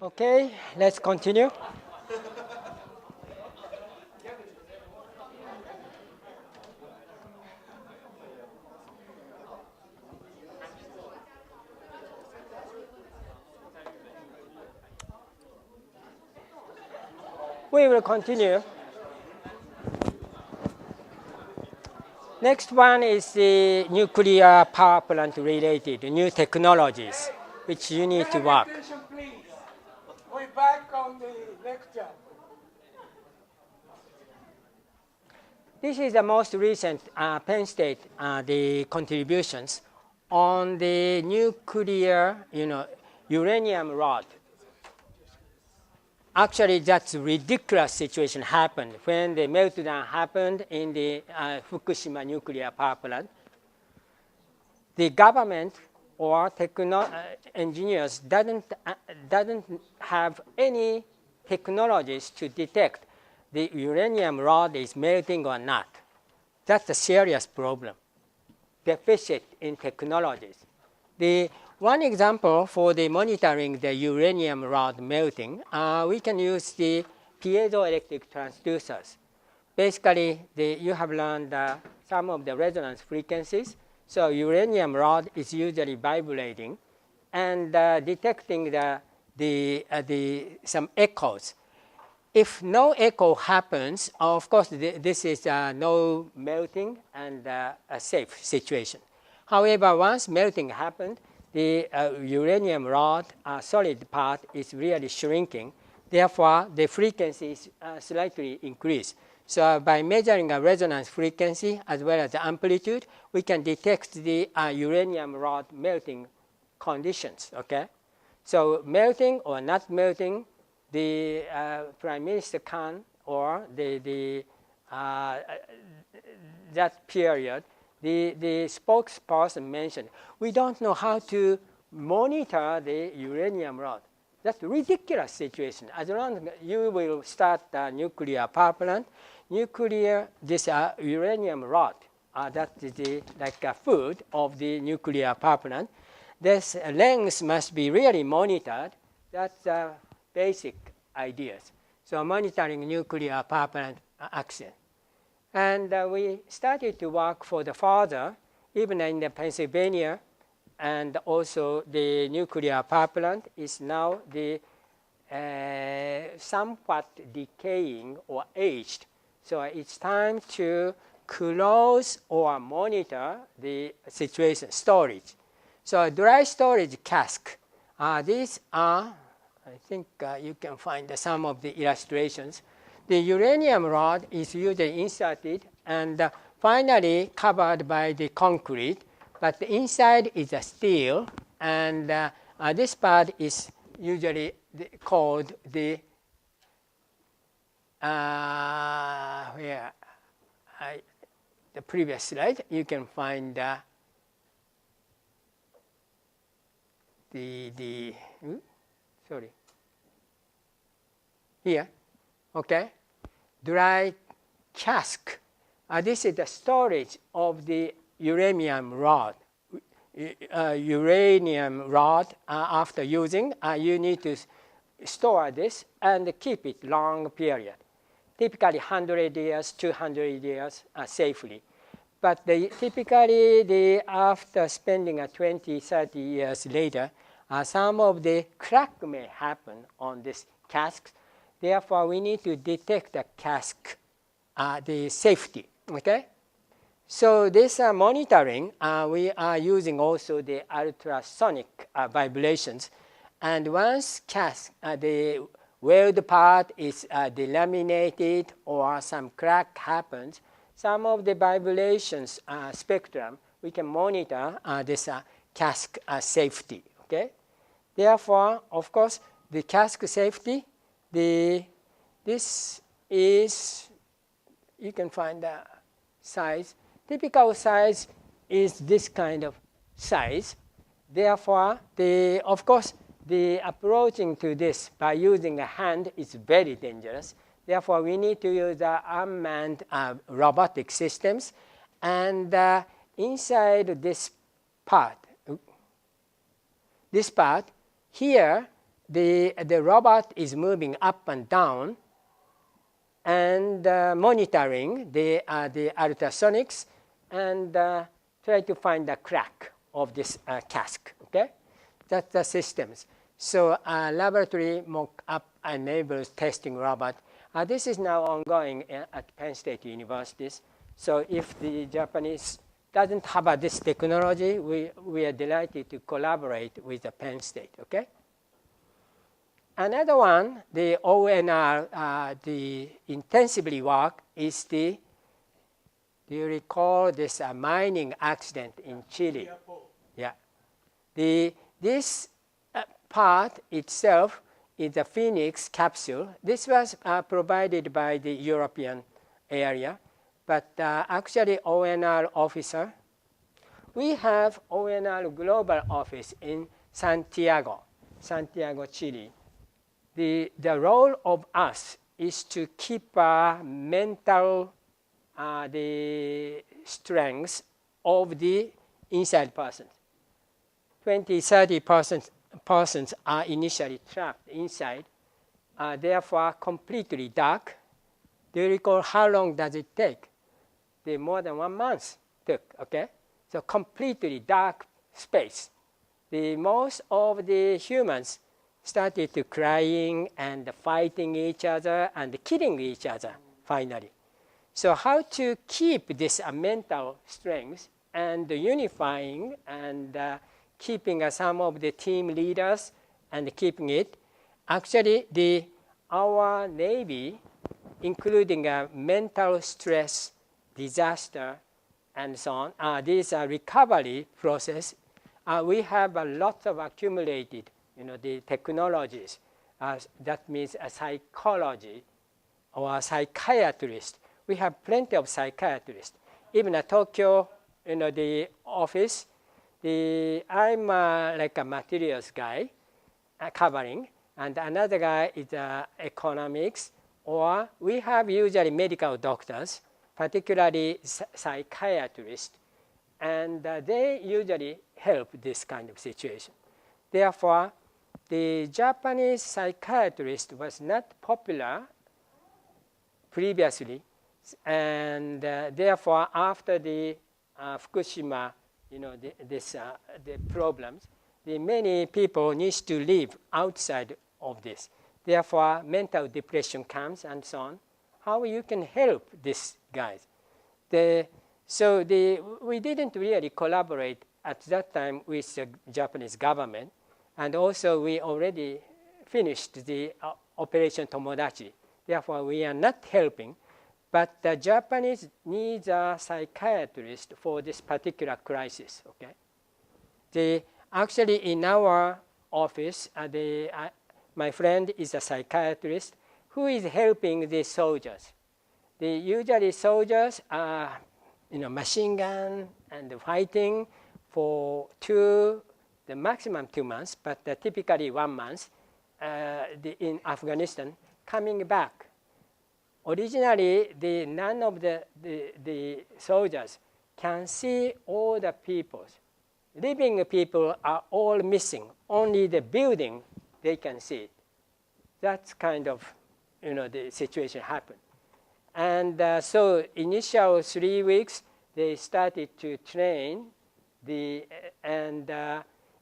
Okay, let's continue. We will continue. Next one is the nuclear power plant related new technologies, which you need to work. Attention, please. We're back on the lecture. This is the most recent Penn State the contributions on the nuclear, uranium rod. Actually, that's a ridiculous situation happened when the meltdown happened in the Fukushima nuclear power plant. The government or engineers doesn't have any technologies to detect the uranium rod is melting or not. That's a serious problem. Deficit in technologies. The one example for the monitoring the uranium rod melting, we can use the piezoelectric transducers. Basically, you have learned some of the resonance frequencies. So uranium rod is usually vibrating and detecting some echoes. If no echo happens, of course, this is no melting and a safe situation. However, once melting happened, the uranium rod solid part is really shrinking. Therefore, the frequency is slightly increased. So by measuring a resonance frequency as well as the amplitude, we can detect the uranium rod melting conditions. Okay, so melting or not melting, the Prime Minister can or that period, the spokesperson mentioned, we don't know how to monitor the uranium rod. That's a ridiculous situation. As long as you will start the nuclear power plant, this uranium rod, that is like a food of the nuclear power plant. This length must be really monitored. That's basic ideas. So monitoring nuclear power plant accident. And we started to work for the further, even in the Pennsylvania, and also the nuclear power plant is now the somewhat decaying or aged. So it's time to close or monitor the situation, storage. So dry storage cask. These are, I think you can find some of the illustrations. The uranium rod is usually inserted and finally covered by the concrete, but the inside is a steel, and this part is usually called the the previous slide. You can find sorry, here. Okay, dry cask. This is the storage of the uranium rod. After using, you need to store this and keep it long period. Typically 100 years, 200 years safely. But typically, after spending 20, 30 years later, some of the crack may happen on this cask. Therefore, we need to detect the cask, the safety. Okay? So this monitoring, we are using also the ultrasonic vibrations. And once cask, the weld part is delaminated or some crack happens, some of the vibrations spectrum, we can monitor this cask safety. Okay? Therefore, of course, the cask safety, this is, you can find the size. Typical size is this kind of size. Therefore, of course, the approaching to this by using a hand is very dangerous. Therefore, we need to use unmanned robotic systems. And inside this part, here, the robot is moving up and down and monitoring the ultrasonics and try to find the crack of this cask. Okay, that's the systems. So laboratory mock-up enables testing robot. This is now ongoing at Penn State universities. So if the Japanese doesn't have this technology, we are delighted to collaborate with the Penn State. Okay. Another one, the ONR, the intensively work is the. Do you recall this mining accident in Chile? Yeah. This part itself is a Phoenix capsule. This was provided by the European area, but actually ONR officer. We have ONR global office in Santiago, Chile. The role of us is to keep mental the strength of the inside person. 20–30% persons are initially trapped inside, therefore completely dark. Do you recall how long does it take? The more than 1 month took, okay? So completely dark space. The most of the humans started to crying and fighting each other and killing each other finally. So how to keep this mental strength and unifying and keeping some of the team leaders and keeping it. Actually, our Navy, including mental stress, disaster, and so on, these are recovery process. We have a lot of accumulated, the technologies. That means a psychology or a psychiatrist. We have plenty of psychiatrists. Even at Tokyo, the office, I'm like a materials guy covering, and another guy is economics, or we have usually medical doctors, particularly psychiatrists, and they usually help this kind of situation. Therefore, the Japanese psychiatrist was not popular previously, and therefore after the Fukushima, the problems, many people need to live outside of this. Therefore, mental depression comes and so on. How you can help these guys? We didn't really collaborate at that time with the Japanese government, and also we already finished the Operation Tomodachi. Therefore, we are not helping. But the Japanese needs a psychiatrist for this particular crisis. Okay. Actually, in our office, my friend is a psychiatrist who is helping the soldiers. Usually soldiers are, machine gun and fighting for the maximum 2 months, but typically 1 month in Afghanistan, coming back. Originally, none of the soldiers can see all the people. Living people are all missing. Only the building, they can see it. That's kind of, the situation happened. And so initial 3 weeks, they started to train and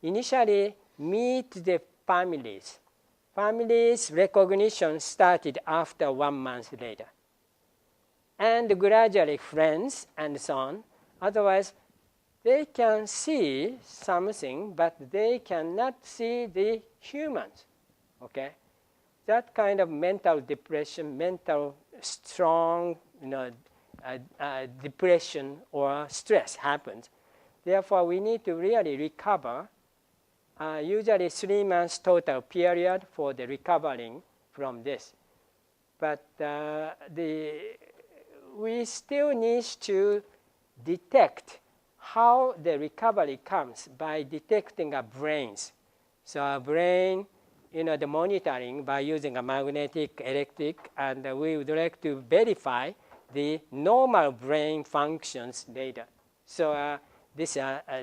initially meet the families. Families recognition started after 1 month later. And gradually friends and so on. Otherwise, they can see something, but they cannot see the humans. Okay? That kind of mental depression, mental strong, depression or stress happens. Therefore, we need to really recover. Usually 3 months total period for the recovering from this. But we still need to detect how the recovery comes by detecting our brains. So our brain, the monitoring by using a magnetic, electric, and we would like to verify the normal brain functions data. So this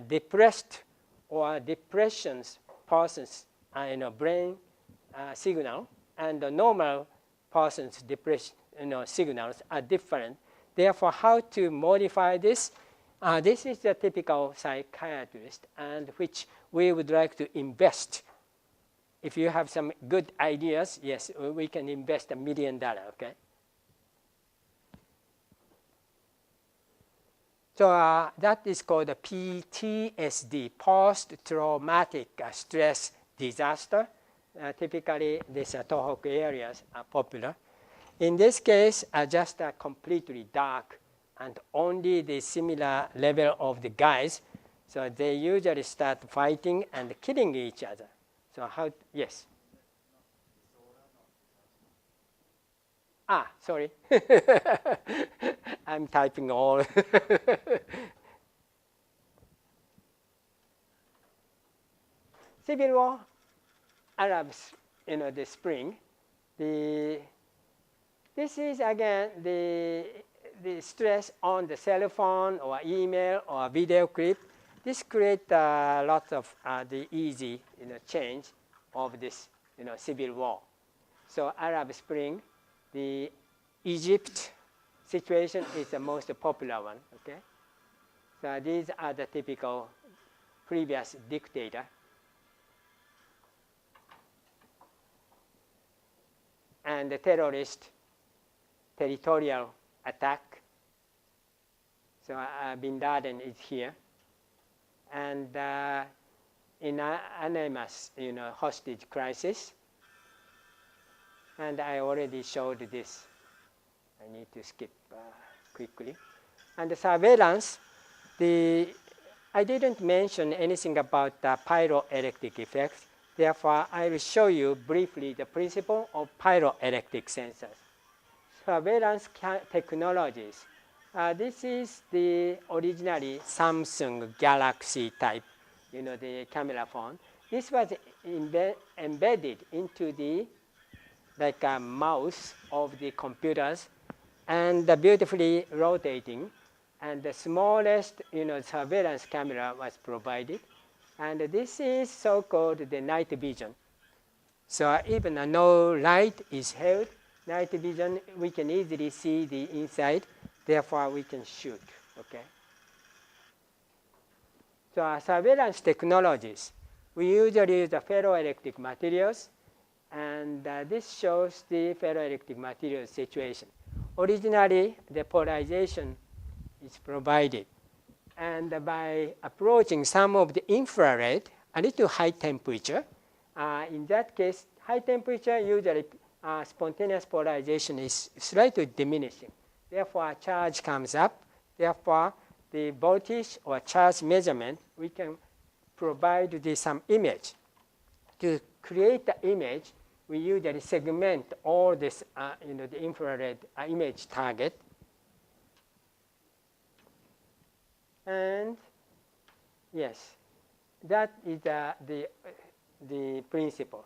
depressed or depressions persons, brain signal and the normal person's depression signals are different. Therefore, how to modify this? This is the typical psychiatrist, and which we would like to invest. If you have some good ideas, yes, we can invest $1 million, okay? So that is called the PTSD, post-traumatic stress disaster. Typically, these Tohoku areas are popular. In this case, just completely dark and only the similar level of the guys. So they usually start fighting and killing each other. So how, yes? Sorry. I'm typing all. Civil War, Arabs, the spring. This is again the stress on the cell phone or email or video clip. This creates lots of the easy change of this civil war. So Arab Spring, the Egypt situation is the most popular one. Okay, so these are the typical previous dictator. And the terrorist territorial attack. So Bin Laden is here. And in anonymous hostage crisis. And I already showed this. I need to skip quickly. And the surveillance, I didn't mention anything about the pyroelectric effects. Therefore, I will show you briefly the principle of pyroelectric sensors. Surveillance technologies. This is the originally Samsung Galaxy type, the camera phone. This was embedded into the like a mouse of the computers, and beautifully rotating. And the smallest, surveillance camera was provided. And this is so-called the night vision. So even no light is held, night vision, we can easily see the inside. Therefore, we can shoot. Okay. So surveillance technologies, we usually use the ferroelectric materials. And this shows the ferroelectric materials situation. Originally, the polarization is provided. And by approaching some of the infrared, a little high temperature, in that case, high temperature, usually spontaneous polarization is slightly diminishing. Therefore, a charge comes up. Therefore, the voltage or charge measurement, we can provide some image. To create the image, we usually segment all this, the infrared image target. And yes, that is the principle.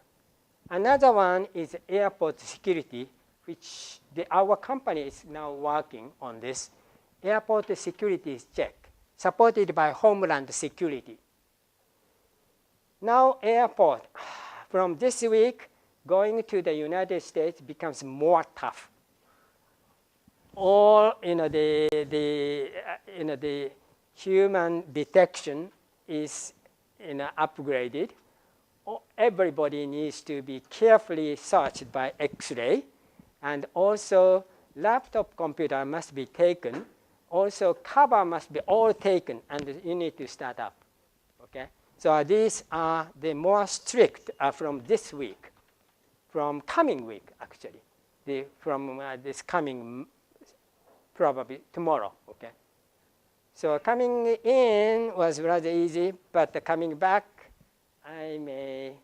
Another one is airport security, which our company is now working on this. Airport security check, supported by Homeland Security. Now airport, from this week, going to the United States becomes more tough. All the human detection is upgraded. Everybody needs to be carefully searched by X-ray, and also laptop computer must be taken. Also cover must be all taken, and you need to start up. Okay, so these are the more strict from this week. From coming week, actually, from this coming, probably tomorrow, okay? So coming in was rather easy, but coming back, I may,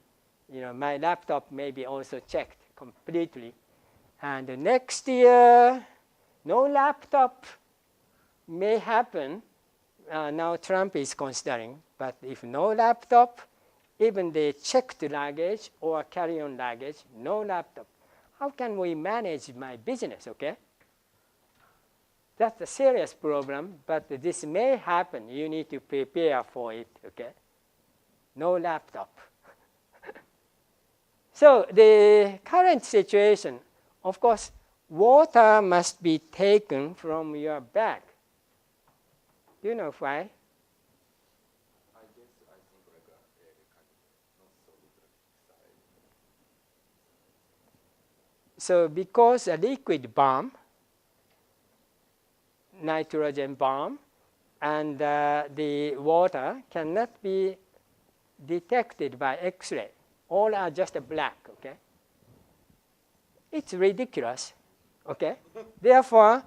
my laptop may be also checked completely. And next year, no laptop may happen. Now Trump is considering, but if no laptop, even the checked luggage or carry-on luggage, no laptop. How can we manage my business, okay? That's a serious problem, but this may happen. You need to prepare for it, okay? No laptop. So the current situation, of course, water must be taken from your bag. Do you know why? I think like a kind of not so little side. So because a liquid bomb, nitrogen bomb, and the water cannot be detected by X-ray. All are just black, okay? It's ridiculous, okay? Therefore,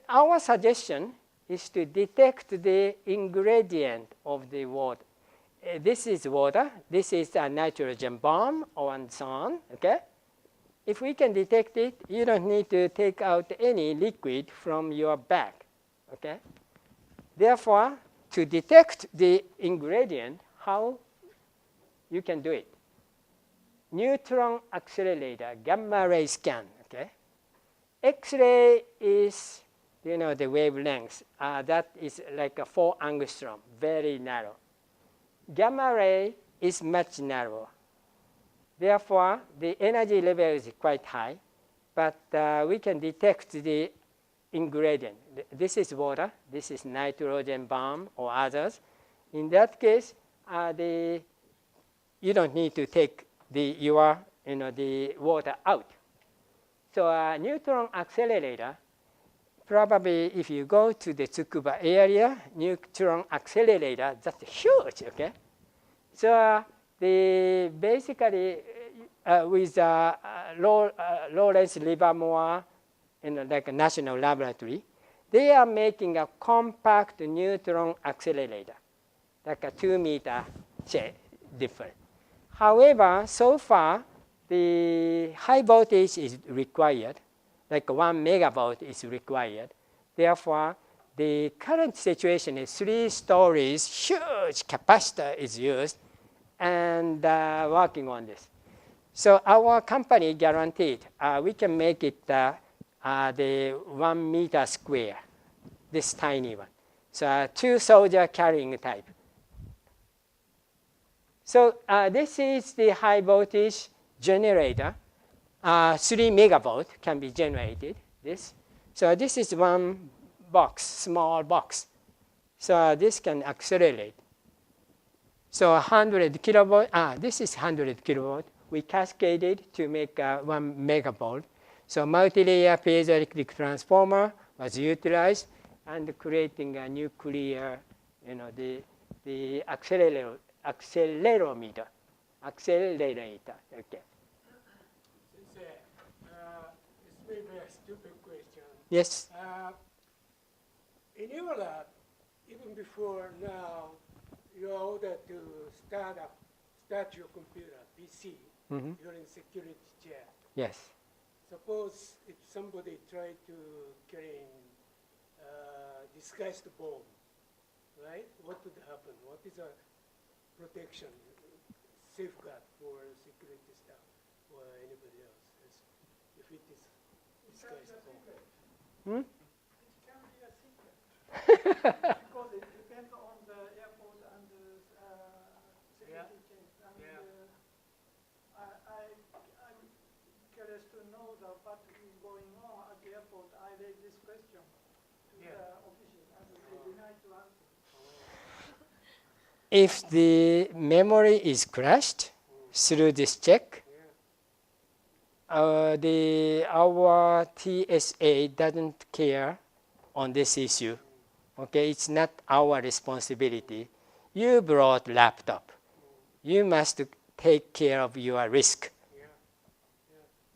our suggestion is to detect the ingredient of the water. This is water. This is a nitrogen bomb, and so on, okay? If we can detect it, you don't need to take out any liquid from your bag, okay? Therefore, to detect the ingredient, how you can do it? Neutron accelerator, gamma ray scan, okay? X-ray is, you know, the wavelength. That is like a 4 angstrom, very narrow. Gamma ray is much narrower. Therefore, the energy level is quite high, but we can detect the ingredient. This is water. This is nitrogen bomb or others. In that case, you don't need to take the water out. So a neutron accelerator, probably if you go to the Tsukuba area, neutron accelerator, that's huge, okay? So basically with Lawrence Livermore, like a national laboratory, they are making a compact neutron accelerator, like a 2-meter difference. However, so far, the high voltage is required, like 1 megavolt is required. Therefore, the current situation is 3 stories, huge capacitor is used, and working on this. So our company guaranteed we can make it the 1 meter square, this tiny one. So 2 soldier carrying type. So this is the high voltage generator. 3 megavolt can be generated. So this is 1 box, small box. So this can accelerate. So 100 kilovolt. This is 100 kilovolt. We cascaded to make 1 megavolt. So multi-layer piezoelectric transformer was utilized, and creating a nuclear, the accelerator. Okay. It's maybe a stupid question. Yes. In your lab, even before now, you are ordered to start your computer, PC, you're in security chair. Yes. Suppose if somebody tried to carry disguised bomb, right? What would happen? What is a protection, safeguard for security staff or anybody else if it is disguised bomb? It can be a secret. Because it depends on the airport and the security check. And I'm curious to know what is going on at the airport. I raised this question to the officials and they denied to answer. If the memory is crashed through this check, our TSA doesn't care on this issue. Okay, it's not our responsibility. You brought laptop. You must take care of your risk.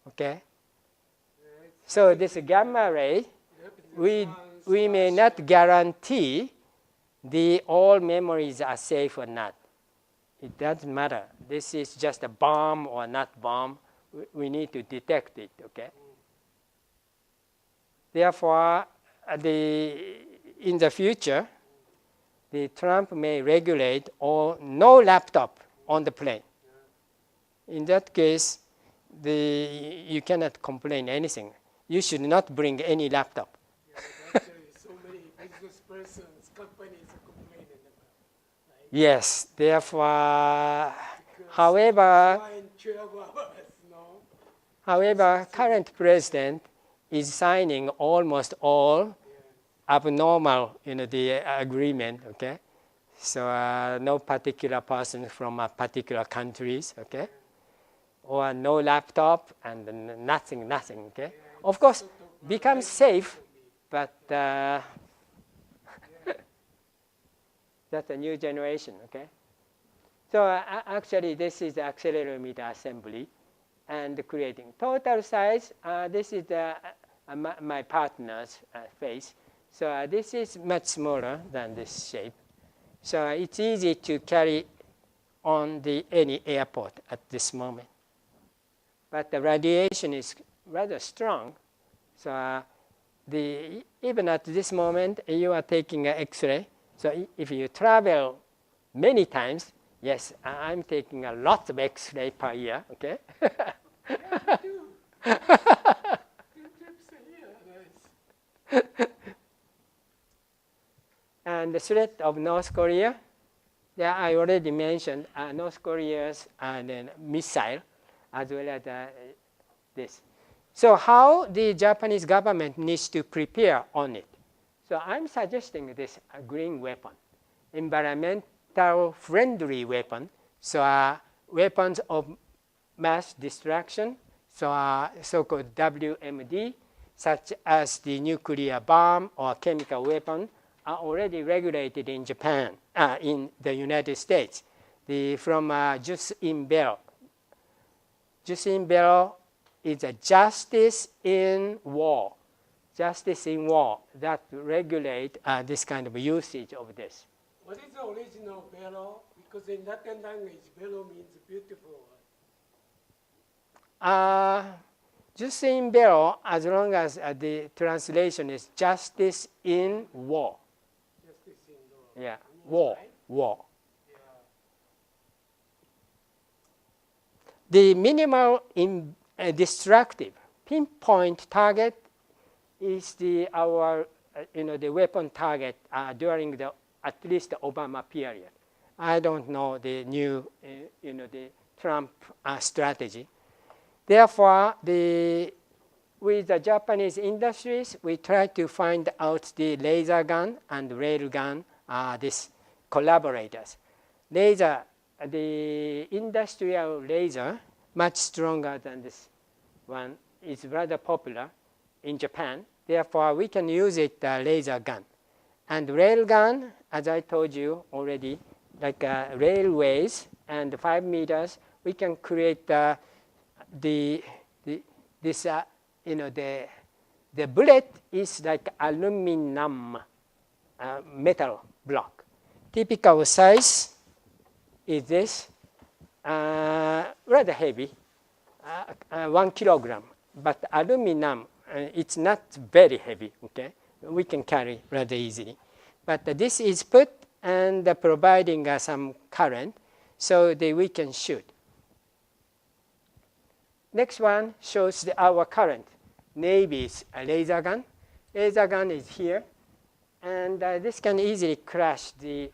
Okay? So this gamma ray, we may not guarantee all memories are safe or not. It doesn't matter. This is just a bomb or not bomb. We need to detect it, okay? Therefore, in the future, the Trump may regulate no laptop on the plane. In that case, you cannot complain anything. You should not bring any laptop. Actually, so many business persons, companies are complaining about. Right? Yes, therefore, however, Flying 12 hours, no? However, current president is signing almost all abnormal, the agreement, okay? So no particular person from particular countries, okay? Or no laptop and nothing, okay? Of course, becomes safe, but that's a new generation, okay? So actually, this is the accelerometer assembly and creating. Total size, this is my partner's face. So this is much smaller than this shape. So it's easy to carry on any airport at this moment. But the radiation is rather strong. So even at this moment, you are taking an X-ray. So if you travel many times, yes, I'm taking a lot of X-ray per year, okay? Yeah, 2 trips a year, nice. And the threat of North Korea, yeah, I already mentioned North Korea's missile, as well as this. So how the Japanese government needs to prepare on it? So I'm suggesting this green weapon, environmental friendly weapon. So weapons of mass destruction, so-called WMD, such as the nuclear bomb or chemical weapon, are already regulated in Japan, in the United States. From Jus in Bello. Jus in Bello is a justice in war. Justice in war that regulate this kind of usage of this. What is the original bello? Because in Latin language, bello means beautiful. Jus in Bello, as long as the translation is justice in war. Justice in law. Yeah, war, Right? war. Yeah. The minimal destructive pinpoint target is the weapon target during at least the Obama period. I don't know the new the Trump strategy. Therefore, with the Japanese industries, we try to find out the laser gun and rail gun, these collaborators. Laser, the industrial laser, much stronger than this one, is rather popular in Japan. Therefore, we can use it, laser gun. And rail gun, as I told you already, like railways and 5 meters, we can create the bullet is like aluminum metal block. Typical size is this, rather heavy, 1 kilogram. But aluminum, it's not very heavy, okay? We can carry rather easily. But this is put and providing some current so that we can shoot. Next one shows our current. Navy's laser gun. Laser gun is here. And this can easily crash the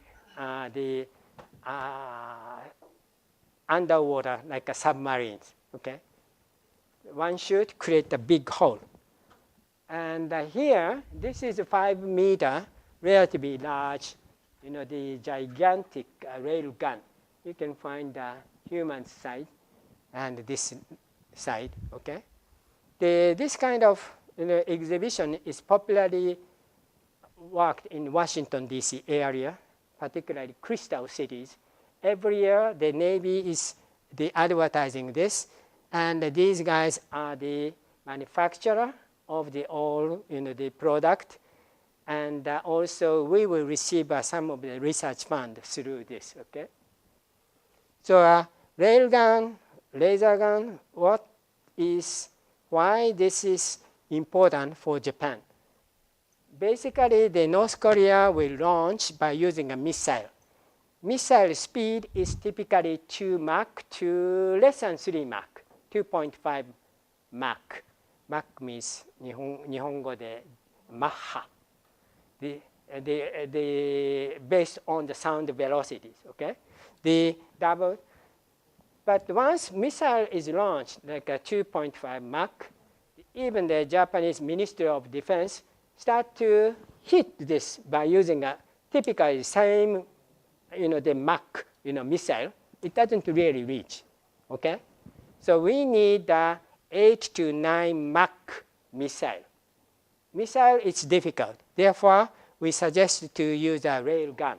underwater, like submarines, okay? One shoot, create a big hole. And here, this is a 5 meter, relatively large, the gigantic rail gun. You can find the human side and this side, okay? This kind of exhibition is popularly worked in Washington, D.C. area, particularly crystal cities. Every year, the Navy is advertising this, and these guys are the manufacturer of the product, and also we will receive some of the research fund through this, okay? So rail gun, laser gun, why this is important for Japan? Basically, the North Korea will launch by using a missile. Missile speed is typically 2 Mach to less than 3 Mach, 2.5 Mach. Mach means 日本語でマッハ。Based on the sound velocities, okay? The double But once missile is launched, like a 2.5 Mach, even the Japanese Ministry of Defense start to hit this by using a typically same, the Mach, missile. It doesn't really reach, okay? So we need a 8 to 9 Mach missile. Missile is difficult. Therefore, we suggest to use a rail gun.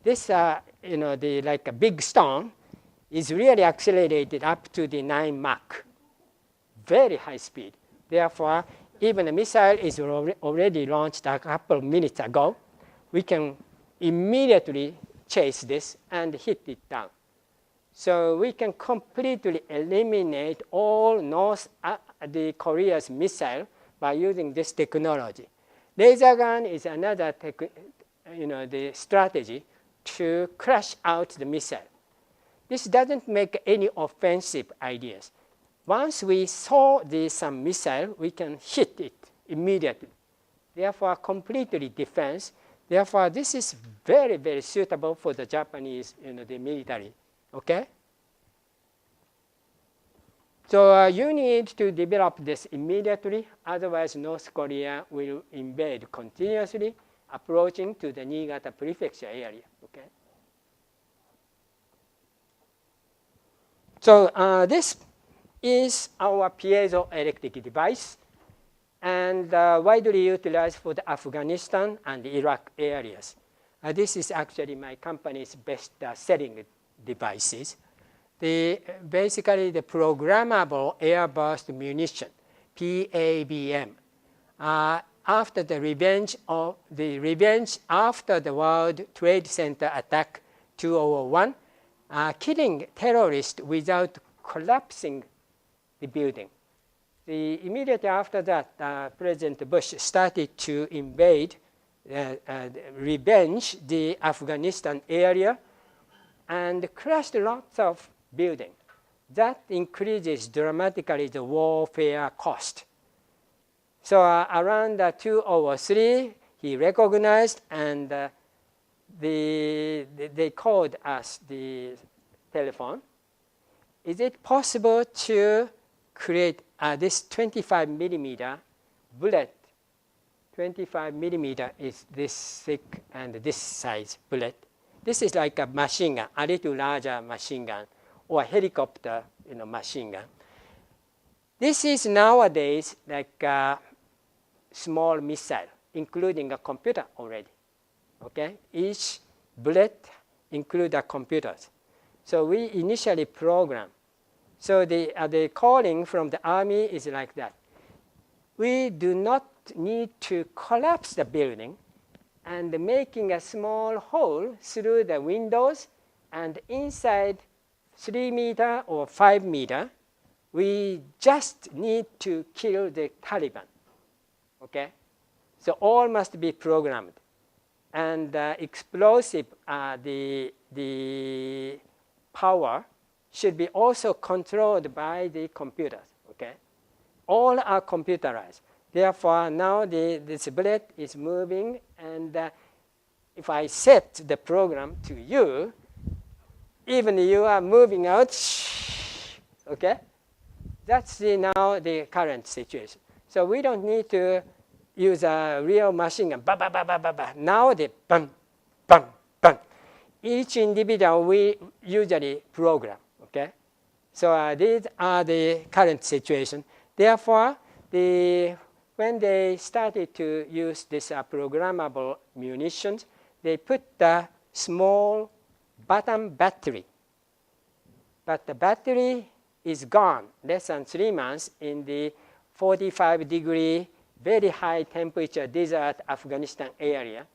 This, like a big stone is really accelerated up to the 9 Mach, very high speed. Therefore, even a missile is already launched a couple of minutes ago, we can immediately chase this and hit it down. So we can completely eliminate all the Korea's missile by using this technology. Laser gun is another the strategy to crush out the missile. This doesn't make any offensive ideas. Once we saw some missile, we can hit it immediately. Therefore, completely defense. Therefore, this is very, very suitable for the Japanese, the military. Okay? So you need to develop this immediately. Otherwise, North Korea will invade continuously, approaching to the Niigata prefecture area. Okay? So this is our piezoelectric device, and widely utilized for the Afghanistan and Iraq areas. This is actually my company's best-selling devices. Basically, the programmable air-burst munition, PABM. After the revenge after the World Trade Center attack 2001, killing terrorists without collapsing the building. Immediately after that, President Bush started to invade, revenge the Afghanistan area, and crashed lots of buildings. That increases dramatically the warfare cost. So around 2003, he recognized, and they called us the telephone. Is it possible to create this 25 millimeter bullet? 25 millimeter is this thick and this size bullet. This is like a machine gun, a little larger machine gun, or a helicopter machine gun. This is nowadays like a small missile, including a computer already. Okay? Each bullet includes a computer. So we initially program. So the calling from the Army is like that. We do not need to collapse the building and making a small hole through the windows, and inside 3 meter or 5 meter, we just need to kill the Taliban. Okay? So all must be programmed. And explosive, the power should be also controlled by the computers. Okay? All are computerized. Therefore, now this bullet is moving, and if I set the program to you, even you are moving out, okay? That's now the current situation. So we don't need to use a real machine gun. Bah, bah, bah, bah, bah, bah. Now the bang, bang, bang. Each individual we usually program. Okay? So these are the current situation. Therefore, when they started to use this programmable munitions, they put the small bottom battery. But the battery is gone less than 3 months in the 45-degree, very high temperature desert Afghanistan area.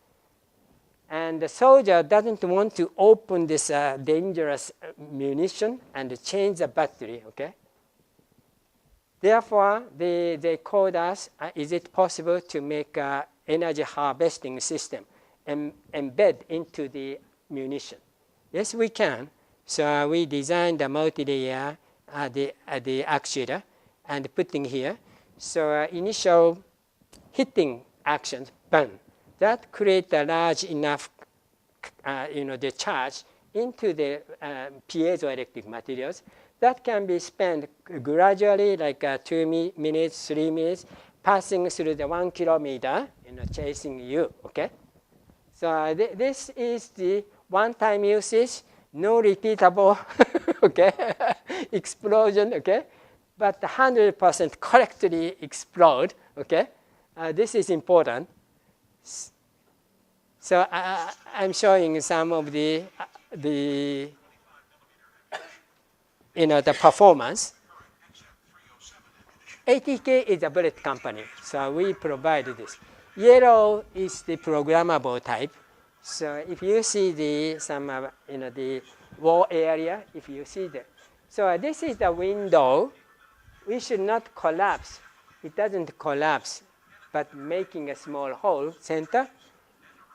And the soldier doesn't want to open this dangerous munition and change the battery, okay? Therefore, they called us, is it possible to make an energy harvesting system and embed into the munition? Yes, we can. So we designed a multi-layer, the actuator, and putting here. So initial hitting actions, bang. That create a large enough, the charge into the piezoelectric materials. That can be spent gradually, like 2 minutes, 3 minutes, passing through the 1 kilometer, chasing you, okay? So this is the one-time usage, no repeatable, okay, explosion, okay? But 100% correctly explode, okay? This is important. So I'm showing some of the performance. ATK is a bullet company, so we provide this. Yellow is the programmable type. So if you see the wall area, if you see that. So this is the window. We should not collapse. It doesn't collapse, but making a small hole center.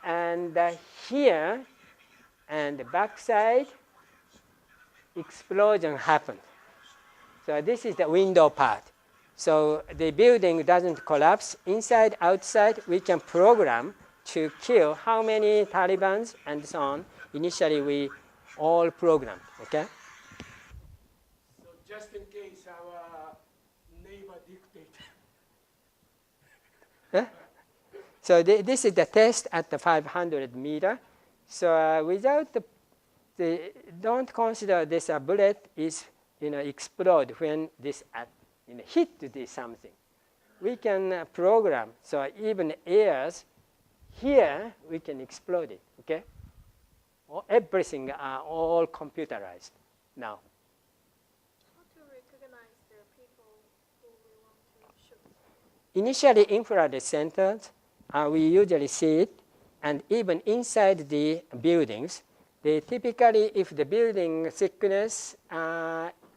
And here, and the backside, explosion happened. So this is the window part. So the building doesn't collapse. Inside, outside, we can program to kill how many Talibans and so on. Initially, we all programmed, okay? So just in case our neighbor dictator. Huh? So this is the test at the 500 meter. So without don't consider this a bullet is explode when this hit this something. We can program, so even airs here we can explode it, okay? Everything are all computerized now. How to recognize the people who we want to shoot? Initially infrared sensors, we usually see it, and even inside the buildings, they typically, if the building thickness,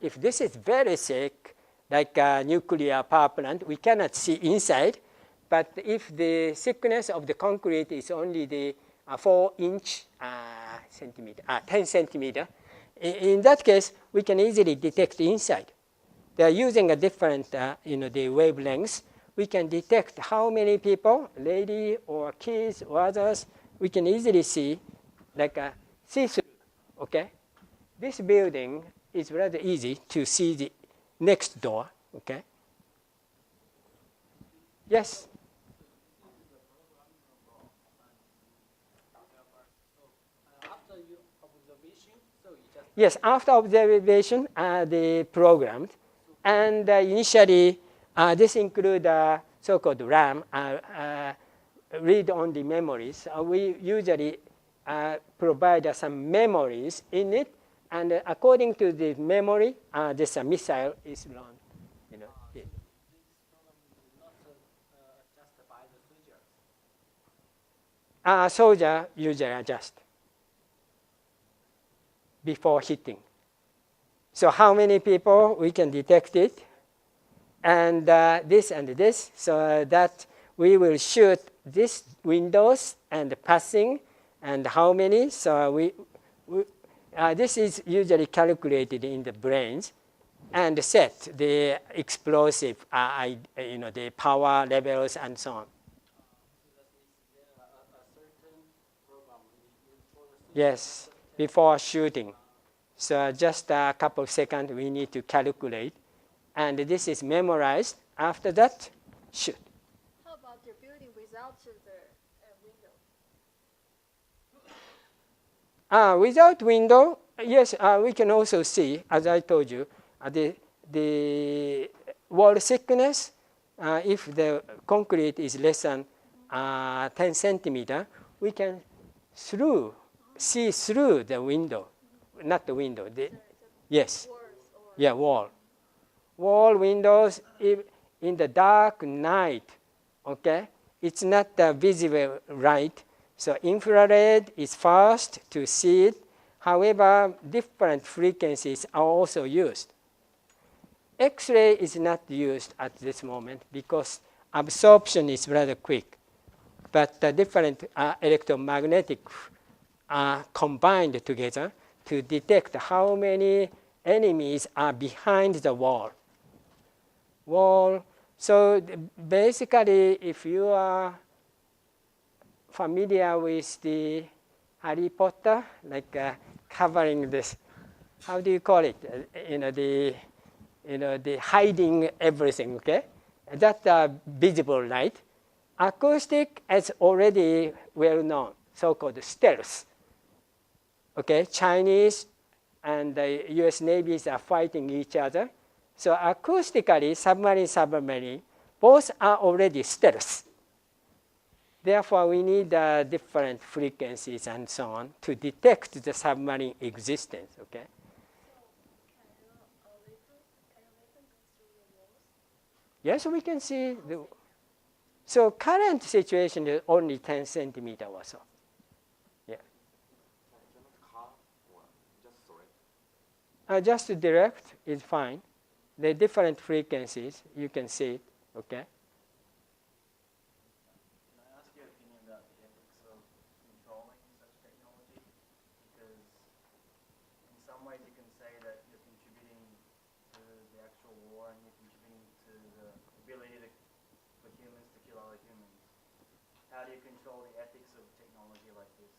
if this is very thick, like a nuclear power plant, we cannot see inside. But if the thickness of the concrete is only the 4-inch centimeter, 10 centimeter, in that case, we can easily detect inside. They are using a different, the wavelengths. We can detect how many people, lady or kids or others, we can easily see, like a see-through, okay? This building is rather easy to see the next door, okay? Yes? After your observation, so you just... Yes, after observation, they programmed. And initially, this includes so-called RAM, read-only memories. We usually provide some memories in it. And according to the memory, this missile is launched. This program is not just by the soldiers. Soldier usually adjust before hitting. So how many people we can detect it, and this and this, so that we will shoot this windows and passing, and how many. So this is usually calculated in the brains, and set the explosive, the power levels and so on. Yes, before shooting. So just a couple of seconds we need to calculate. And this is memorized. After that, shoot. How about the building without the window? Without window, yes, we can also see, as I told you, the wall thickness, if the concrete is less than 10 centimeter, we can see through the window, not the window. Yes, yeah, wall. Wall windows in the dark night, okay? It's not visible light. So infrared is fast to see it. However, different frequencies are also used. X-ray is not used at this moment because absorption is rather quick. But the different electromagnetic are combined together to detect how many enemies are behind the wall. So basically, if you are familiar with the Harry Potter, like covering this. How do you call it? The hiding everything. Okay, that's a visible light. Acoustic is already well known, so-called stealth. Okay, Chinese and the U.S. navies are fighting each other. So acoustically, submarine, both are already stealth. Therefore, we need different frequencies and so on to detect the submarine existence. Okay. Yes, we can see. So current situation is only 10 centimeter or so. Yeah. Just direct is fine. The different frequencies, you can see it. Okay. Can I ask your opinion about the ethics of controlling such technology? Because in some ways you can say that you're contributing to the actual war and you're contributing to the ability for humans to kill other humans. How do you control the ethics of technology like this?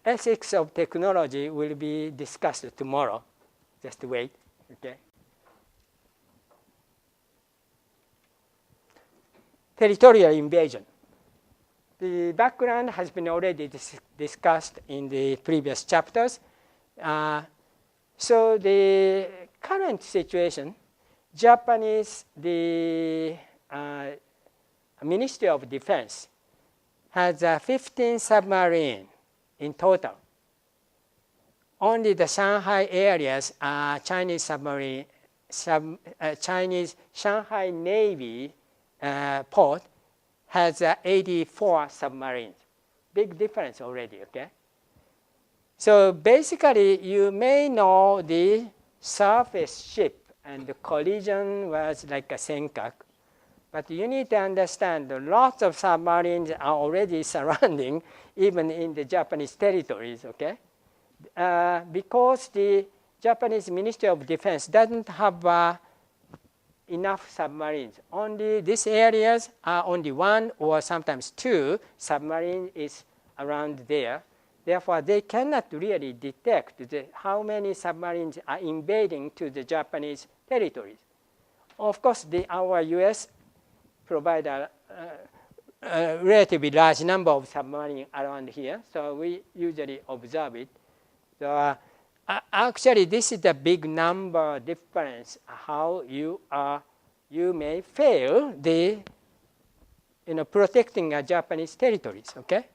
Ethics of technology will be discussed tomorrow. Just wait. Okay. Territorial invasion. The background has been already discussed in the previous chapters. So the current situation, the Ministry of Defense has 15 submarines in total. Only the Shanghai areas are Chinese submarine, Chinese Shanghai Navy port has 84 submarines. Big difference already, okay? So basically, you may know the surface ship and the collision was like a senkaku. But you need to understand that lots of submarines are already surrounding even in the Japanese territories, okay? Because the Japanese Ministry of Defense doesn't have enough submarines. Only these areas are only one or sometimes two submarines is around there. Therefore, they cannot really detect how many submarines are invading to the Japanese territories. Of course, our U.S. provide a relatively large number of submarines around here, so we usually observe it. So actually, this is the big number difference, how you may fail the protecting Japanese territories, okay?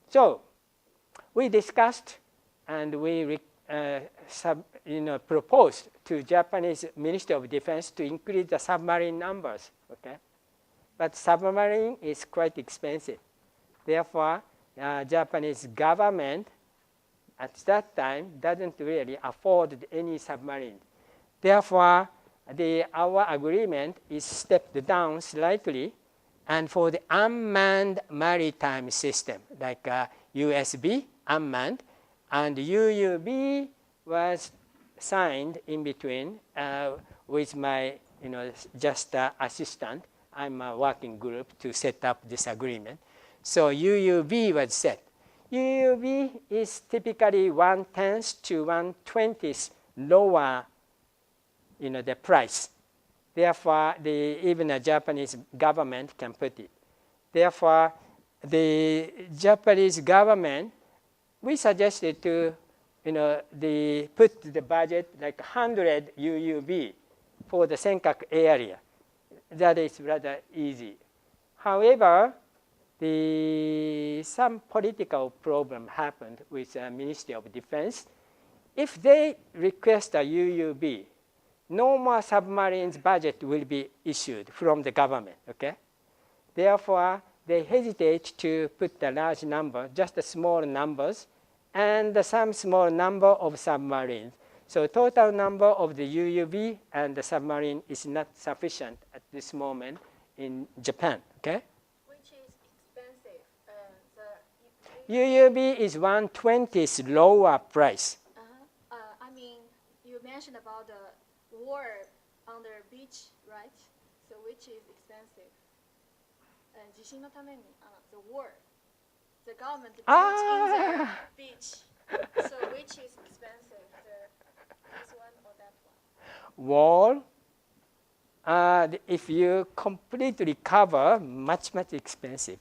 So we discussed and we proposed to Japanese Ministry of Defense to increase the submarine numbers, okay? But submarine is quite expensive. Therefore, Japanese government at that time doesn't really afford any submarine. Therefore, our agreement is stepped down slightly, and for the unmanned maritime system, like USB, unmanned, and UUV was signed in between with my, just assistant. I'm a working group to set up this agreement. So UUV was set. UUV is typically 1/10 to 1/20 lower, the price. Therefore, even the Japanese government can put it. Therefore, the Japanese government, we suggested to, put the budget like 100 UUV for the senkaku area. That is rather easy. However, some political problem happened with the Ministry of Defense. If they request a UUV, no more submarines budget will be issued from the government, okay? Therefore, they hesitate to put a large number, just the small numbers, and some small number of submarines. So total number of the UUV and the submarine is not sufficient at this moment in Japan, okay? Which is expensive. UUV is 1/20 lower price. I mean, you mentioned about the war on the beach, right? So which is expensive? 地震のために the war. the government built in the beach. So which is expensive, this one or that one? Wall, if you completely cover, much expensive.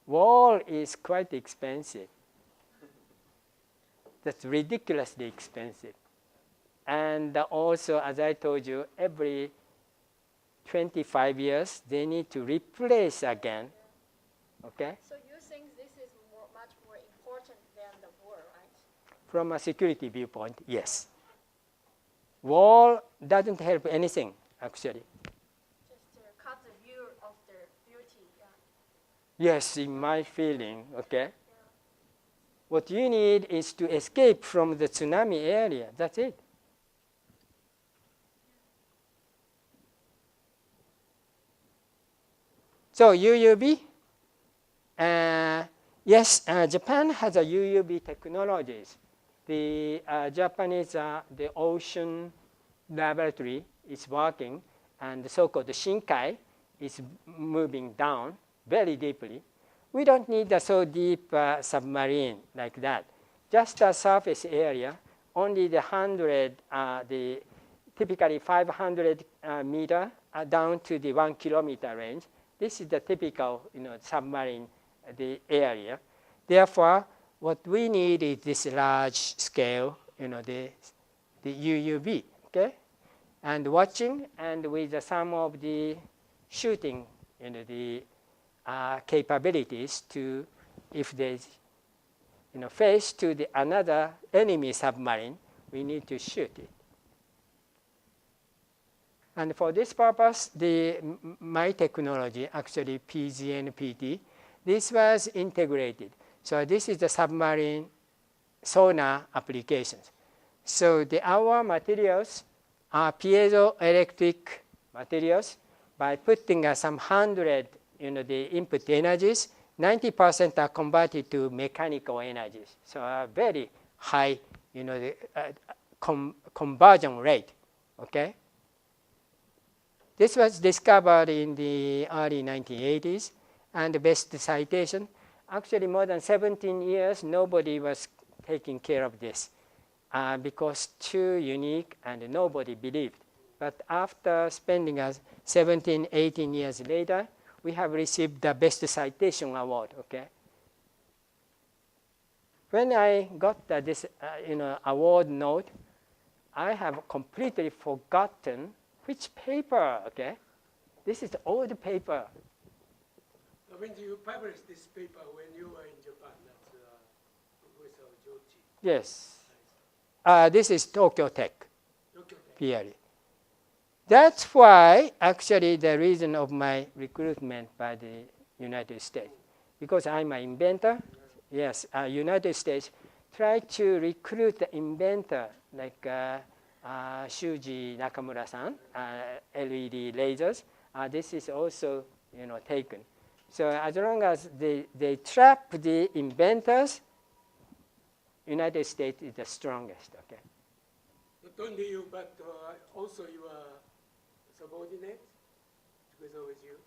Wall is quite expensive. That's ridiculously expensive. And also, as I told you, every 25 years, they need to replace again. Okay? So you think this is much more important than the wall, right? From a security viewpoint, yes. Wall doesn't help anything, actually. Just to cut the view of the beauty, Yes, in my feeling, okay? What you need is to escape from the tsunami area. That's it. So UUV, yes, Japan has a UUV technologies. The Japanese, the ocean laboratory is working, and the so-called Shinkai is moving down very deeply. We don't need a so deep submarine like that. Just a surface area, only the typically 500 meter down to the 1 kilometer range. This is the typical, submarine area. Therefore, what we need is this large scale, the UUV, okay? And watching, and with some of the shooting, the capabilities to, if there's, face to the another enemy submarine, we need to shoot it. And for this purpose, my technology, actually PGN-PT, this was integrated. So this is the submarine sonar applications. So our materials are piezoelectric materials. By putting some 100, the input energies, 90% are converted to mechanical energies. So very high, the conversion rate, okay? This was discovered in the early 1980s, and the best citation, actually more than 17 years, nobody was taking care of this because too unique and nobody believed. But after spending 17, 18 years later, we have received the best citation award, okay? When I got this, award note, I have completely forgotten which paper, okay? This is the old paper. When you published this paper when you were in Japan, that's Professor Jochi. Yes. This is Tokyo Tech, PRE. That's why, actually, the reason of my recruitment by the United States. Because I'm an inventor, yes, United States tried to recruit the inventor, like Shuji Nakamura-san, LED lasers. This is also, taken. So as long as they trap the inventors, United States is the strongest, okay? Not only you, but also your subordinate, together with you,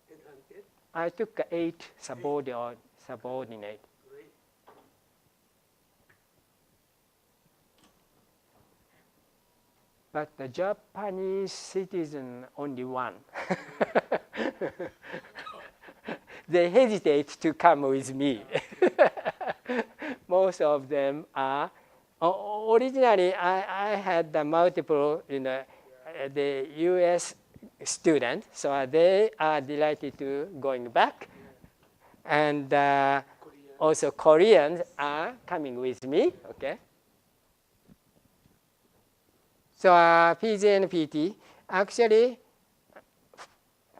headhunted? I took 8 subordinate. Great. But the Japanese citizen, only 1. They hesitate to come with me. Most of them are. Originally, I had multiple, the U.S. students, so they are delighted to going back. And also Koreans are coming with me, okay? So PGN-PT, actually,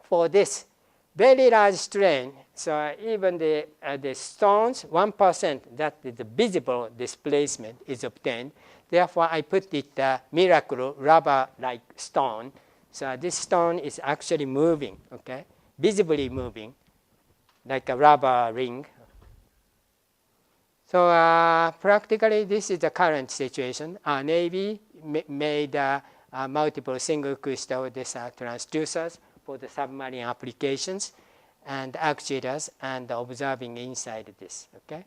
for this very large strain, so even the stones, 1%, that is the visible displacement is obtained. Therefore, I put it miracle rubber-like stone. So this stone is actually moving, okay? Visibly moving, like a rubber ring. So practically, this is the current situation. Navy made multiple single crystal transducers for the submarine applications. and actuators and observing inside this. Okay.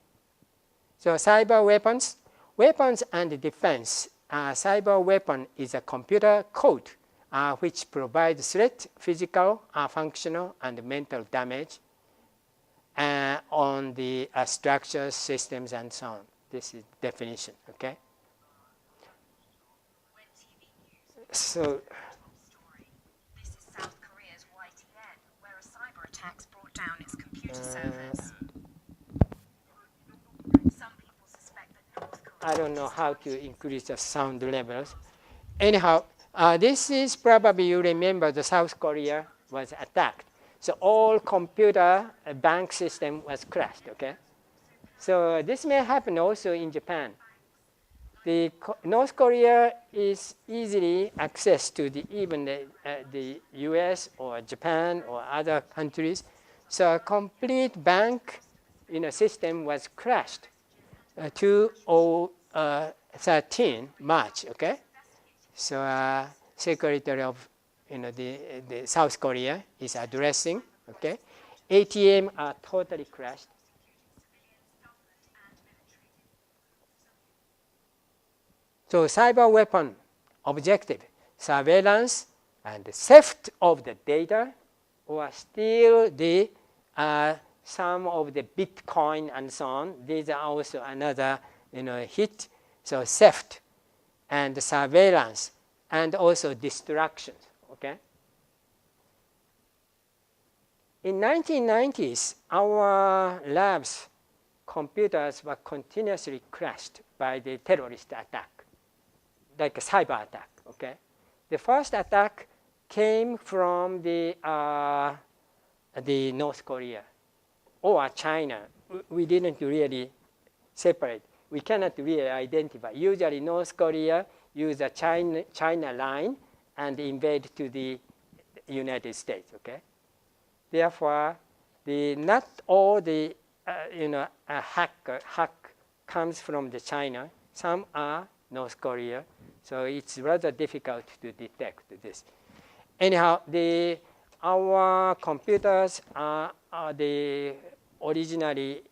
So cyber weapons, weapons and defense. Cyber weapon is a computer code which provides threat, physical, functional, and mental damage on the structures, systems, and so on. This is definition. Okay. So. This is South Korea's YTN, where a cyber attack brought down its computer servers. Some people suspect that North Korea. I don't know how to increase the sound levels. Anyhow, this is probably you remember the South Korea was attacked. So all computer bank system was crashed. Okay. So this may happen also in Japan. The North Korea is easily access to even the US or Japan or other countries. So a complete bank system was crashed 2013 March. Okay, so Secretary of the South Korea is addressing. Okay, ATM are totally crashed. So cyber weapon objective, surveillance and theft of the data, or steal the some of the Bitcoin and so on. These are also another hit. So theft and surveillance and also destruction. Okay. In 1990s, our labs computers were continuously crashed by the terrorist attack, like a cyber attack. Okay, the first attack came from the North Korea or China. We didn't really separate. We cannot really identify. Usually, North Korea use a China line and invade to the United States. Okay, therefore, not all the hack comes from the China. Some are North Korea. So it's rather difficult to detect this. Anyhow, our computers are originally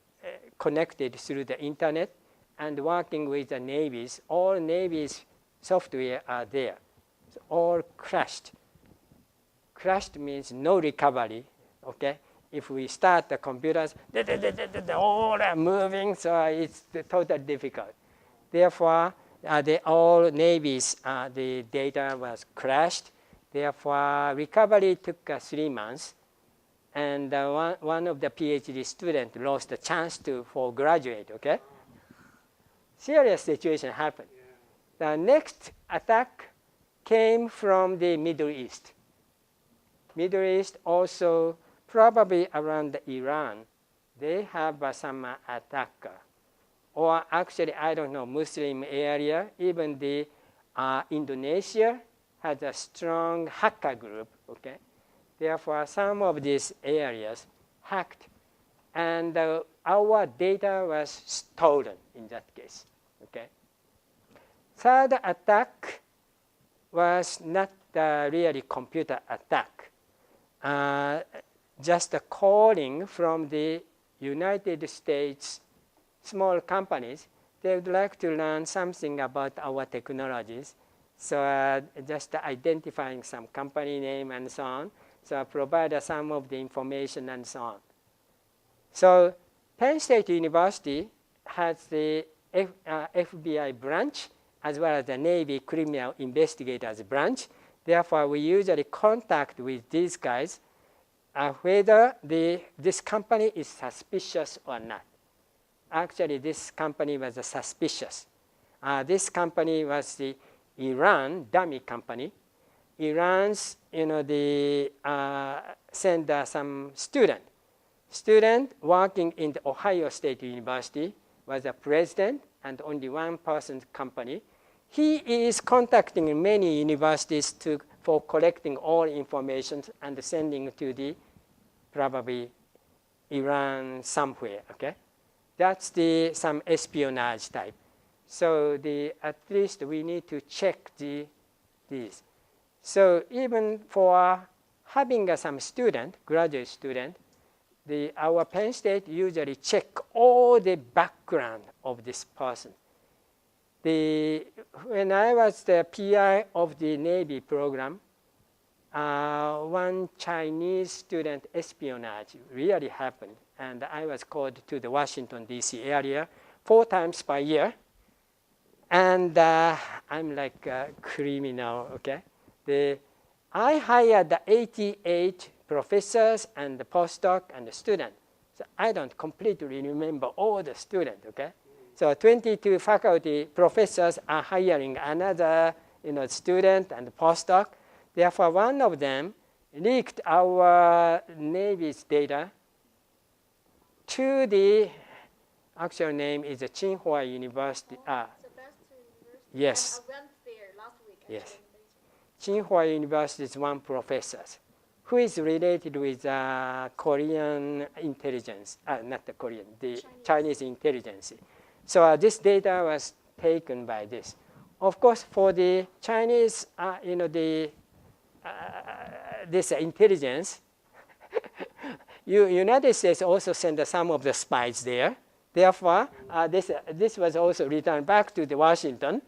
connected through the internet and working with the navies. All navies software are there. So all crashed. Crashed means no recovery. Okay. If we start the computers, all are moving, so it's totally difficult. Therefore, all navies, the data was crashed. Therefore, recovery took 3 months. And one of the PhD students lost the chance for graduate. Okay? Serious situation happened. The next attack came from the Middle East. Middle East also probably around Iran. They have some attacker. Or actually, I don't know, Muslim area, even the Indonesia has a strong hacker group. Okay, therefore, some of these areas hacked, and our data was stolen in that case. Okay. Third attack was not really computer attack, just a calling from the United States. Small companies, they would like to learn something about our technologies. So just identifying some company name and so on. So provide some of the information and so on. So Penn State University has the FBI branch as well as the Navy Criminal Investigators branch. Therefore, we usually contact with these guys whether this company is suspicious or not. Actually, this company was suspicious. This company was the Iran dummy company. Iran's, send some student working in the Ohio State University was a president and only one person company. He is contacting many universities for collecting all information and sending to the probably Iran somewhere. Okay. That's some espionage type. So at least we need to check these. So even for having some graduate student, our Penn State usually check all the background of this person. When I was the PI of the Navy program, one Chinese student espionage really happened, and I was called to the Washington, D.C. area 4 times per year. And I'm like a criminal, okay? I hired the 88 professors and the postdoc and the student. So I don't completely remember all the students, okay? So 22 faculty professors are hiring another student and postdoc. Therefore, one of them leaked our Navy's data to the actual name is the Tsinghua University. Yes. I went there last week. Yes. Tsinghua University is one professor who is related with Korean intelligence, not the Korean, the Chinese intelligence. So this data was taken by this. Of course, for the Chinese, this intelligence, United States also sent some of the spies there. Therefore, this was also returned back to the Washington.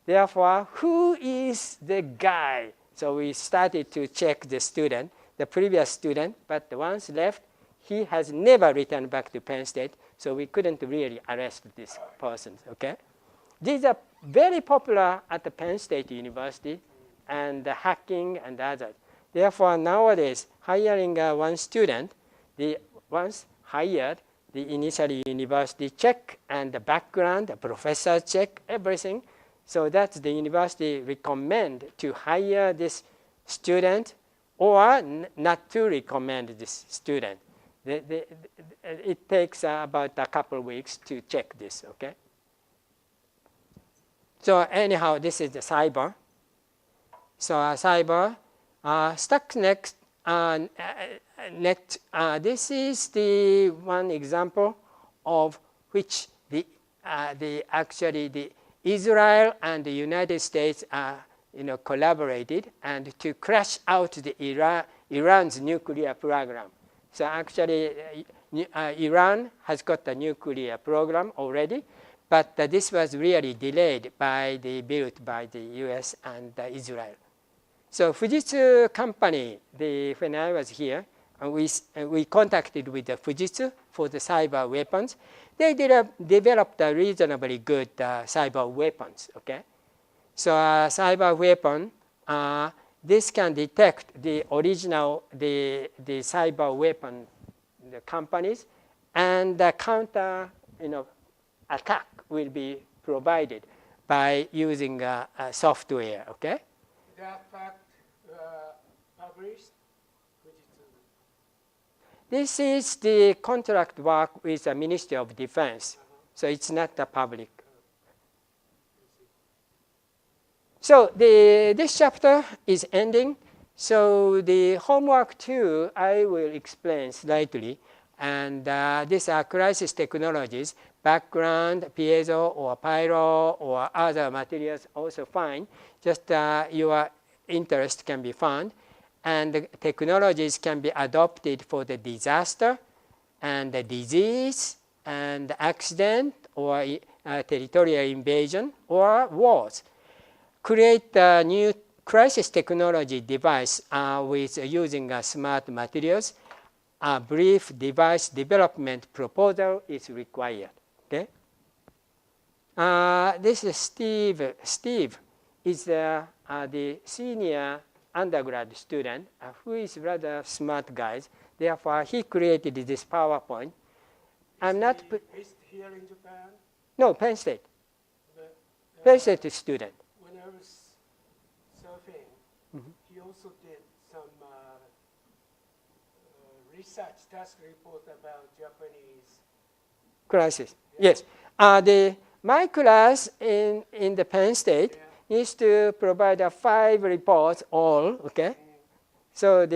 Therefore, who is the guy? So we started to check the student, the previous student, but the ones left, he has never returned back to Penn State, so we couldn't really arrest this person, okay? These are very popular at the Penn State University, and hacking and others. Therefore, nowadays, hiring one student, the once hired, the initially university check and the background, the professor check, everything. So that the university recommend to hire this student or not to recommend this student. It takes about a couple of weeks to check this, okay? So anyhow, this is the cyber. So cyber, Stuxnet net. This is the one example of which the Israel and the United States collaborated and to crash out the Iran's nuclear program. So actually, Iran has got a nuclear program already, but this was really delayed built by the U.S. and Israel. So Fujitsu company, when I was here, we contacted with the Fujitsu for the cyber weapons. They developed a reasonably good cyber weapons, okay? So cyber weapon, this can detect the original, the cyber weapon, the companies, and the counter, attack will be provided by using software, okay? That fact published. This is the contract work with the Ministry of Defense, so it's not the public. So this chapter is ending. So the homework 2, I will explain slightly. And these are crisis technologies, background, piezo, or pyro, or other materials also fine. Just your interest can be found. And the technologies can be adopted for the disaster and the disease and accident or territorial invasion or wars. Create a new crisis technology device with using smart materials. A brief device development proposal is required. Okay. This is Steve. Steve is the senior undergrad student who is rather smart guy. Therefore, he created this PowerPoint. I'm not. Based here in Japan? No, Penn State. Penn State student. When I was surfing, he also did some research task report about Japanese crisis. Yeah. Yes. My class in the Penn State needs to provide 5 reports all, okay? So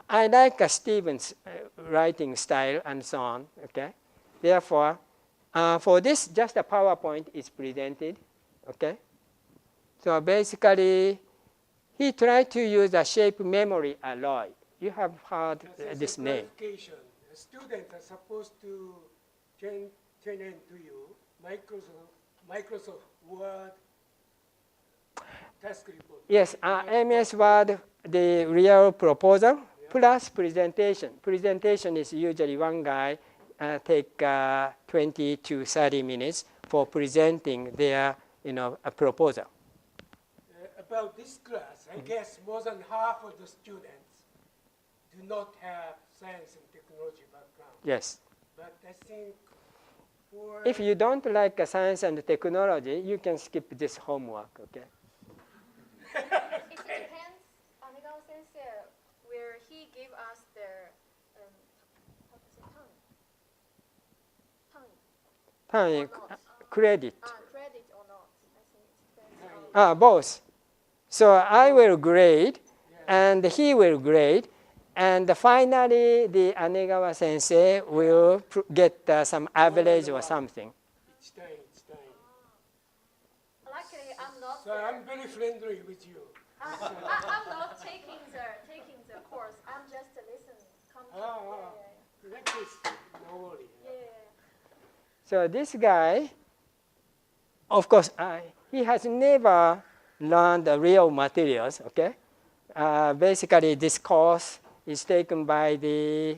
I like Stephen's writing style and so on, okay? Therefore, for this, just a PowerPoint is presented, okay? So basically, he tried to use a shape memory alloy. you have heard this name. Clarification. Students are supposed to turn into you Microsoft Word task report. Yes, MS Word, the real proposal plus presentation. Presentation is usually one guy take 20 to 30 minutes for presenting their, a proposal. About this class, I guess more than half of the students do not have science and technology background. Yes. But I think for If you don't like science and technology, you can skip this homework, okay? It depends, Anegawa Sensei, where he gave us the, how to say, Time, credit. credit or not. I think it depends on Both. So I will grade, and he will grade, and finally the Anegawa Sensei will get some average or something. each time. Luckily, I'm not. So I'm very friendly with you. I'm not taking the course. I'm just listening. In that case, no worry. So this guy, of course, he has never learned the real materials, okay? Basically, this course is taken by the,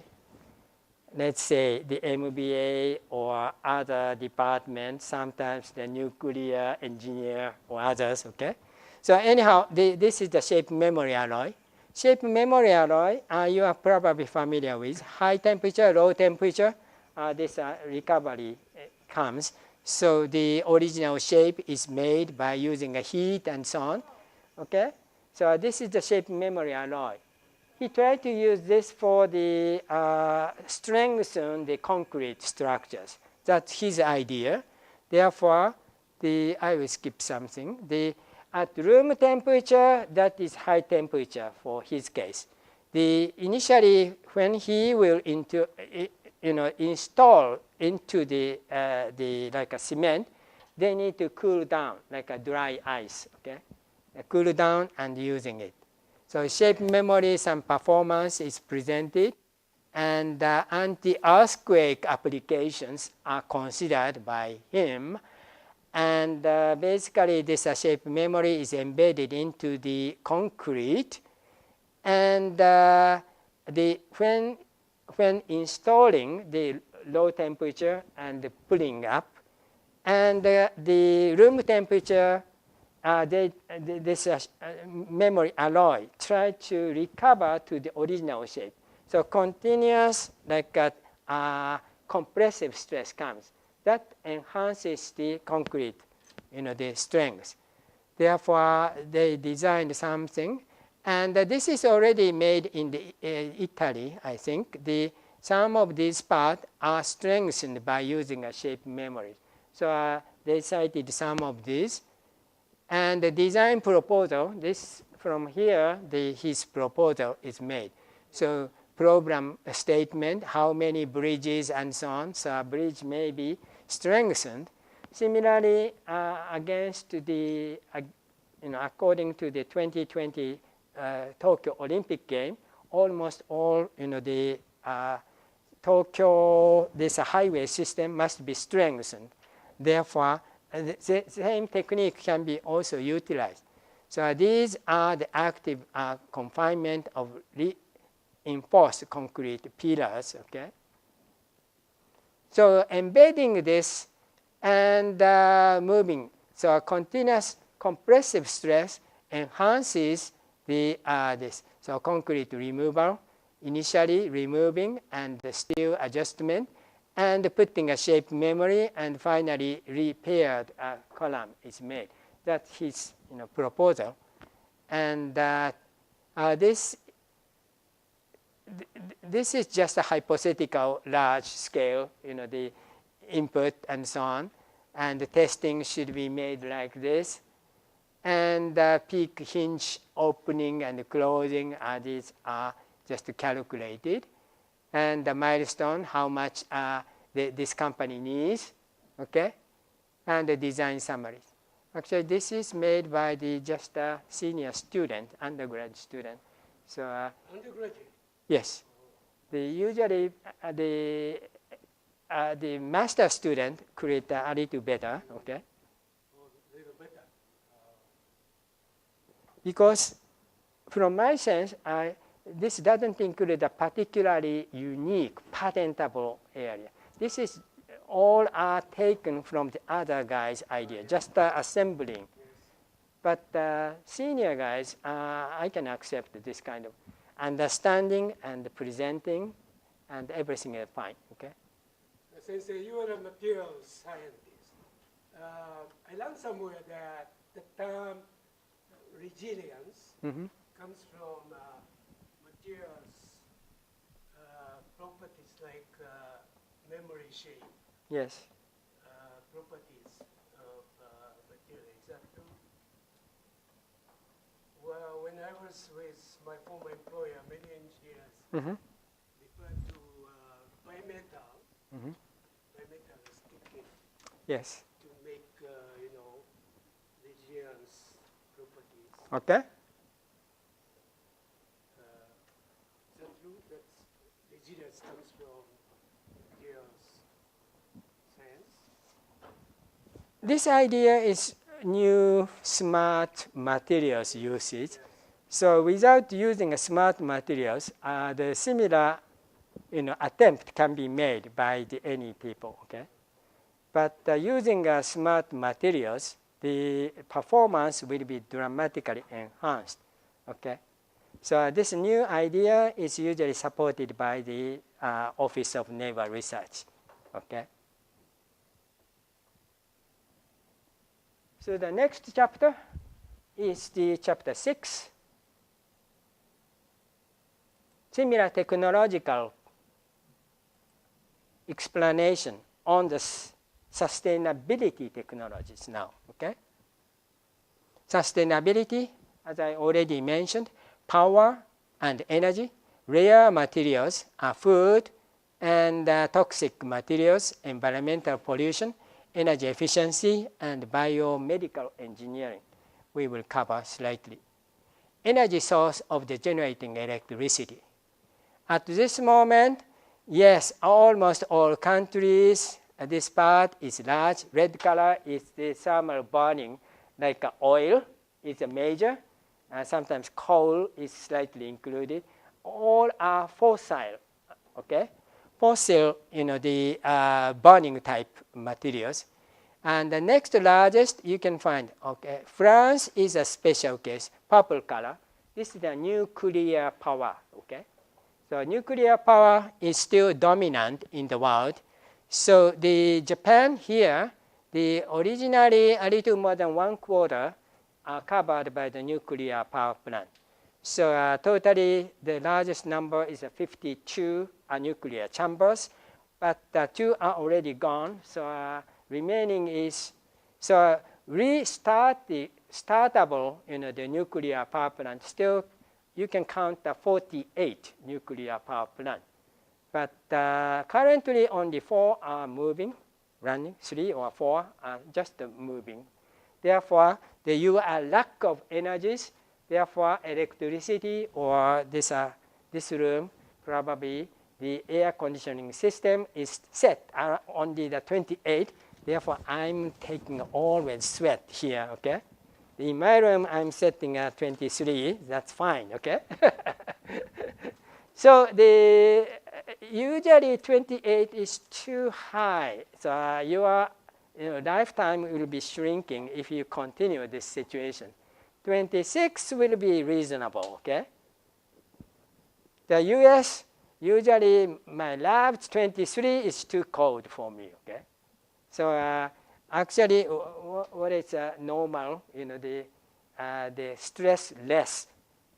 let's say, the MBA or other departments, sometimes the nuclear engineer or others, okay? So anyhow, this is the shape memory alloy. Shape memory alloy, you are probably familiar with. High temperature, low temperature, this recovery comes. So the original shape is made by using a heat and so on, okay? So this is the shape memory alloy. He tried to use this for the strengthen the concrete structures. That's his idea. Therefore, I will skip something. At room temperature, that is high temperature for his case. Initially, when he will install into the like a cement, they need to cool down like a dry ice. Okay, cool down and using it. So shape memory, some performance is presented, and anti-earthquake applications are considered by him. And basically, this shape memory is embedded into the concrete. And when installing the low temperature and pulling up, and the room temperature, this memory alloy try to recover to the original shape. So continuous like compressive stress comes. That enhances the concrete, the strength. Therefore, they designed something, and this is already made in Italy, I think. Some of these parts are strengthened by using a shape memory. So they cited some of these. And the design proposal, this from here, his proposal is made. So program statement, how many bridges and so on. So a bridge may be strengthened. Similarly, against according to the 2020 Tokyo Olympic game, almost all the Tokyo this highway system must be strengthened. Therefore, the same technique can be also utilized. So these are the active confinement of reinforced concrete pillars. Okay. So embedding this and moving, so continuous compressive stress enhances this. So concrete removal, initially removing and the steel adjustment, and putting a shape memory, and finally repaired column is made. That's his proposal. And this is just a hypothetical large scale, the input and so on. And the testing should be made like this. And peak hinge opening and closing, these are just calculated. And the milestone, how much this company needs, okay? And the design summaries. Actually, this is made by just a senior student, undergrad student. So Undergraduate? Yes. Usually the master student create a little better, okay? Little better. Because from my sense, this doesn't include a particularly unique patentable area. This is all are taken from the other guy's idea, just assembling. But senior guys, I can accept this kind of understanding and presenting, and everything is fine. Okay. Sensei, you are a materials scientist. I learned somewhere that the term resilience comes from materials properties like memory shape. Yes. Properties of material. Is that true? Well, when I was with my former employer, many engineers referred to bimetal. Bimetal is sticking. Yes. To make resilience properties. Okay. Is that true? That resilience comes from materials science. This idea is new smart materials usage. So without using smart materials, the similar attempt can be made by any people. Okay, but using smart materials, the performance will be dramatically enhanced. Okay, so this new idea is usually supported by the Office of Naval Research. Okay. So the next chapter is the chapter 6, similar technological explanation on the sustainability technologies now. Okay, sustainability, as I already mentioned, power and energy, rare materials, food and toxic materials, environmental pollution, energy efficiency, and biomedical engineering. We will cover slightly. Energy source of the generating electricity. At this moment, yes, almost all countries, this part is large. Red color is the thermal burning, like oil is a major. Sometimes coal is slightly included. All are fossil, okay? Fossil, the burning type materials. And the next largest you can find, okay, France is a special case, purple color. This is the nuclear power, okay? So nuclear power is still dominant in the world. So the Japan here, the originally a little more than 1/4 are covered by the nuclear power plant. So totally the largest number is 52 nuclear chambers, but 2 are already gone. So remaining is, so startable, the nuclear power plant, still you can count 48 nuclear power plant. But currently only 4 are moving, running, 3 or 4 are just moving. Therefore, you are lack of energies. Therefore, electricity or this room, probably the air conditioning system is set only the 28. Therefore, I'm taking always sweat here, okay? In my room, I'm setting at 23. That's fine, okay? So usually 28 is too high. So your lifetime will be shrinking if you continue this situation. 26 will be reasonable, okay? The US, usually my lab 23 is too cold for me, okay? So actually, what is normal, the stress less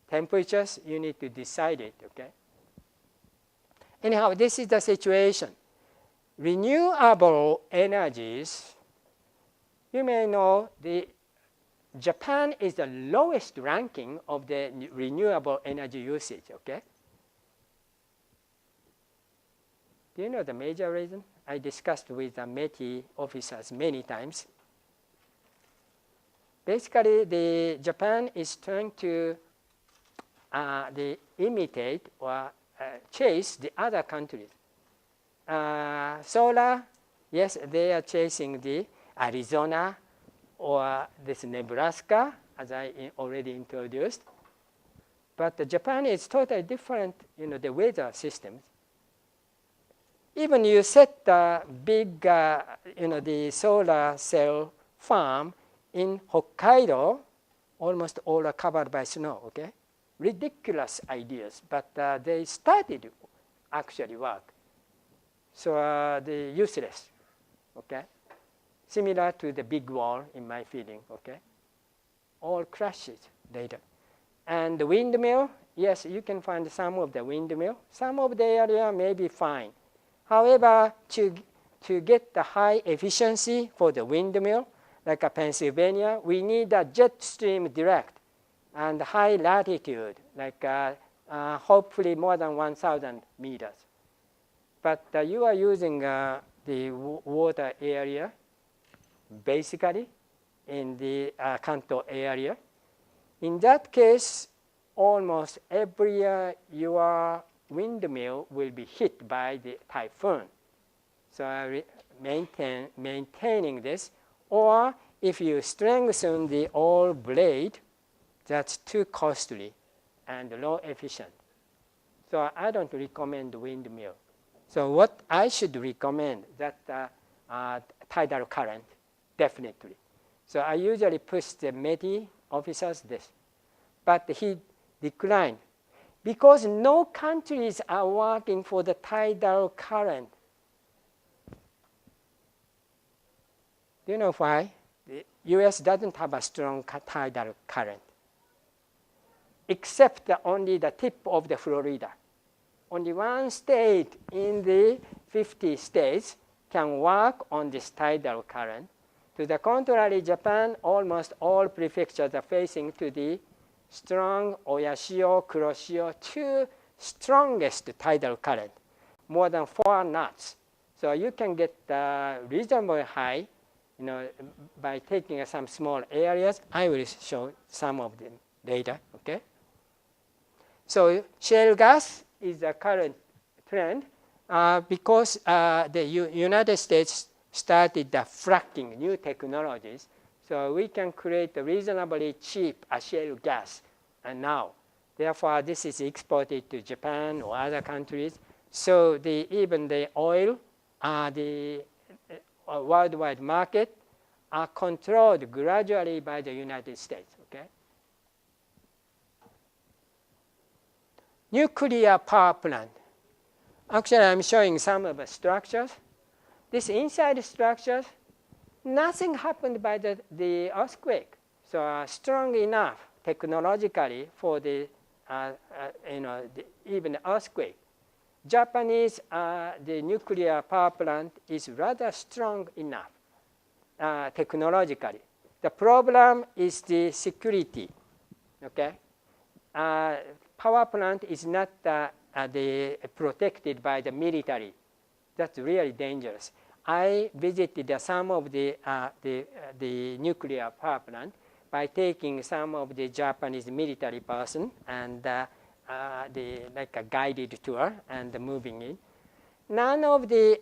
temperatures, you need to decide it, okay? Anyhow, this is the situation. Renewable energies, you may know Japan is the lowest ranking of the renewable energy usage, okay? Do you know the major reason? I discussed with the METI officers many times. Basically, Japan is trying to imitate or chase the other countries. Solar, yes, they are chasing the Arizona or this Nebraska, as I already introduced. But Japan is totally different, the weather systems. Even you set a big, the solar cell farm in Hokkaido, almost all are covered by snow, okay? Ridiculous ideas, but they started actually work. So they're useless, okay? Similar to the big wall in my feeling, okay? All crashes later. And the windmill, yes, you can find some of the windmill. Some of the area may be fine. However, to get the high efficiency for the windmill, like a Pennsylvania, we need a jet stream direct and high latitude, like hopefully more than 1,000 meters. But you are using the water area, basically, in the Kanto area. In that case, almost every year your windmill will be hit by the typhoon. So maintaining this, or if you strengthen the old blade, that's too costly and low efficient. So I don't recommend windmill. So what I should recommend, that tidal current, definitely. So I usually push the METI officers this. But he declined. Because no countries are working for the tidal current. Do you know why? The US doesn't have a strong tidal current, except only the tip of the Florida. Only one state in the 50 states can work on this tidal current. To the contrary, Japan, almost all prefectures are facing to the strong Oyashio, Kuroshio, two strongest tidal current, more than 4 knots. So you can get reasonably high, by taking some small areas. I will show some of them later, okay? So shale gas is the current trend because the United States started the fracking, new technologies. So we can create a reasonably cheap shale gas now. Therefore, this is exported to Japan or other countries. So even the oil, the worldwide market are controlled gradually by the United States, okay? Nuclear power plant. Actually, I'm showing some of the structures. This inside structures, nothing happened by the earthquake. So strong enough technologically for the, even the earthquake. Japanese, the nuclear power plant is rather strong enough technologically. The problem is the security, okay? Power plant is not protected by the military. That's really dangerous. I visited some of the nuclear power plant by taking some of the Japanese military person and like a guided tour and moving in. None of the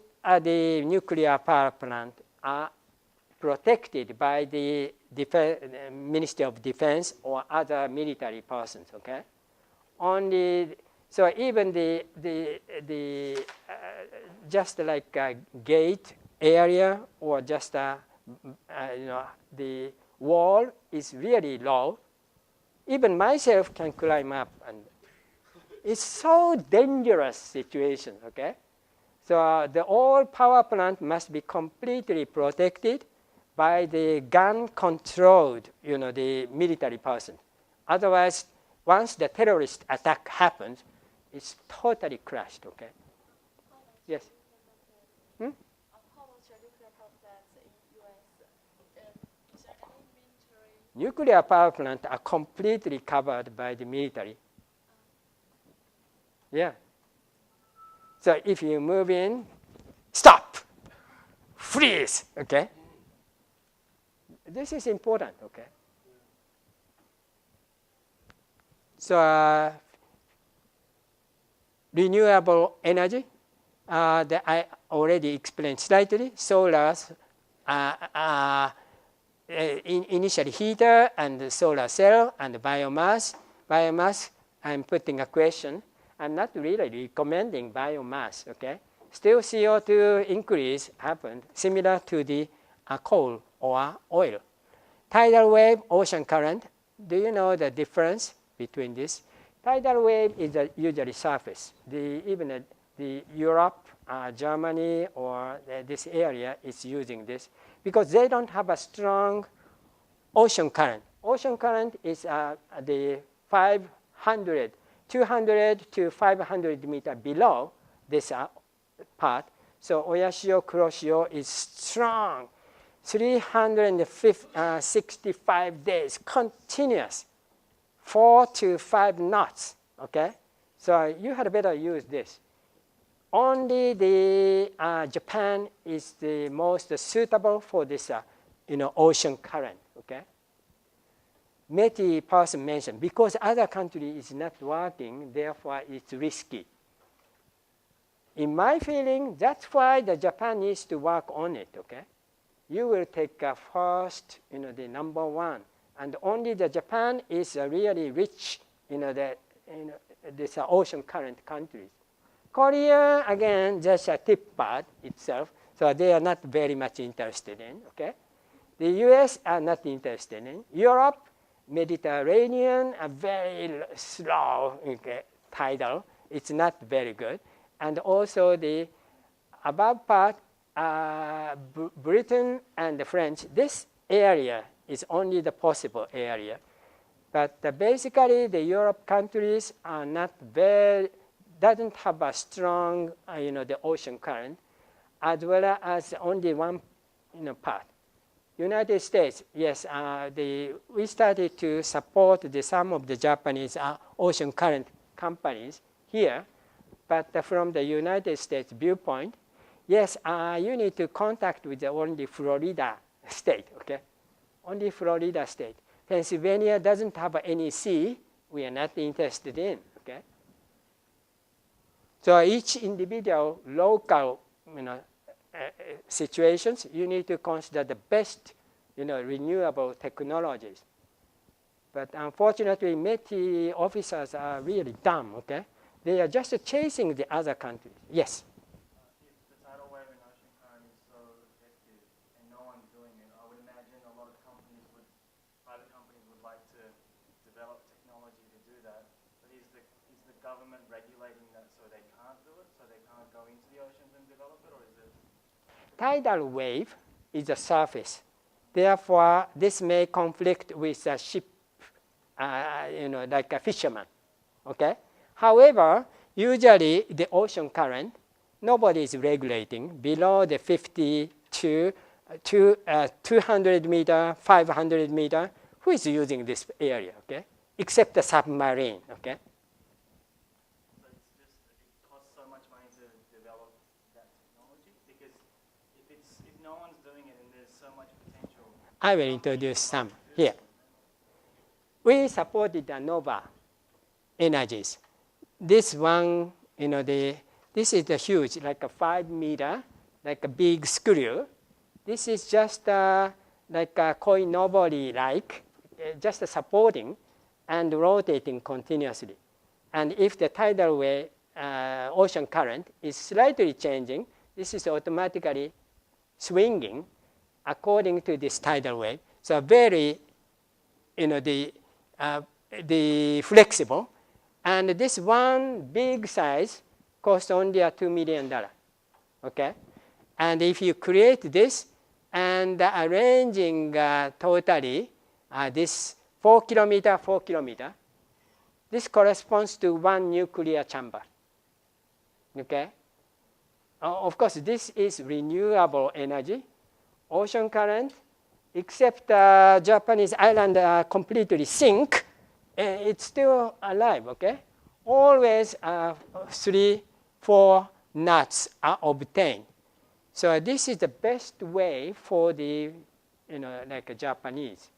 nuclear power plant are protected by the Ministry of Defense or other military persons, okay? Only, so even the just like a gate area or just the wall is really low. Even myself can climb up, and it's so dangerous situation, okay? So the old power plant must be completely protected by the gun-controlled, the military person. Otherwise, once the terrorist attack happens, it's totally crashed, okay? Yes? How much nuclear power plants in US? Is there any military? Nuclear power plants are completely covered by the military. Yeah. So if you move in, stop, freeze, okay? This is important, okay? So renewable energy that I already explained slightly. Solars, initially heater and solar cell and biomass. Biomass, I'm putting a question. I'm not really recommending biomass, okay? Still CO2 increase happened similar to the coal or oil. Tidal wave, ocean current. Do you know the difference between this? Tidal wave is usually surface. Even the Europe, Germany, or this area is using this because they don't have a strong ocean current. Ocean current is the 200 to 500 meter below this part. So Oyashio, Kuroshio is strong. 365 days, continuous, 4 to 5 knots, okay? So you had better use this. Only the Japan is the most suitable for this, ocean current, okay? Many person mentioned, because other country is not working, therefore it's risky. In my feeling, that's why the Japan needs to work on it, okay? You will take first, the number one. And only the Japan is really rich, this ocean current countries. Korea, again, just a tip part itself. So they are not very much interested in, okay? The US are not interested in. Europe, Mediterranean, are very slow, okay, tidal. It's not very good. And also the above part, Britain and the French, this area is only the possible area. But basically, the Europe countries are not very, doesn't have a strong, the ocean current, as well as only one, part. United States, yes, we started to support some of the Japanese ocean current companies here, but from the United States viewpoint, yes, you need to contact with the only Florida state, okay? Only Florida state. Pennsylvania doesn't have any sea. We are not interested in, okay? So each individual local, situations, you need to consider the best, renewable technologies. But unfortunately, many officers are really dumb, okay? They are just chasing the other countries. Yes? If the tidal wave and ocean current is so effective and no one's doing it, I would imagine a lot of private companies would like to develop technology to do that. But is the government regulating that so they can't do it, so they can't go into the oceans and develop it, or is it? Tidal wave is a surface. Therefore, this may conflict with a ship, like a fisherman, okay? However, usually the ocean current, nobody is regulating below the 50 to 200 meter, 500 meter. Who is using this area, okay? Except the submarine, okay? So it's just, it costs so much money to develop that technology because if no one's doing it and there's so much potential. I will introduce some here. We supported the Nova Energies. This one, this is the huge, like a 5 meter, like a big screw. This is just like a koinobori-like, just supporting and rotating continuously. And if the tidal wave, ocean current is slightly changing, this is automatically swinging according to this tidal wave. So very, the flexible. And this one big size costs only $2 million, okay? And if you create this and arranging totally this 4 kilometer, this corresponds to 1 nuclear chamber, okay? Of course, this is renewable energy. Ocean current, except Japanese island completely sink, it's still alive, okay? Always 3-4 knots are obtained. So this is the best way for the, like a Japanese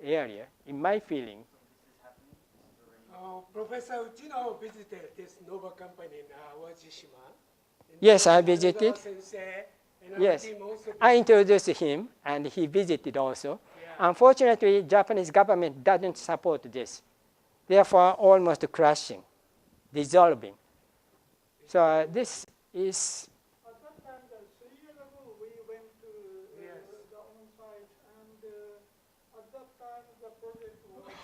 area, in my feeling. Professor Uchino visited this Nova company in Wajishima. Yes, I visited. Sensei and Yes, team also I introduced him, and he visited also. Unfortunately, Japanese government doesn't support this. Therefore, almost crashing, dissolving. So this is, At that time, 3 years ago, we went to the on-site, and at that time, the project was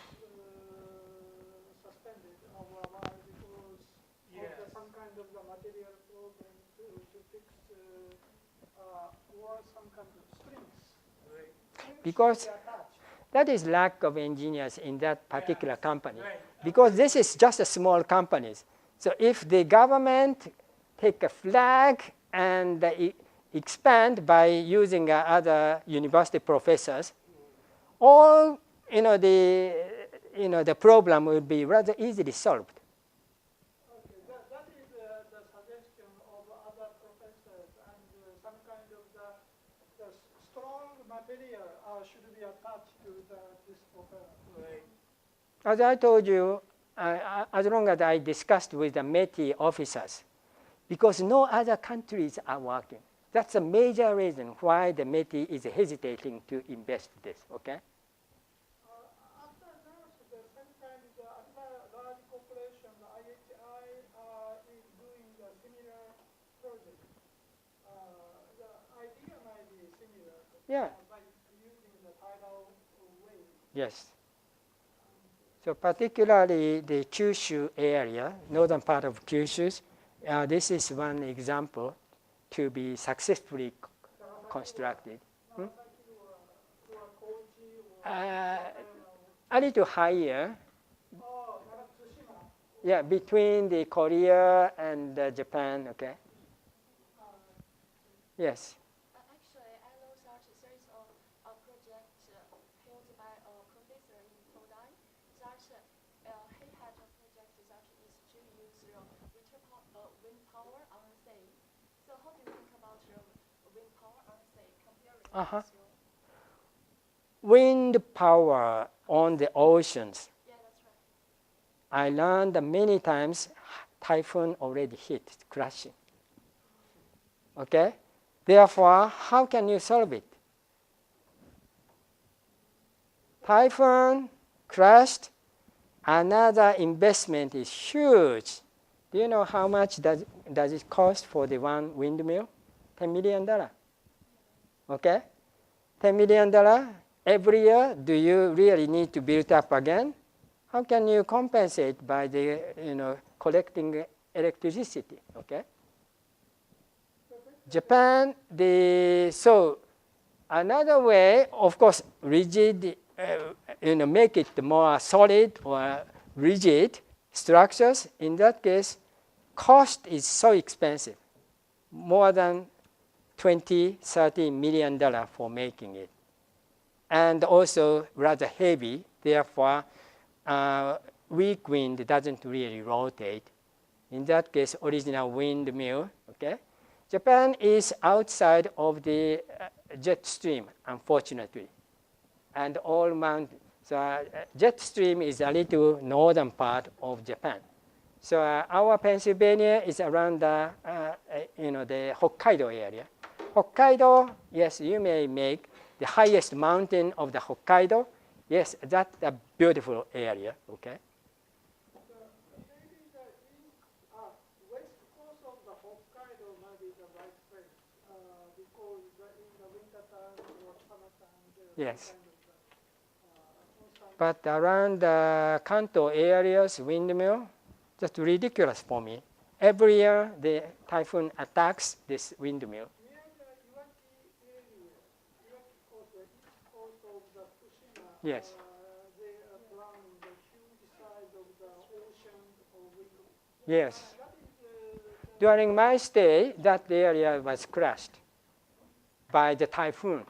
suspended a while because of some kind of the material problem to fix or some kind of strings. because that is lack of engineers in that particular company. Because this is just a small companies. So if the government take a flag and expand by using other university professors, all the problem will be rather easily solved. Okay, that is the suggestion of other professors, and some kind of the strong material should be attached to this propeller. As I told you, as long as I discussed with the METI officers, because no other countries are working. That's a major reason why the METI is hesitating to invest this, okay? After that, sometimes other large corporations, the IHI is doing a similar project. The idea might be similar. Yeah. By using the tidal wave. Yes. So particularly the Kyushu area, northern part of Kyushu, this is one example to be successfully constructed. A little higher. Yeah, between the Korea and Japan, okay? Yes. Actually, I know such a series of projects held by a professor in Todai. Such he had a project that is to use wind power on sea. So how do you think about wind power on sea comparing with your? Wind power on the oceans. Yeah, that's right. I learned many times typhoon already hit, crashing. Okay? Therefore, how can you solve it? Typhoon crashed, another investment is huge. Do you know how much does it cost for the one windmill? $10 million. Okay? $10 million every year. Do you really need to build up again? How can you compensate by the collecting electricity? Okay. Japan, so another way, of course, rigid, make it more solid or rigid structures. In that case, cost is so expensive, more than $20–30 million for making it, and also rather heavy. Therefore, weak wind doesn't really rotate. In that case, original windmill. Okay, Japan is outside of the jet stream, unfortunately, and all mountains. So jet stream is a little northern part of Japan. So our Pennsylvania is around the Hokkaido area. Hokkaido, yes, you may make the highest mountain of the Hokkaido. Yes, that's a beautiful area. Okay. Maybe the west coast of the Hokkaido might be the right place because in the winter time or summertime. Yes. But around the Kanto areas, windmill, just ridiculous for me. Every year, the typhoon attacks this windmill. Near the Iwaki area, Iwaki coast, the east coast of the Fukushima, Yes. they are planning the huge size of the ocean or windmill. Yes. That is During my stay, that area was crashed by the typhoon.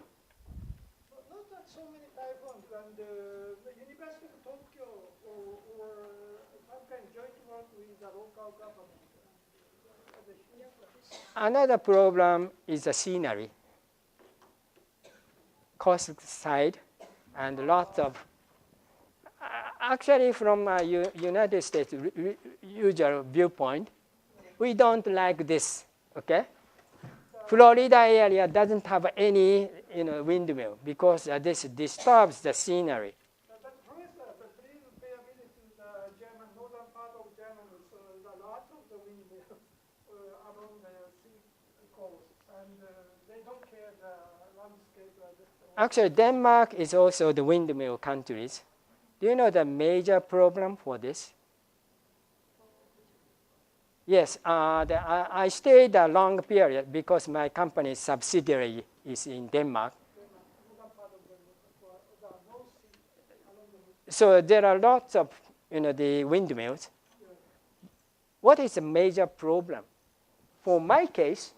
not that so many typhoons, and the University of Tokyo or some kind of joint work with the local government. Another problem is the scenery, coast side, and lots of. actually, from a United States usual viewpoint, we don't like this. Okay, Florida area doesn't have any windmill because this disturbs the scenery. But please pay attention to the German, northern part of Germany. So there are lots of the windmill along the sea coast, and they don't care the landscape. Actually, Denmark is also the windmill countries. Do you know the major problem for this? Yes, I stayed a long period because my company's subsidiary is in Denmark. So there are lots of the windmills. What is the major problem? For my case,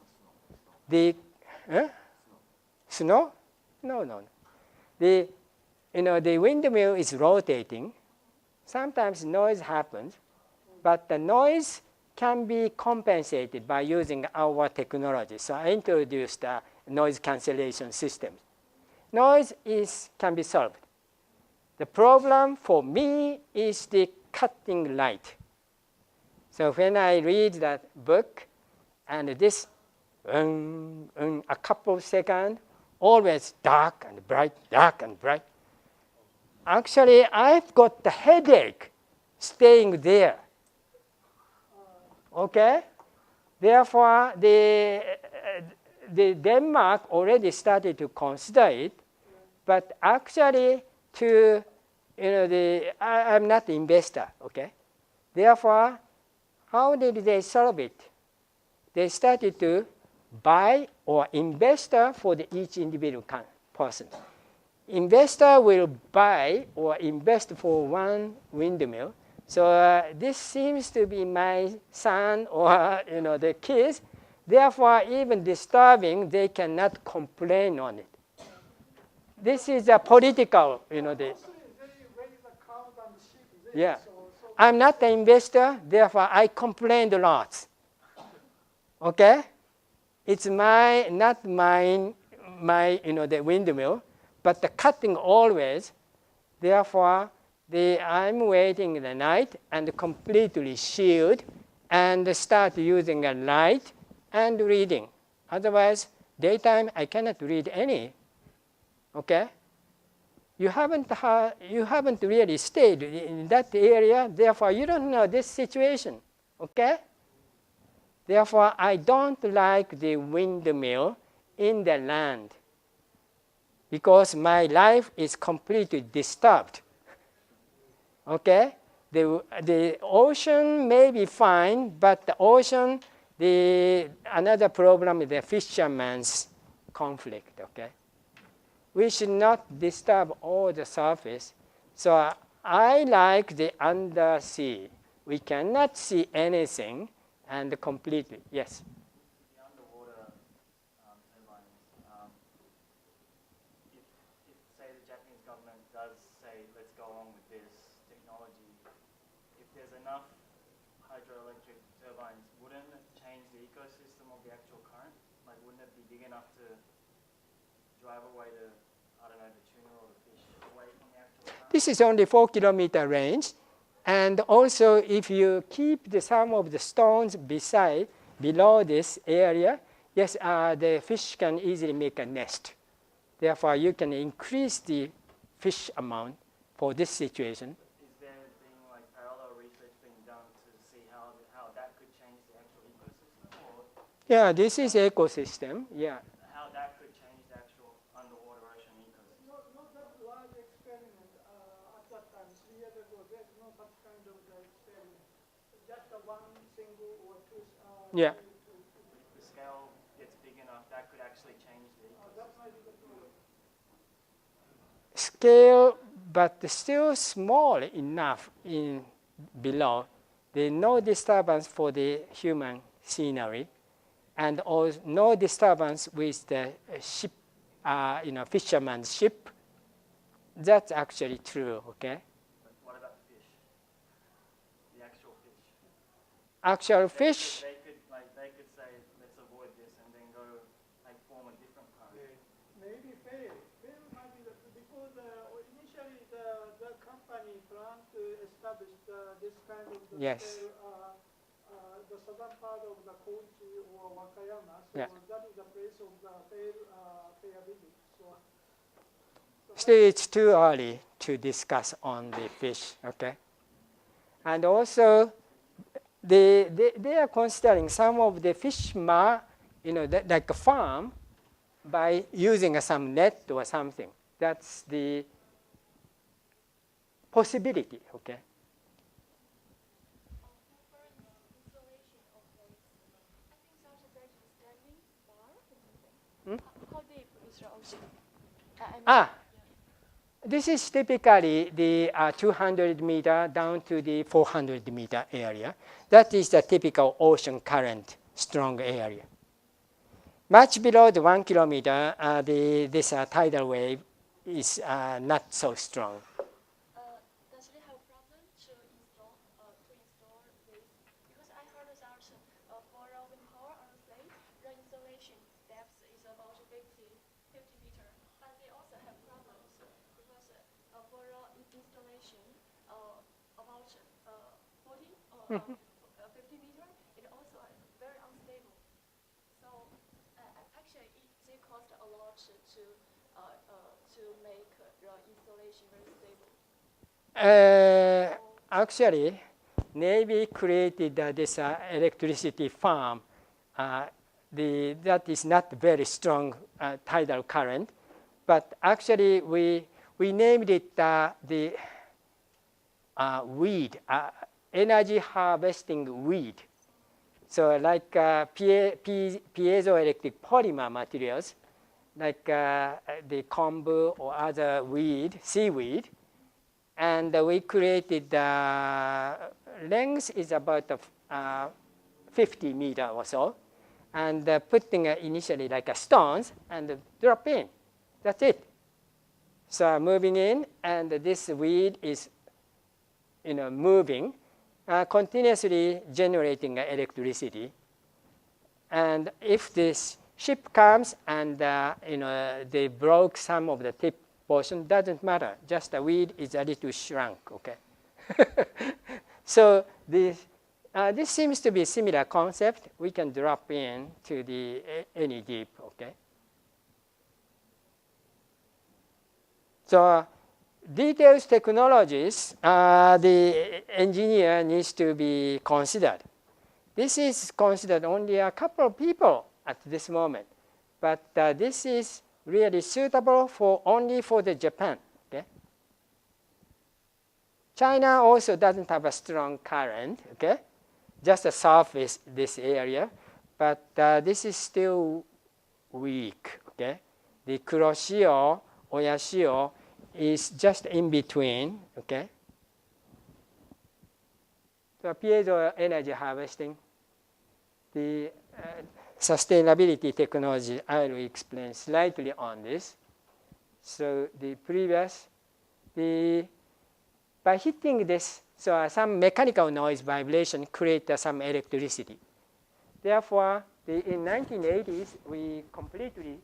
the snow? No. The windmill is rotating. Sometimes noise happens, but the noise can be compensated by using our technology. So I introduced a noise cancellation system. Noise can be solved. The problem for me is the cutting light. So when I read that book, and this a couple of seconds, always dark and bright, dark and bright. Actually, I've got the headache staying there. Okay? Therefore, the Denmark already started to consider it, but actually I'm not an investor, okay? Therefore, how did they solve it? They started to buy or investor for each individual person. Investor will buy or invest for one windmill. So this seems to be my son or the kids. Therefore, even disturbing, they cannot complain on it. This is a political, yeah. I'm not an investor, therefore I complained a lot. Okay, it's not mine, the windmill, but the cutting always. Therefore, I'm waiting in the night and completely shield and start using a light and reading. Otherwise, daytime I cannot read any. Okay, you haven't really stayed in that area. Therefore, you don't know this situation. Okay. Therefore, I don't like the windmill in the land because my life is completely disturbed. Okay? The ocean may be fine, but the ocean, another problem is the fisherman's conflict. Okay? We should not disturb all the surface. So I like the undersea. We cannot see anything. And completely, yes. The underwater turbines, if say the Japanese government does say, let's go on with this technology, if there's enough hydroelectric turbines, wouldn't it change the ecosystem of the actual current? Like, wouldn't it be big enough to drive away the tuna or the fish away from the actual current? This is only 4-kilometer range. And also, if you keep some of the stones below this area, yes, the fish can easily make a nest. Therefore, you can increase the fish amount for this situation. Is there being parallel research being done to see how that could change the actual ecosystem? Or yeah, this is ecosystem. Yeah. How that could change the actual underwater ocean ecosystem? Not that large experiment at that time. 3 years ago, there's no such kind of experiment. Just one single or two. Yeah. If the scale gets big enough, that could actually change the ecosystem. That might be the problem. Scale, but still small enough below. There's no disturbance for the human scenery, and also no disturbance with the ship, fisherman's ship. That's actually true. Okay. But what about the fish? The actual fish. Actual fish. They could say, let's avoid this, and then go form a different current. Maybe fail. Fail might be because initially the company planned to established this kind of the Yes. scale, the southern part of the Kochi or Wakayama. So Yeah. that is the place of the fair visit. So Still, it's too early to discuss on the fish, okay? And also, they are considering some of the fish, like a farm, by using some net or something. That's the possibility, okay? How deep is the ocean? This is typically the 200 meter down to the 400 meter area. That is the typical ocean current strong area. Much below the 1 kilometer, this tidal wave is not so strong. Does it have a problem to install this? Because I heard that for wind power on the sea, the installation depth is about 50 meters. But they also have problems because for installation about 40 or 50 meters, it also very unstable. So actually, they cost a lot to make the installation very stable. Actually, Navy created this electricity farm. That is not very strong tidal current, but actually we named it the weed, energy harvesting weed. So like piezoelectric polymer materials, like the kombu or other weed, seaweed, and we created the length is about 50 meter or so, and putting initially like stones and drop in. That's it. So moving in, and this weed is, moving, continuously generating electricity. And if this ship comes and they broke some of the tip portion, doesn't matter. Just the weed is a little shrunk. Okay. So this seems to be a similar concept. We can drop in to the any deep. Okay. So details technologies, the engineer needs to be considered. This is considered only a couple of people at this moment, but this is really suitable only for the Japan. Okay? China also doesn't have a strong current, okay? Just the surface, this area, but this is still weak. Okay? The Kuroshio, Oyashio is just in between. Okay? So piezo energy harvesting, the sustainability technology, I will explain slightly on this. So the previous, by hitting this, so some mechanical noise vibration creates some electricity. Therefore, in 1980s, we completely,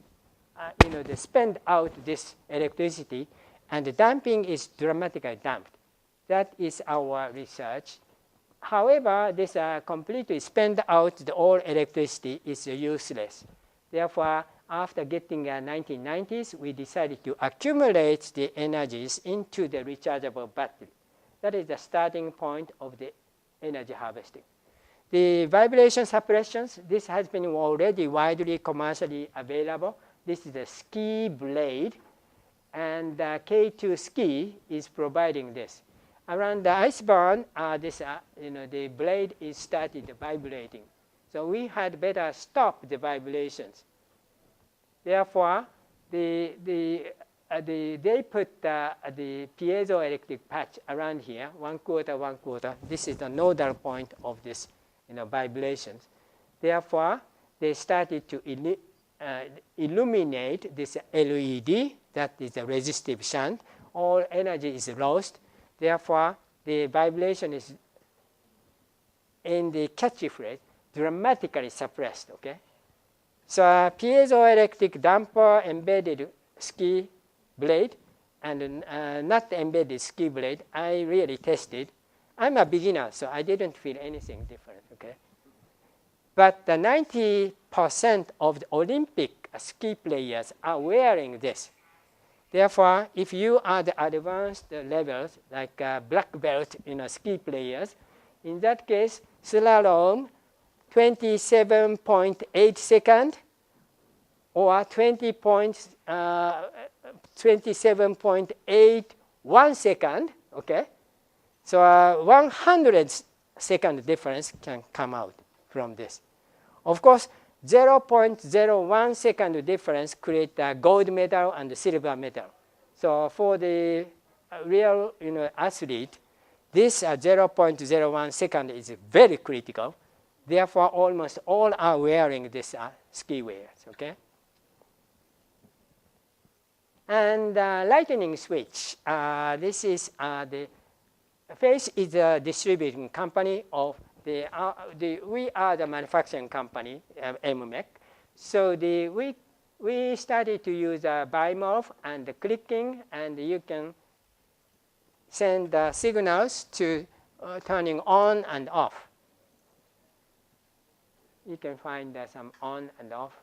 they spend out this electricity, and the damping is dramatically damped. That is our research. However, this completely spend out the all electricity is useless. Therefore, after getting 1990s, we decided to accumulate the energies into the rechargeable battery. That is the starting point of the energy harvesting. The vibration suppressions, this has been already widely commercially available. This is the ski blade, and K2 ski is providing this. Around the iceberg, the blade is started vibrating. So we had better stop the vibrations. Therefore, they put the piezoelectric patch around here, 1/4, 1/4. This is the nodal point of this vibrations. Therefore, they started to illuminate this LED, that is a resistive shunt. All energy is lost. Therefore, the vibration is in the catchy phrase dramatically suppressed. Okay, so piezoelectric damper embedded ski blade and not embedded ski blade, I really tested. I'm a beginner, so I didn't feel anything different, okay? But the 90% of the Olympic ski players are wearing this. Therefore, if you are the advanced levels, like black belt ski players, in that case, slalom 27.8 seconds or 27.81 second, okay? So 100 second difference can come out from this. Of course, 0.01 second difference create a gold medal and silver medal. So for the real athlete, this 0.01 second is very critical. Therefore, almost all are wearing this ski wears, okay? And lightning switch. This is the FACE is a distributing company of we are the manufacturing company, MMEC. So we started to use bimorph and the clicking, and you can send signals to turning on and off. You can find some on and off.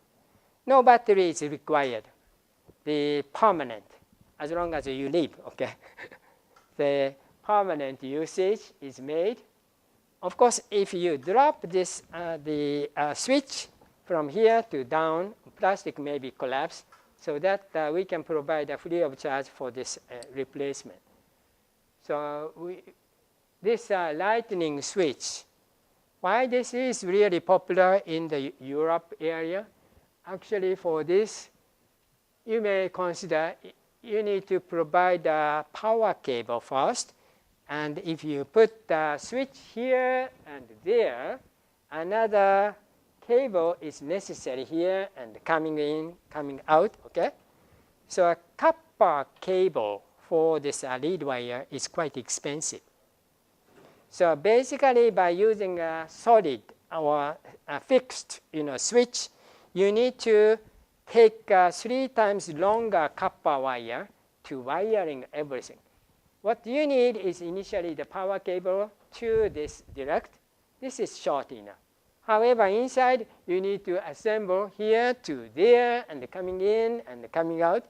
No battery is required. The permanent, as long as you live, okay? The permanent usage is made. Of course, if you drop this, the switch from here to down, plastic may be collapsed, so that we can provide a free of charge for this replacement. So this lightning switch, why this is really popular in the Europe area? Actually, for this, you may consider you need to provide a power cable first. And if you put the switch here and there, another cable is necessary here and coming in, coming out, okay? So a copper cable for this lead wire is quite expensive. So basically, by using a solid or a fixed switch, you need to take 3 times longer copper wire to wiring everything. What you need is initially the power cable to this direct. This is short enough. However, inside, you need to assemble here to there and coming in and coming out.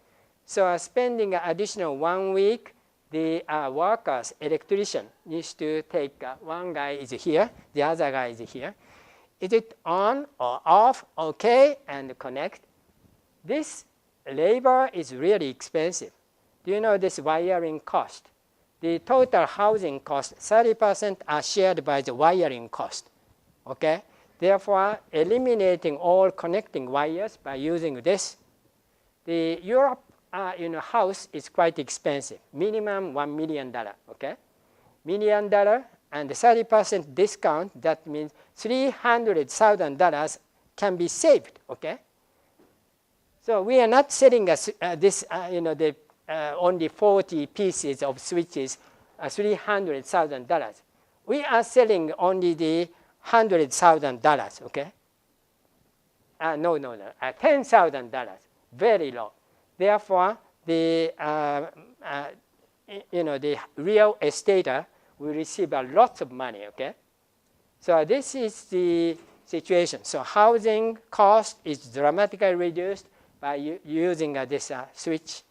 So spending an additional 1 week, the workers, electrician, needs to take one guy is here, the other guy is here. Is it on or off? Okay, and connect. This labor is really expensive. Do you know this wiring cost? The total housing cost, 30% are shared by the wiring cost, okay? Therefore, eliminating all connecting wires by using this. The Europe house is quite expensive, minimum $1 million, okay? $1 million and 30% discount, that means $300,000 can be saved, okay? So we are not selling this, only 40 pieces of switches, $300,000. We are selling only the $100,000, okay? No, $10,000, very low. Therefore, the the real estater will receive a lot of money, okay? So this is the situation. So housing cost is dramatically reduced by using this switch.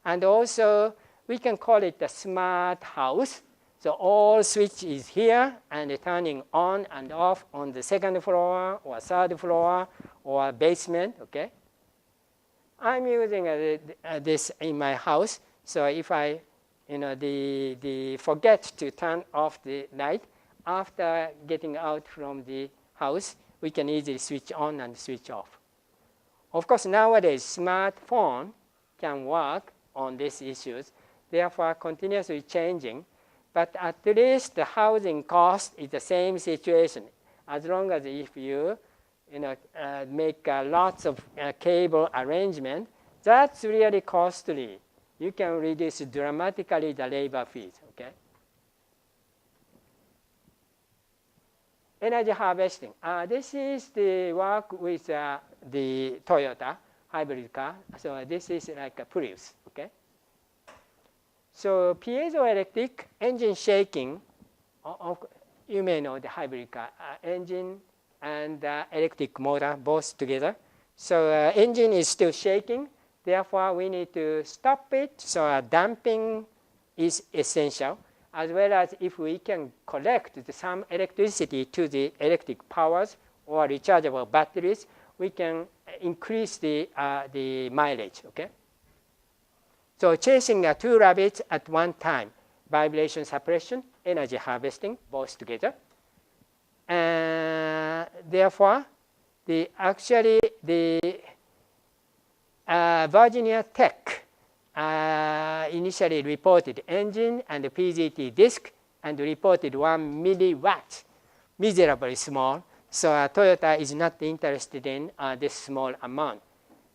And also, we can call it a smart house. So all switch is here and turning on and off on the second floor or third floor or basement, okay? I'm using this in my house. So if I, forget to turn off the light, after getting out from the house, we can easily switch on and switch off. Of course, nowadays, smartphone can work on these issues, therefore continuously changing. But at least the housing cost is the same situation. As long as if you make lots of cable arrangement, that's really costly. You can reduce dramatically the labor fees, okay? Energy harvesting. This is the work with the Toyota hybrid car. So this is like a Prius, okay? So piezoelectric engine shaking you may know the hybrid car engine and electric motor both together. So engine is still shaking. Therefore, we need to stop it. So damping is essential, as well as if we can collect some electricity to the electric powers or rechargeable batteries, we can increase the mileage. Okay. So chasing 2 rabbits at one time, vibration suppression, energy harvesting, both together. And therefore, actually the Virginia Tech initially reported engine and the PGT disk and reported 1 milliwatt, miserably small. So Toyota is not interested in this small amount.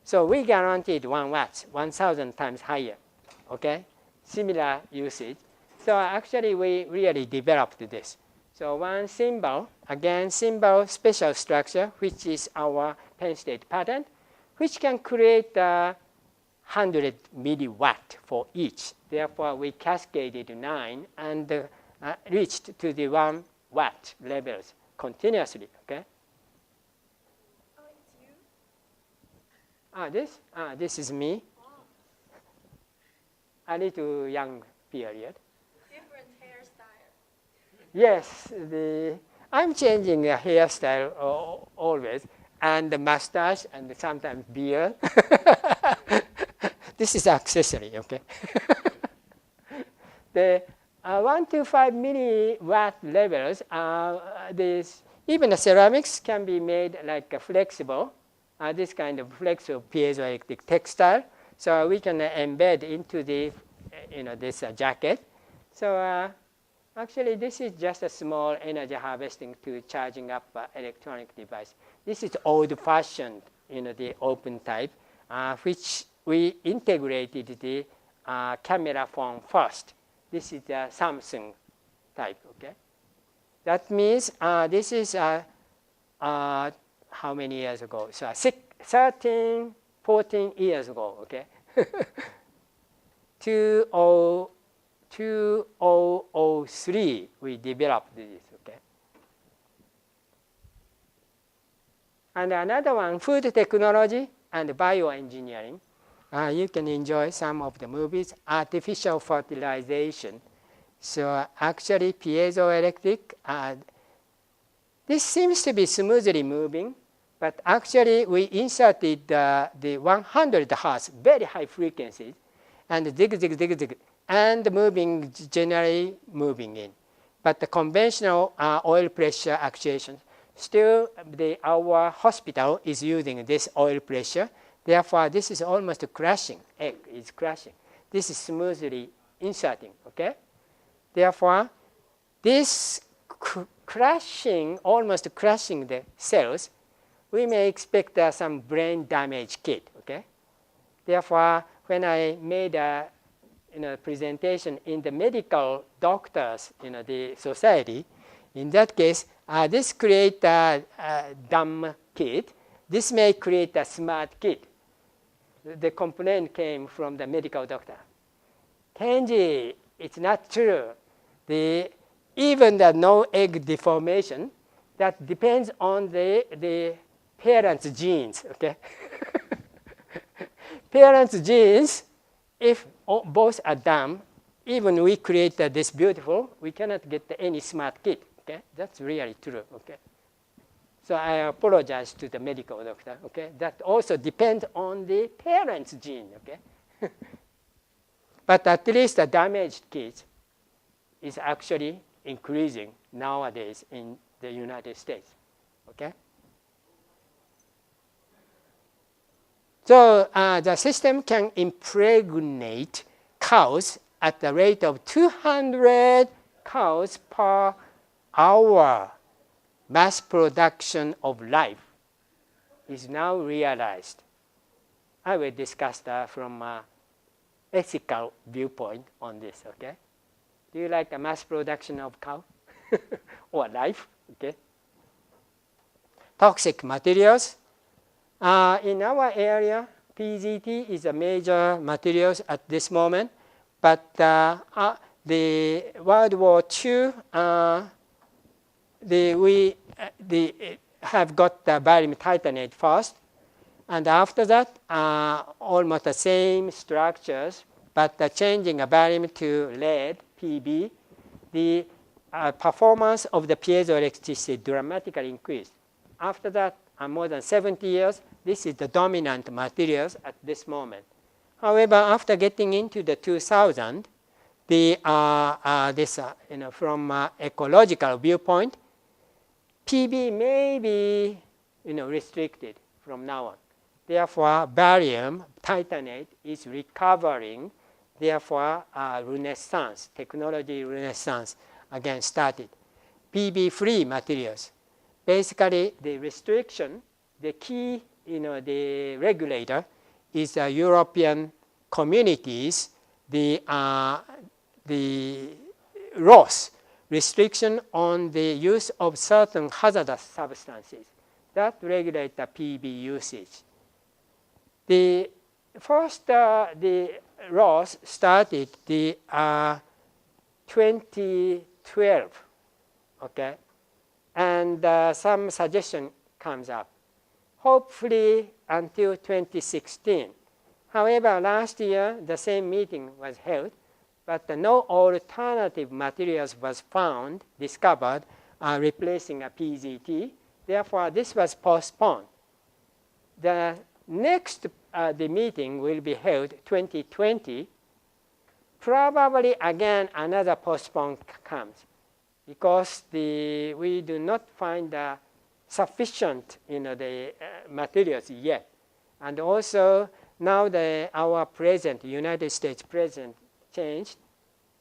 So we guaranteed 1 watt, 1,000 times higher. Okay, similar usage. So actually we really developed this. So one symbol, again symbol special structure, which is our Penn State patent, which can create 100 milliwatt for each. Therefore, we cascaded 9 and reached to the 1 watt levels continuously. Okay. Oh, it's you? This is me. Wow. A little young period. Different hairstyle. Yes, I'm changing the hairstyle always, and the mustache, and sometimes beard. This is accessory, okay? The 1 to 5 milliwatt levels, even the ceramics can be made like a flexible, this kind of flexible piezoelectric textile. So we can embed into the, this jacket. So actually, this is just a small energy harvesting to charging up electronic device. This is old-fashioned, the open type, which we integrated the camera phone first. This is the Samsung type. Okay, that means this is how many years ago? So 13, 14 years ago. Okay, 2003 we developed this. Okay, and another one, food technology and bioengineering. You can enjoy some of the movies, artificial fertilization. So actually piezoelectric, this seems to be smoothly moving, but actually we inserted the 100 hertz, very high frequencies, and zig, zig, zig, zig, and moving, generally moving in. But the conventional oil pressure actuation, still our hospital is using this oil pressure. Therefore, this is almost crashing. Egg is crashing. This is smoothly inserting. Okay. Therefore, this crashing, almost crashing the cells, we may expect some brain damage kit. Okay. Therefore, when I made a presentation in the medical doctors, the society, in that case, this create a dumb kit. This may create a smart kit. The complaint came from the medical doctor. Kenji, it's not true. Even the no egg deformation, that depends on the parents' genes. Okay, parents' genes, if both are dumb, even we create this beautiful, we cannot get any smart kit. Okay, that's really true. Okay. So I apologize to the medical doctor. Okay, that also depends on the parents' gene. Okay, but at least the damaged kids is actually increasing nowadays in the United States. Okay. So the system can impregnate cows at the rate of 200 cows per hour. Mass production of life is now realized. I will discuss that from an ethical viewpoint on this. Okay, do you like a mass production of cow or life? Okay. Toxic materials. In our area, PGT is a major materials at this moment, but the World War II, we have got the barium titanate first, and after that, almost the same structures, but changing a barium to lead, Pb, the performance of the piezoelectricity dramatically increased. After that, more than 70 years, this is the dominant materials at this moment. However, after getting into the 2000, from ecological viewpoint, Pb may be restricted from now on. Therefore, barium titanate is recovering. Therefore, renaissance, technology renaissance again started. Pb-free materials. Basically, the restriction, the key, the regulator is the European communities, the ROS, restriction on the use of certain hazardous substances that regulate the Pb usage. The first, the ROS started the 2012, okay, and some suggestion comes up. Hopefully until 2016. However, last year the same meeting was held, but no alternative materials was found, discovered, replacing a PZT. Therefore, this was postponed. The next the meeting will be held 2020. Probably again another postpone comes because we do not find sufficient the materials yet. And also now our president, United States president, changed.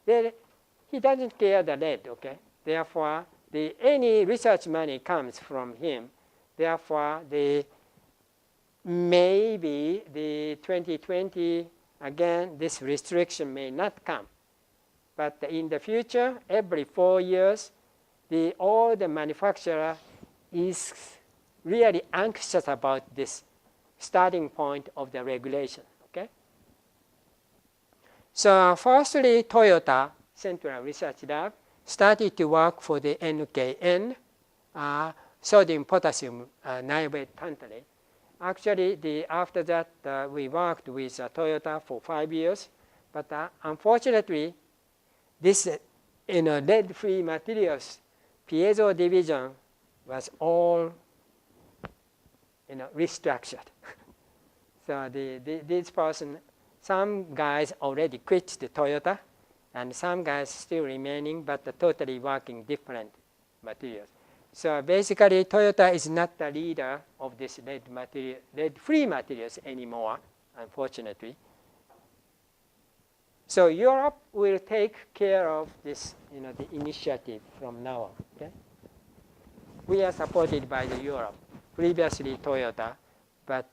He doesn't care the lead, okay? Therefore, any research money comes from him. Therefore, maybe the 2020, again, this restriction may not come. But in the future, every 4 years, all the manufacturer is really anxious about this starting point of the regulation, okay? So firstly, Toyota Central Research Lab started to work for the NKN, sodium potassium niobate tantalate. Actually, after that, we worked with Toyota for 5 years, but unfortunately, this lead-free materials piezo division was all restructured. So this person, some guys already quit the Toyota, and some guys still remaining, but totally working different materials. So basically, Toyota is not the leader of this lead-free materials anymore, unfortunately. So Europe will take care of this, the initiative from now on. Okay? We are supported by the Europe, previously Toyota, but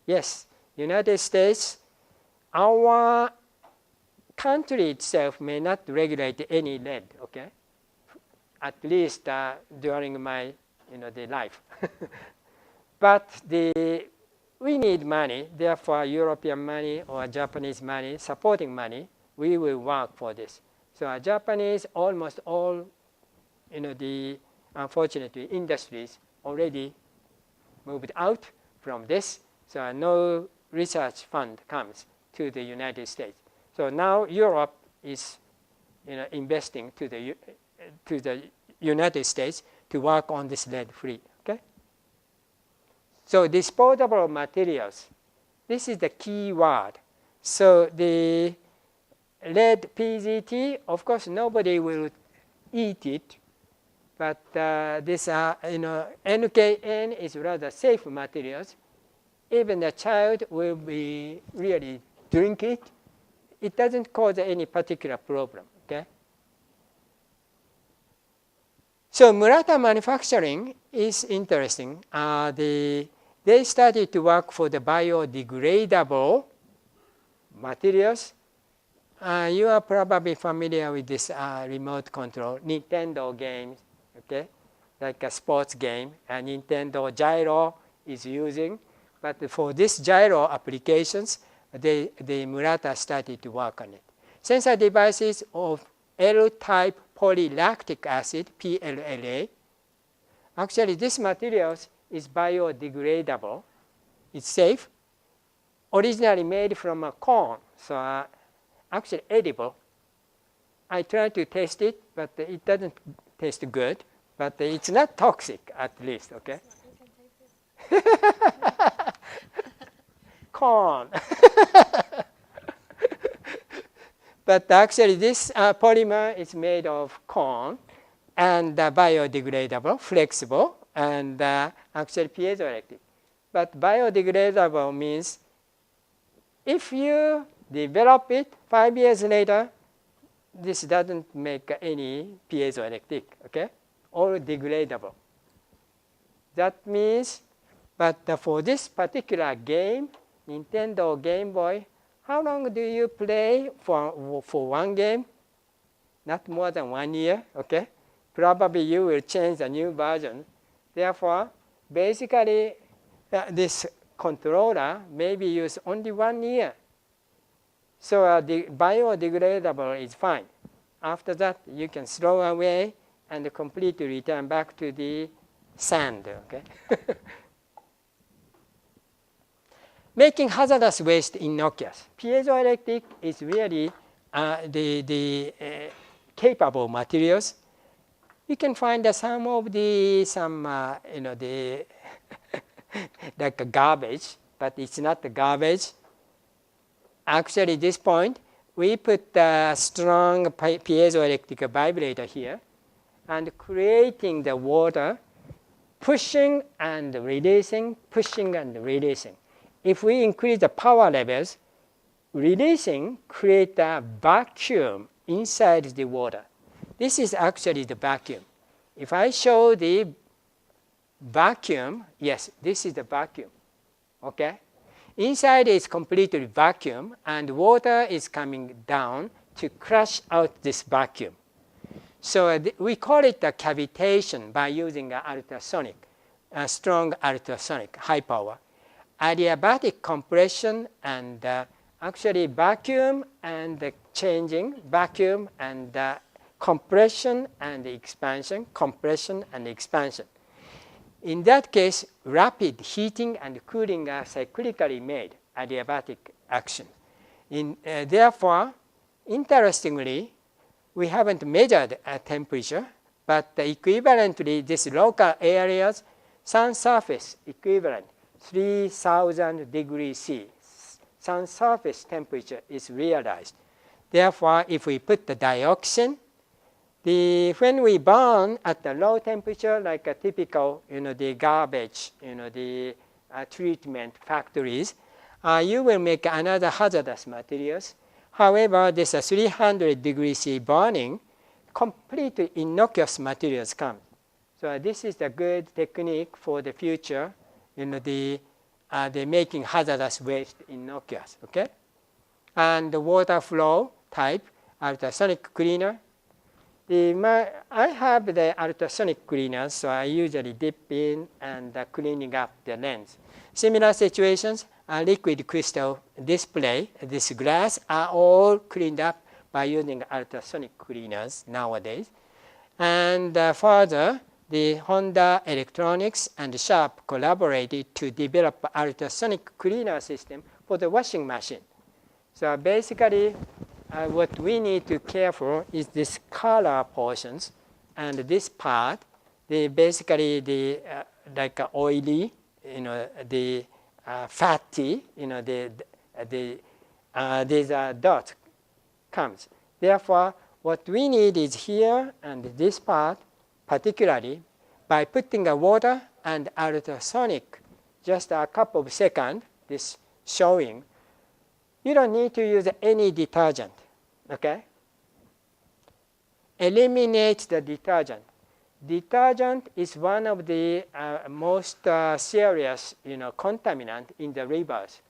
yes, United States, our country itself may not regulate any lead. Okay. At least during my the life. But we need money, therefore European money or Japanese money, supporting money, we will work for this. So Japanese, almost all unfortunately industries already moved out from this. So no research fund comes to the United States. So now Europe is investing to the United States to work on this lead-free, okay? So disposable materials, this is the key word. So the lead PZT, of course, nobody will eat it, but this, NKN is rather safe materials. Even the child will be really drink it. It doesn't cause any particular problem, okay? So Murata Manufacturing is interesting. They started to work for the biodegradable materials. You are probably familiar with this remote control, Nintendo games, okay? Like a sports game, a Nintendo gyro is using. But for this gyro applications, the Murata started to work on it. sensor devices of L-type polylactic acid, PLLA. Actually, this material is biodegradable. It's safe. Originally made from a corn, so actually edible. I tried to taste it, but it doesn't taste good. But it's not toxic, at least, okay? Corn. But actually, this polymer is made of corn and biodegradable, flexible, and actually piezoelectric. But biodegradable means if you develop it 5 years later, this doesn't make any piezoelectric, okay? Or degradable. That means, but for this particular game, Nintendo Game Boy, how long do you play for one game? Not more than 1 year, okay? Probably you will change a new version. Therefore, basically, this controller may be used only 1 year. So the biodegradable is fine. After that, you can throw away and completely return back to the sand, okay? Making hazardous waste innocuous. Piezoelectric is really the capable materials. You can find some of the like a garbage, but it's not the garbage. Actually, this point, we put a strong piezoelectric vibrator here and creating the water, pushing and releasing, pushing and releasing. If we increase the power levels, releasing creates a vacuum inside the water. This is actually the vacuum. If I show the vacuum, yes, this is the vacuum, okay? Inside is completely vacuum, and water is coming down to crush out this vacuum. So we call it a cavitation by using ultrasonic, strong ultrasonic, high power. Adiabatic compression and actually vacuum and changing, vacuum and compression and expansion, compression and expansion. In that case, rapid heating and cooling are cyclically made, adiabatic action. Therefore, interestingly, we haven't measured a temperature, but equivalently, this local areas, sun surface equivalent, 3,000 degrees C. Sun surface temperature is realized. Therefore, if we put the dioxin, when we burn at the low temperature, like a typical, the garbage, the treatment factories, you will make another hazardous materials. However, this 300 degrees C burning, completely innocuous materials come. So this is a good technique for the future, the making hazardous waste innocuous, okay? And the water flow type, ultrasonic cleaner. I have the ultrasonic cleaners, so I usually dip in and cleaning up the lens. Similar situations, liquid crystal display, this glass are all cleaned up by using ultrasonic cleaners nowadays. And further, the Honda Electronics and Sharp collaborated to develop an ultrasonic cleaner system for the washing machine. So basically, what we need to care for is this color portions and this part. Basically like oily, the fatty, these dots comes. Therefore, what we need is here and this part, particularly by putting a water and ultrasonic, just a couple of seconds, this showing. You don't need to use any detergent, okay? Eliminate the detergent. Detergent is one of the most serious, contaminant in the rivers.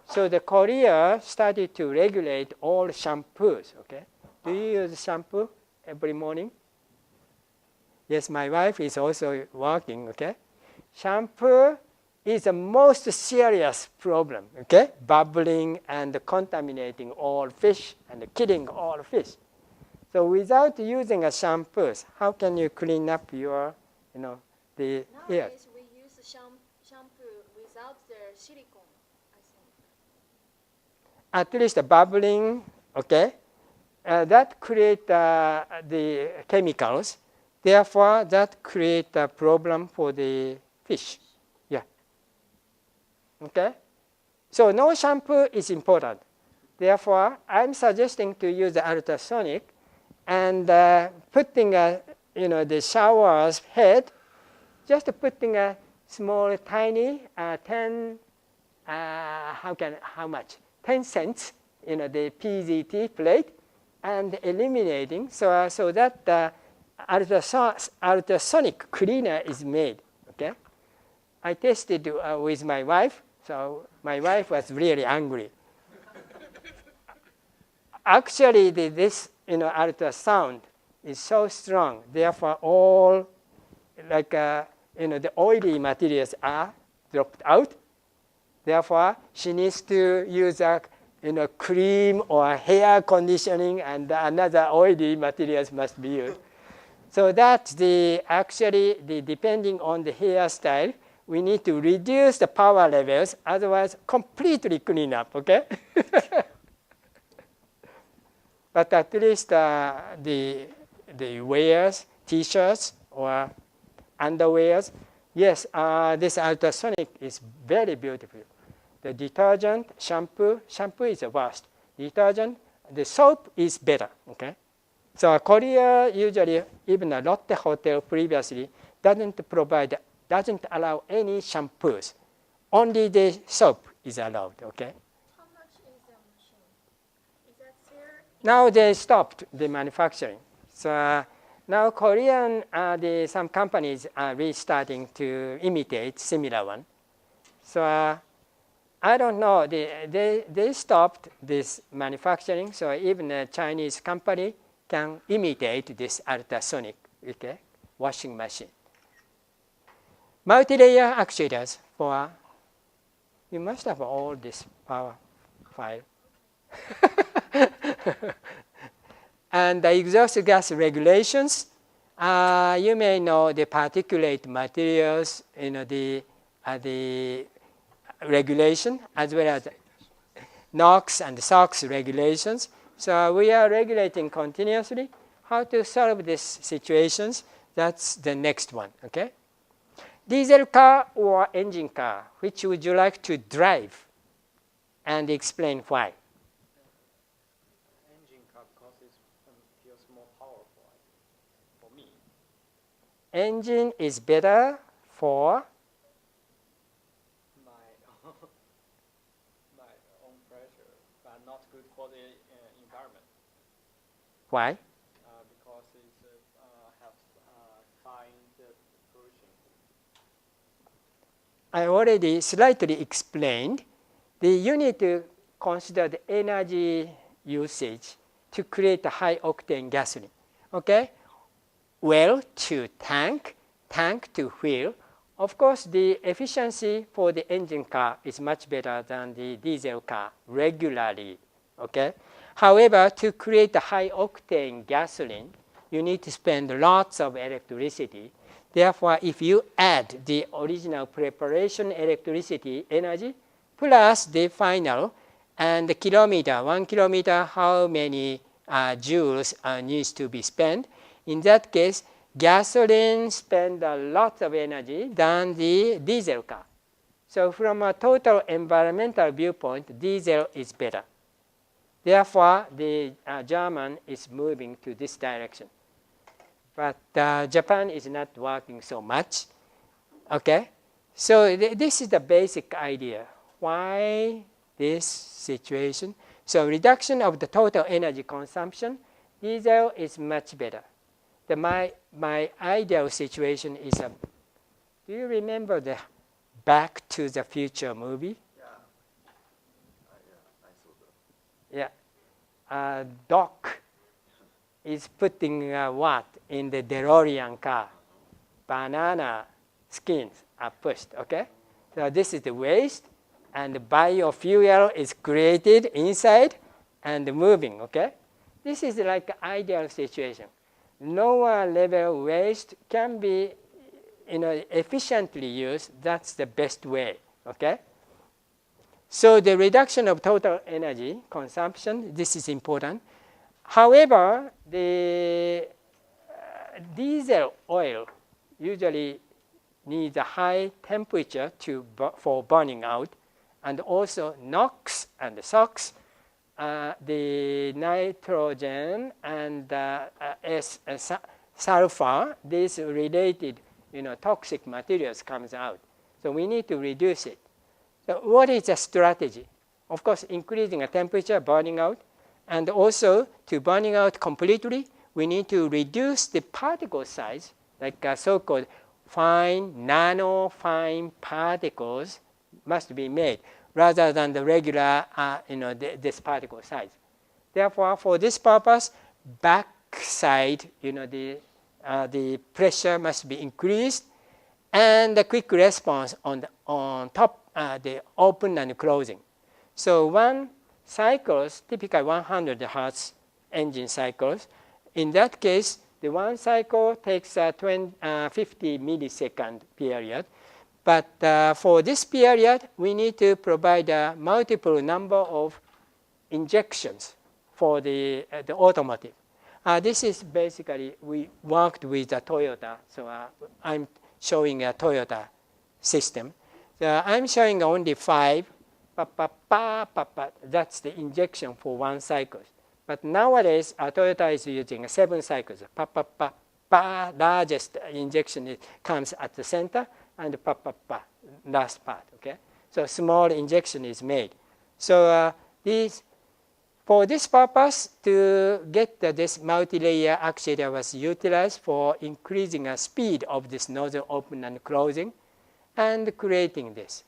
So the Korea started to regulate all shampoos, okay? Do you use shampoo every morning? Yes, my wife is also working, okay? Shampoo is the most serious problem, okay? Bubbling and contaminating all fish and killing all fish. So without using a shampoos, how can you clean up your, the ear? Nowadays, we use shampoo without the silicone, I think. At least the bubbling, okay? That create the chemicals. Therefore, that create a problem for the fish. Yeah. Okay? So no shampoo is important. Therefore, I'm suggesting to use the ultrasonic and putting the shower's head, just putting a small, tiny 10 cents, the PZT plate, and eliminating so that the ultrasonic cleaner is made. Okay, I tested with my wife, so my wife was really angry. Actually, this ultrasound is so strong. Therefore, all the oily materials are dropped out. Therefore, she needs to use a cream or hair conditioning, and another oily materials must be used. So that's depending on the hairstyle, we need to reduce the power levels, otherwise completely clean up, okay? But at least the wears, T-shirts or underwears, yes, this ultrasonic is very beautiful. The detergent, shampoo is the worst. Detergent, the soap is better, okay? So Korea usually, even a Lotte hotel previously, doesn't allow any shampoos. Only the soap is allowed, okay? How much is the machine? Is that there? Now they stopped the manufacturing. So now Korean, some companies are restarting to imitate similar one. So I don't know, they stopped this manufacturing, so even a Chinese company can imitate this ultrasonic, okay, washing machine. Multi-layer actuators for, you must have all this power file. And the exhaust gas regulations, you may know the particulate materials, the regulation, as well as NOx and SOx regulations. So we are regulating continuously. How to solve these situations, that's the next one, okay? Diesel car or engine car, which would you like to drive? And explain why. Engine car, because it feels more powerful for me. Engine is better for? My own pressure, but not good for the environment. Why? Because it helps find the pollution. I already slightly explained. You need to consider the energy usage to create a high octane gasoline. Okay? Well to tank, tank to wheel. Of course, the efficiency for the engine car is much better than the diesel car regularly. Okay? However, to create a high octane gasoline, you need to spend lots of electricity. Therefore, if you add the original preparation electricity energy plus the final and the kilometer, 1 kilometer, how many joules needs to be spent, in that case, gasoline spends a lot of energy than the diesel car. So from a total environmental viewpoint, diesel is better. Therefore, the German is moving to this direction. But Japan is not working so much. Okay? So this is the basic idea. Why this situation? So reduction of the total energy consumption, diesel is much better. My ideal situation is, do you remember the Back to the Future movie? Yeah. I saw that. Yeah. Doc is putting what in the DeLorean car? Banana skins are pushed, okay? So this is the waste, and the biofuel is created inside and moving, okay? This is like an ideal situation. Lower level waste can be efficiently used. That's the best way, okay? So the reduction of total energy consumption, this is important. However, the diesel oil usually needs a high temperature for burning out, and also NOx and SOx, the nitrogen and sulfur, these related toxic materials comes out. So we need to reduce it. So what is the strategy? Of course, increasing the temperature, burning out, and also to burning out completely, we need to reduce the particle size, like so-called fine, nano-fine particles must be made rather than the regular, this particle size. Therefore, for this purpose, backside, the pressure must be increased, and the quick response on top, the open and closing. So one cycles, typically 100 Hertz engine cycles. In that case, the one cycle takes a 50 millisecond period. But for this period, we need to provide a multiple number of injections for the automotive. This is basically, we worked with a Toyota, so I'm showing a Toyota system. So I'm showing only 5, that's the injection for one cycle. But nowadays, Toyota is using 7 cycles. Largest injection comes at the center, and last part, okay? So small injection is made. So for this purpose, to get this multi-layer actuator was utilized for increasing the speed of this nozzle open and closing and creating this.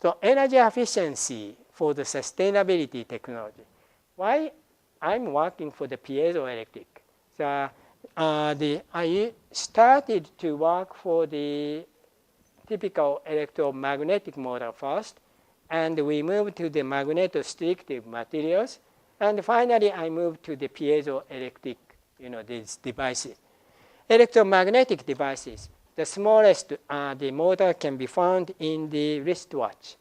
So energy efficiency for the sustainability technology. Why I'm working for the piezoelectric? So I started to work for the typical electromagnetic motor first, and we moved to the magnetostrictive materials, and finally I moved to the piezoelectric, these devices. Electromagnetic devices, the smallest, the motor can be found in the wristwatch.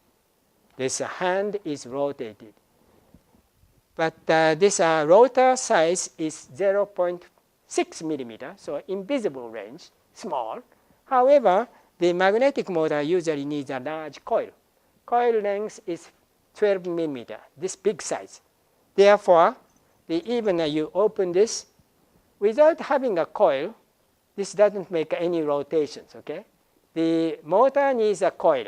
This hand is rotated. But this rotor size is 0.6 millimeter, so invisible range, small. However, the magnetic motor usually needs a large coil. Coil length is 12 millimeter, this big size. Therefore, even you open this, without having a coil, this doesn't make any rotations, okay? The motor needs a coil.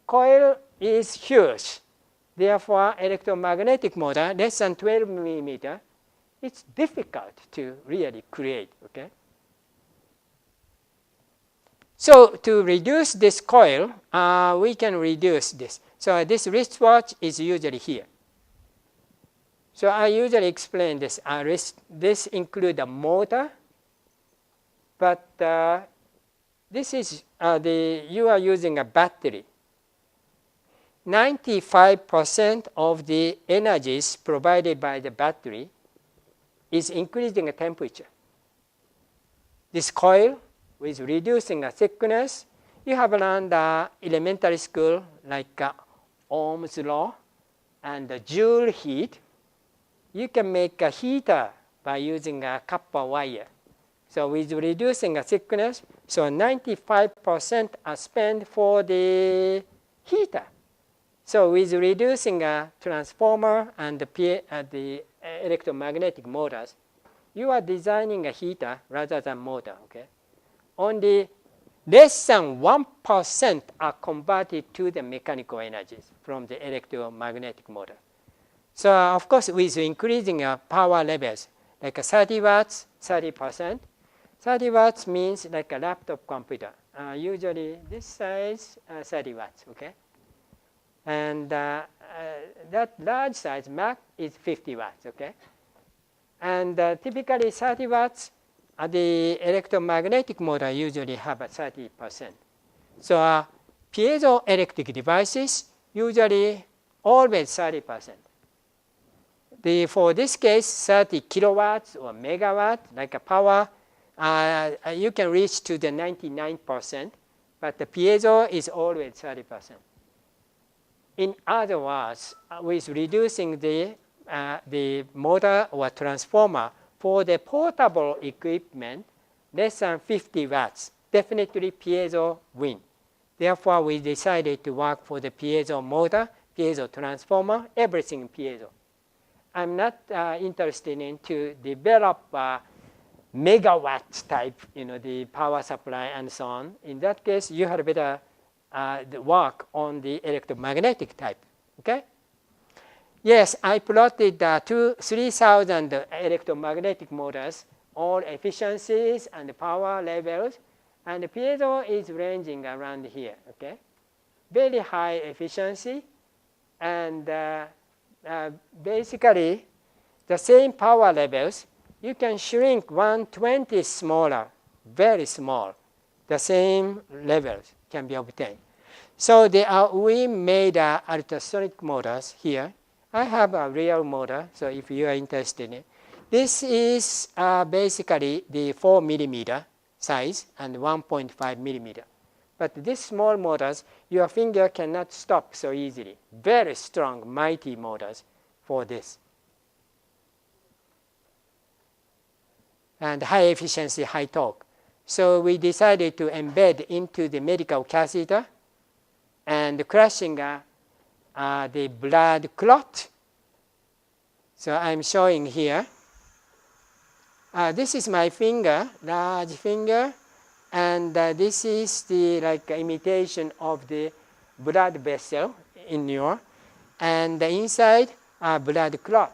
Coil is huge. Therefore, electromagnetic motor, less than 12 millimeter, it's difficult to really create, okay? So to reduce this coil, we can reduce this. So this wristwatch is usually here. So I usually explain this. This includes a motor, but this is you are using a battery. 95% of the energies provided by the battery is increasing the temperature. This coil with reducing the thickness, you have learned elementary school like Ohm's law and Joule heat. You can make a heater by using a copper wire. So with reducing the thickness, so 95% are spent for the heater. So with reducing a transformer and the electromagnetic motors, you are designing a heater rather than motor, okay? Only less than 1% are converted to the mechanical energies from the electromagnetic motor. So of course, with increasing power levels, like 30 watts, 30%. 30 watts means like a laptop computer. Usually this size, 30 watts, okay? And that large size, Mac, is 50 watts, okay? And typically 30 watts, the electromagnetic motor usually have a 30%. So piezoelectric devices, usually always 30%. For this case, 30 kilowatts or megawatt, like a power, you can reach to the 99%, but the piezo is always 30%. In other words, with reducing the motor or transformer for the portable equipment, less than 50 watts, definitely piezo win. Therefore, we decided to work for the piezo motor, piezo transformer, everything piezo. I'm not interested in to develop megawatt type, the power supply and so on. In that case, you had better work on the electromagnetic type. Okay? Yes, I plotted 3,000 electromagnetic motors, all efficiencies and power levels, and the piezo is ranging around here. Okay? Very high efficiency, and basically the same power levels, you can shrink 1/20 smaller, very small. The same levels can be obtained. So we made ultrasonic motors here. I have a real motor, so if you are interested in it. This is basically the 4 millimeter size and 1.5 millimeter. But these small motors, your finger cannot stop so easily. Very strong, mighty motors for this. And high efficiency, high torque. So we decided to embed into the medical catheter and crushing the blood clot. So I'm showing here. This is my finger, large finger, and this is the imitation of the blood vessel in your, and the inside blood clot.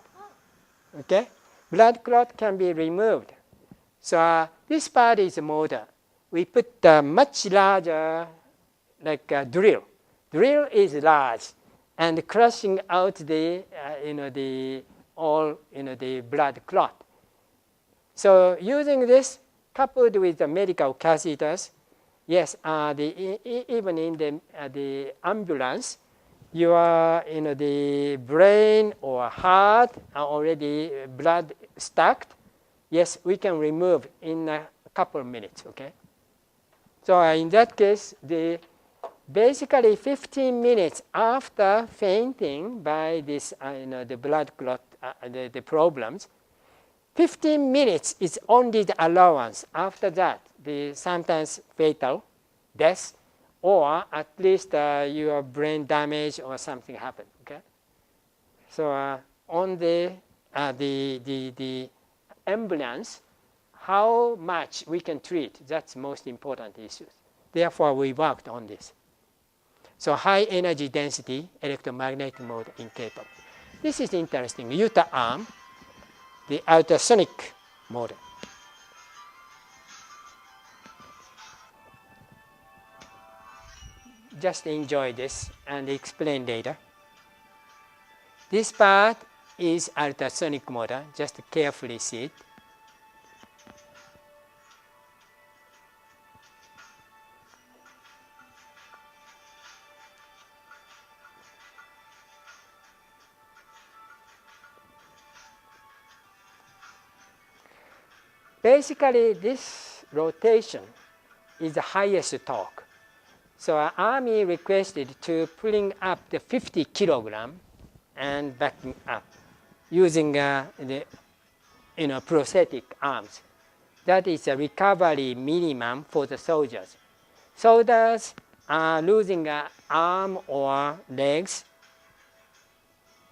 Okay, blood clot can be removed. So this part is a motor. We put a much larger, drill. Drill is large, and crushing out the the blood clot. So using this coupled with the medical catheters, yes, even in the ambulance, your the brain or heart are already blood stacked. Yes, we can remove in a couple of minutes. Okay. So in that case, basically 15 minutes after fainting by this the blood clot the problems, 15 minutes is only the allowance. After that, the sometimes fatal death, or at least your brain damage or something happened. Okay. So on the ambulance, how much we can treat, that's most important issue. Therefore, we worked on this. So high energy density electromagnetic mode incapable. This is interesting. Utah arm, the ultrasonic mode. Just enjoy this and explain later. This part is ultrasonic motor. Just carefully see it. Basically, this rotation is the highest torque. So our Army requested to pulling up the 50 kilogram and backing up using the prosthetic arms. That is a recovery minimum for the soldiers. Soldiers are losing an arm or legs.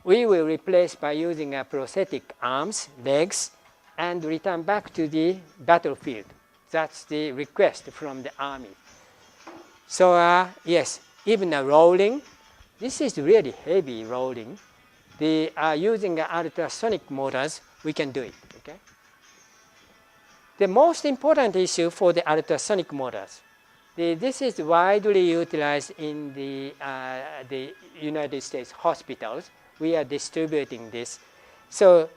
We will replace by using prosthetic arms, legs, and return back to the battlefield. That's the request from the Army. So yes, even a rolling, this is really heavy rolling. Using ultrasonic motors, we can do it. Okay. The most important issue for the ultrasonic motors, this is widely utilized in the United States hospitals. We are distributing this. So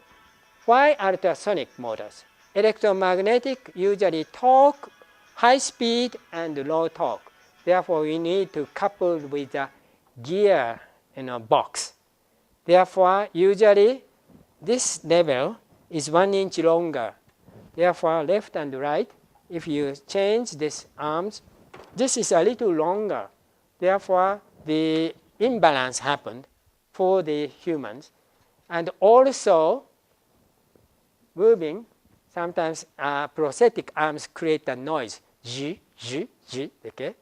why ultrasonic motors? Electromagnetic, usually torque, high speed, and low torque. Therefore, we need to couple with a gear box. Therefore, usually this level is 1 inch longer. Therefore, left and right, if you change these arms, this is a little longer. Therefore, the imbalance happened for the humans. And also, moving, sometimes prosthetic arms create a noise. G, okay?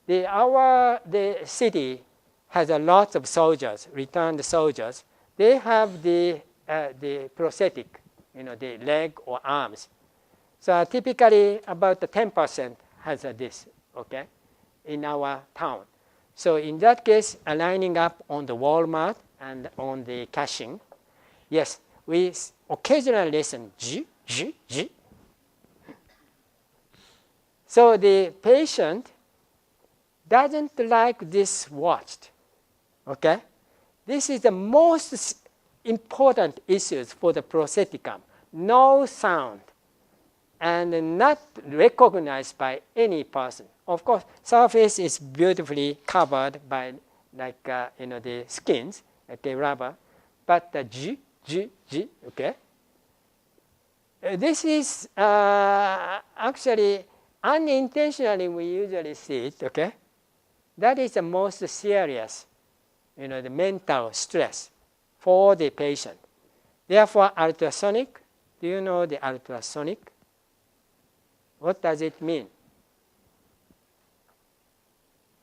The city has a lot of soldiers, returned soldiers. They have the prosthetic, the leg or arms. So typically about 10% has this, okay, in our town. So in that case, lining up on the Walmart and on the caching, yes, we occasionally listen G. So the patient doesn't like this watched, okay? This is the most important issues for the prosthetic arm. No sound and not recognized by any person. Of course, surface is beautifully covered by the skins, okay, rubber, but the G, okay? This is actually unintentionally we usually see it, okay? That is the most serious, the mental stress for the patient. Therefore, ultrasonic, do you know the ultrasonic? What does it mean?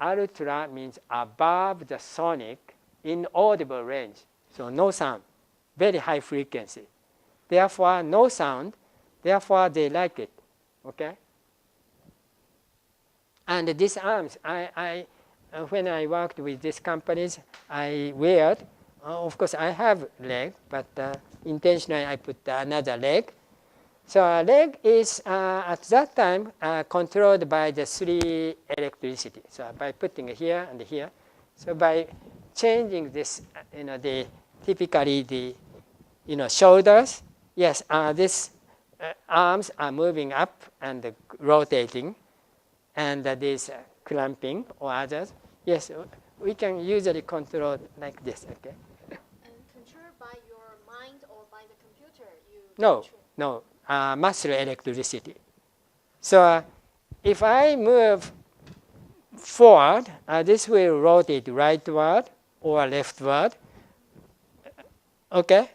Ultra means above the sonic, inaudible range. So no sound, very high frequency. Therefore, no sound. Therefore, they like it, okay? And these arms, when I worked with these companies, I wear, of course, I have leg, but intentionally I put another leg. So a leg is, at that time, controlled by the 3 electricity. So by putting it here and here. So by changing this, typically the, shoulders, yes, these arms are moving up and rotating. And this clamping or others, yes, we can usually control like this, okay? And control by your mind or by the computer? No, muscle electricity. So if I move forward, this will rotate rightward or leftward, okay?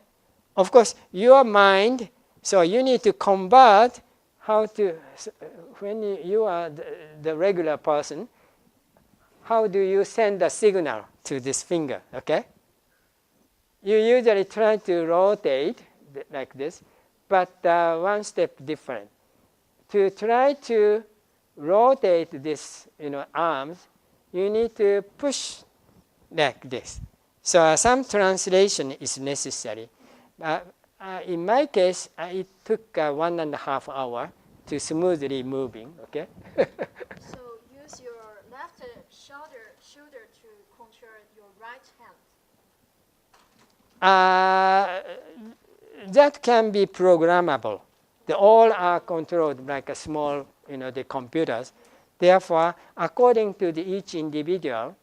Of course, your mind, so you need to convert how to, when you are the regular person, how do you send a signal to this finger, okay? You usually try to rotate like this, but one step different. To try to rotate this, arms, you need to push like this. So some translation is necessary. In my case, it took 1.5 hours to smoothly moving, okay? So use your left shoulder to control your right hand. That can be programmable. They all are controlled like a small, the computers. Therefore, according to each individual,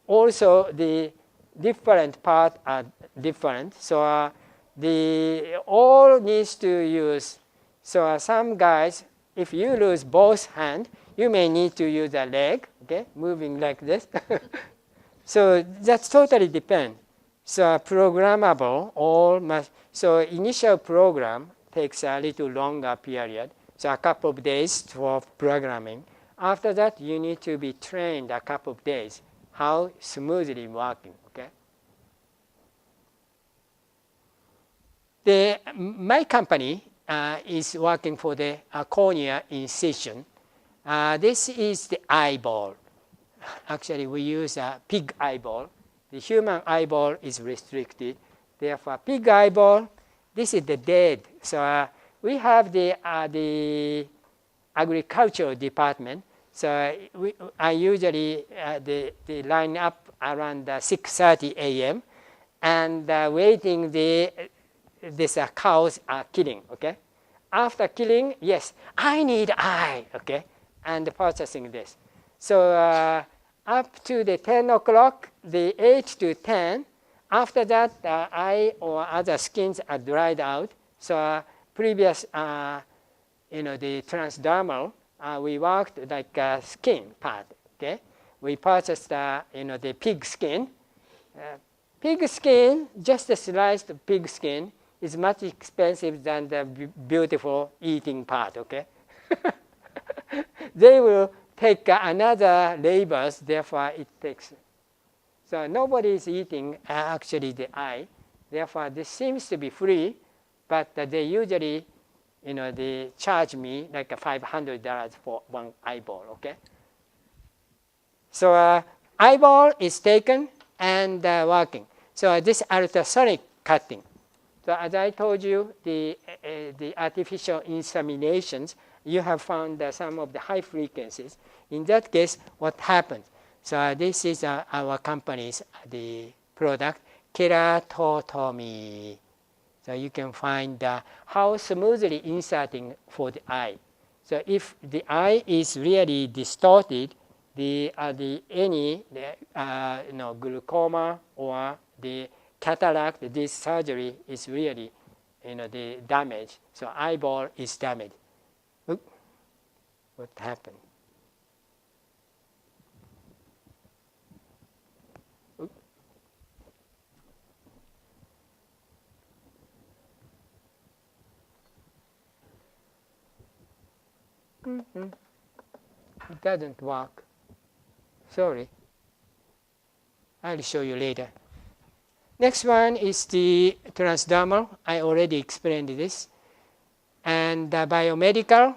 also the different parts are different. So the all needs to use. So some guys, if you lose both hands, you may need to use a leg, okay, moving like this. So that totally depends. So programmable, so initial program takes a little longer period, so a couple of days for programming. After that, you need to be trained a couple of days, how smoothly working, okay? My company is working for the cornea incision. This is the eyeball. Actually, we use a pig eyeball. The human eyeball is restricted. Therefore, pig eyeball, this is the dead. So we have the agricultural department. So I usually they line up around 6:30 a.m. and waiting these cows are killing, okay? After killing, yes, I need eye, okay? And purchasing this. So up to the 10 o'clock, the 8 to 10, after that, eye or other skins are dried out. So previous, the transdermal, we worked like a skin part. Okay, we purchased, the pig skin. Pig skin, just a sliced pig skin, is much expensive than the beautiful eating part. Okay, they will take another labors. Therefore, it takes. So nobody is eating actually the eye. Therefore, this seems to be free, but they usually, they charge me like $500 for one eyeball. Okay. So eyeball is taken and working. So this ultrasonic cutting. So as I told you, the artificial inseminations, you have found some of the high frequencies. In that case, what happens? So this is our company's the product, keratotomy. So you can find how smoothly inserting for the eye. So if the eye is really distorted, any glaucoma or the cataract, this surgery is really the damage. So eyeball is damaged. Oop. What happened? Oop. It doesn't work. Sorry. I'll show you later. Next one is the transdermal. I already explained this. And biomedical,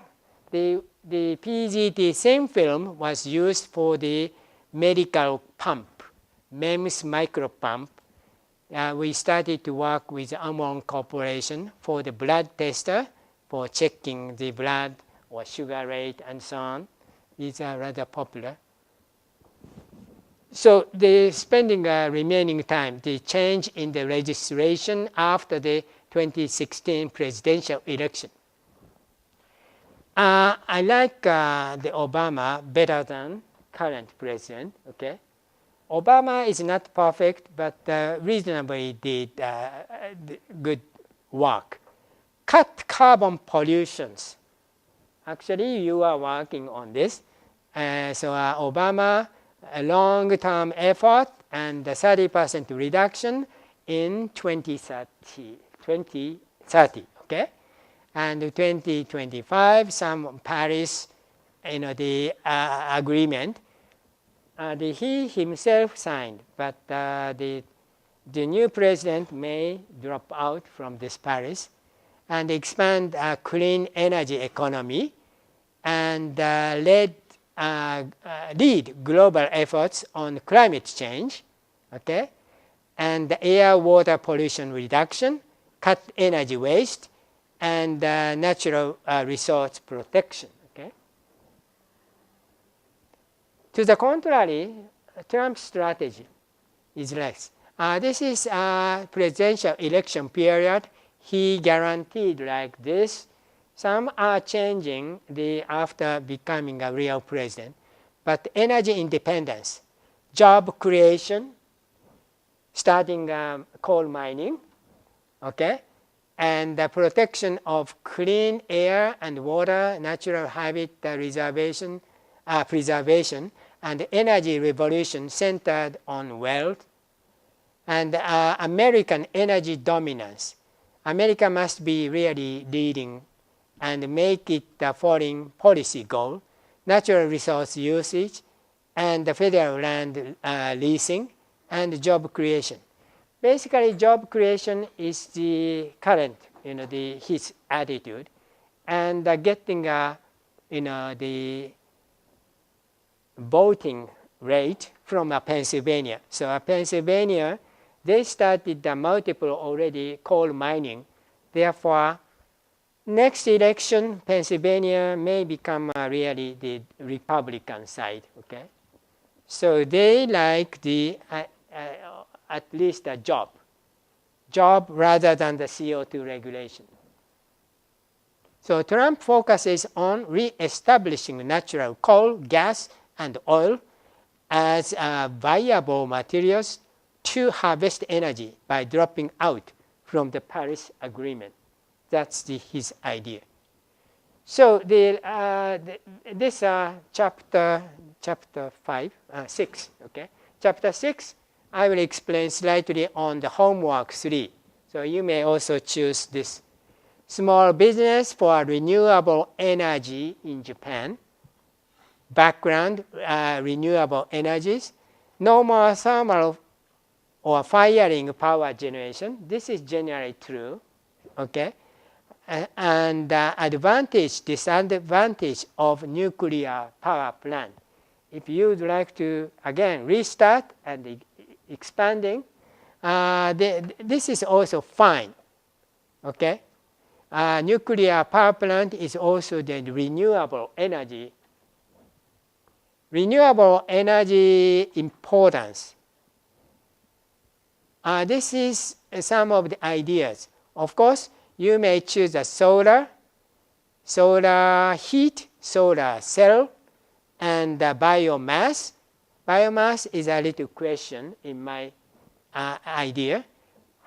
the PGT same film was used for the medical pump, MEMS micro pump. We started to work with Amon Corporation for the blood tester for checking the blood or sugar rate and so on. These are rather popular. So the spending remaining time, the change in the registration after the 2016 presidential election. I like the Obama better than current president. Okay, Obama is not perfect, but reasonably did good work. Cut carbon pollutions. Actually, you are working on this. So Obama, a long-term effort and a 30% reduction in 2030, okay? And 2025, some Paris, the agreement. He himself signed, but the new president may drop out from this Paris and expand a clean energy economy and lead global efforts on climate change, okay, and air water pollution reduction, cut energy waste, and natural resource protection. Okay. To the contrary, Trump's strategy is less. This is a presidential election period. He guaranteed like this. Some are changing after becoming a real president. But energy independence, job creation, starting coal mining, okay, and the protection of clean air and water, natural habitat preservation, and energy revolution centered on wealth, and American energy dominance. America must be really leading and make it a foreign policy goal, natural resource usage, and the federal land leasing, and job creation. Basically, job creation is the current, his attitude, and getting, the voting rate from Pennsylvania. So Pennsylvania, they started the multiple already coal mining. Therefore, next election, Pennsylvania may become really the Republican side. Okay, so they like the at least a job rather than the CO2 regulation. So Trump focuses on re-establishing natural coal, gas, and oil as viable materials to harvest energy by dropping out from the Paris Agreement. That's his idea. So this chapter 6. Okay, chapter 6. I will explain slightly on the homework 3. So you may also choose this. Small business for renewable energy in Japan. Background: renewable energies. No more thermal or firing power generation. This is generally true. Okay. And advantage, disadvantage of nuclear power plant. If you would like to, again, restart and expanding, this is also fine. Okay? Nuclear power plant is also the renewable energy. Renewable energy importance. This is some of the ideas. Of course, you may choose a solar heat, solar cell, and biomass. Biomass is a little question in my idea.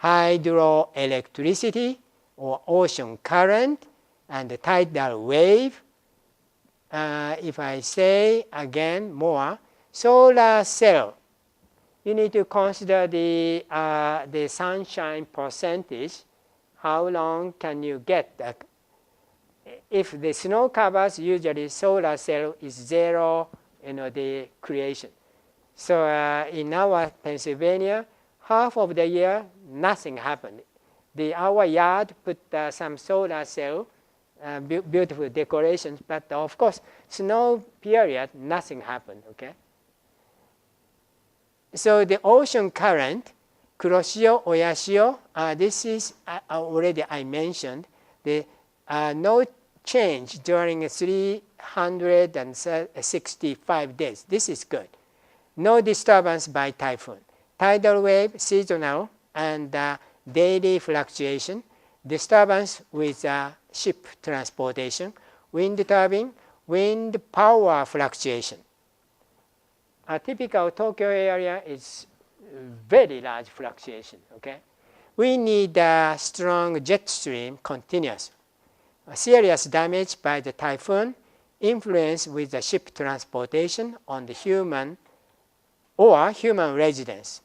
Hydroelectricity or ocean current and tidal wave. If I say again more, solar cell. You need to consider the sunshine percentage. How long can you get that? If the snow covers, usually solar cell is 0, the creation. So in our Pennsylvania, half of the year, nothing happened. Our yard put some solar cell, beautiful decorations, but of course, snow period, nothing happened, okay? So the ocean current, Kuroshio, Oyashio, this is already I mentioned. No change during 365 days. This is good. No disturbance by typhoon. Tidal wave, seasonal, and daily fluctuation. Disturbance with ship transportation. Wind turbine, wind power fluctuation. A typical Tokyo area is very large fluctuation. Okay, we need a strong jet stream continuous. Serious damage by the typhoon, influence with the ship transportation on the human or human residence.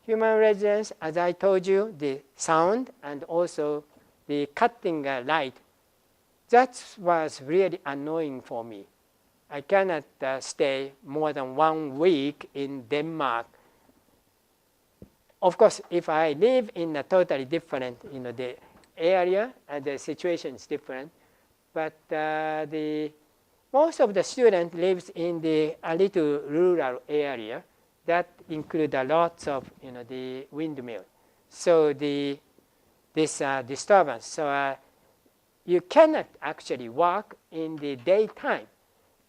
Human residence, as I told you, the sound and also the cutting light. That was really annoying for me. I cannot stay more than 1 week in Denmark. Of course, if I live in a totally different, the area and the situation is different, but most of the students lives in a little rural area that include a lot of the windmill. So this disturbance. So you cannot actually work in the daytime.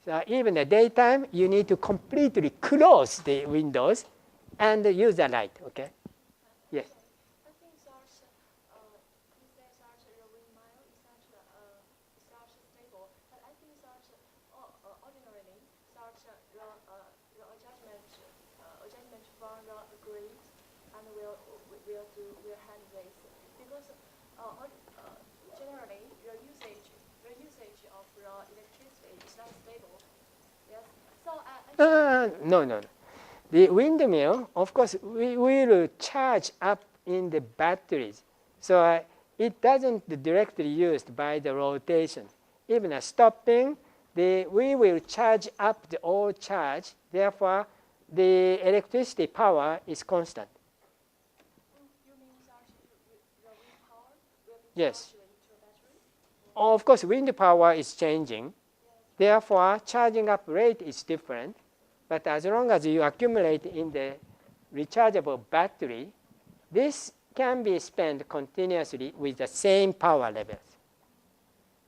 So even the daytime, you need to completely close the windows and use the light. Okay. Yes. I think such Windmill is such stable, but I think such ordinarily such adjustment from the grid and will handle this because generally the usage of the electricity is not stable. Yes. So No. The windmill, of course, we will charge up in the batteries. So it doesn't directly used by the rotation. Even stopping, we will charge up the all charge. Therefore, the electricity power is constant. You mean such the wind power will be Yes. charged into a battery? Of course, wind power is changing. Therefore, charging up rate is different. But as long as you accumulate in the rechargeable battery, this can be spent continuously with the same power levels.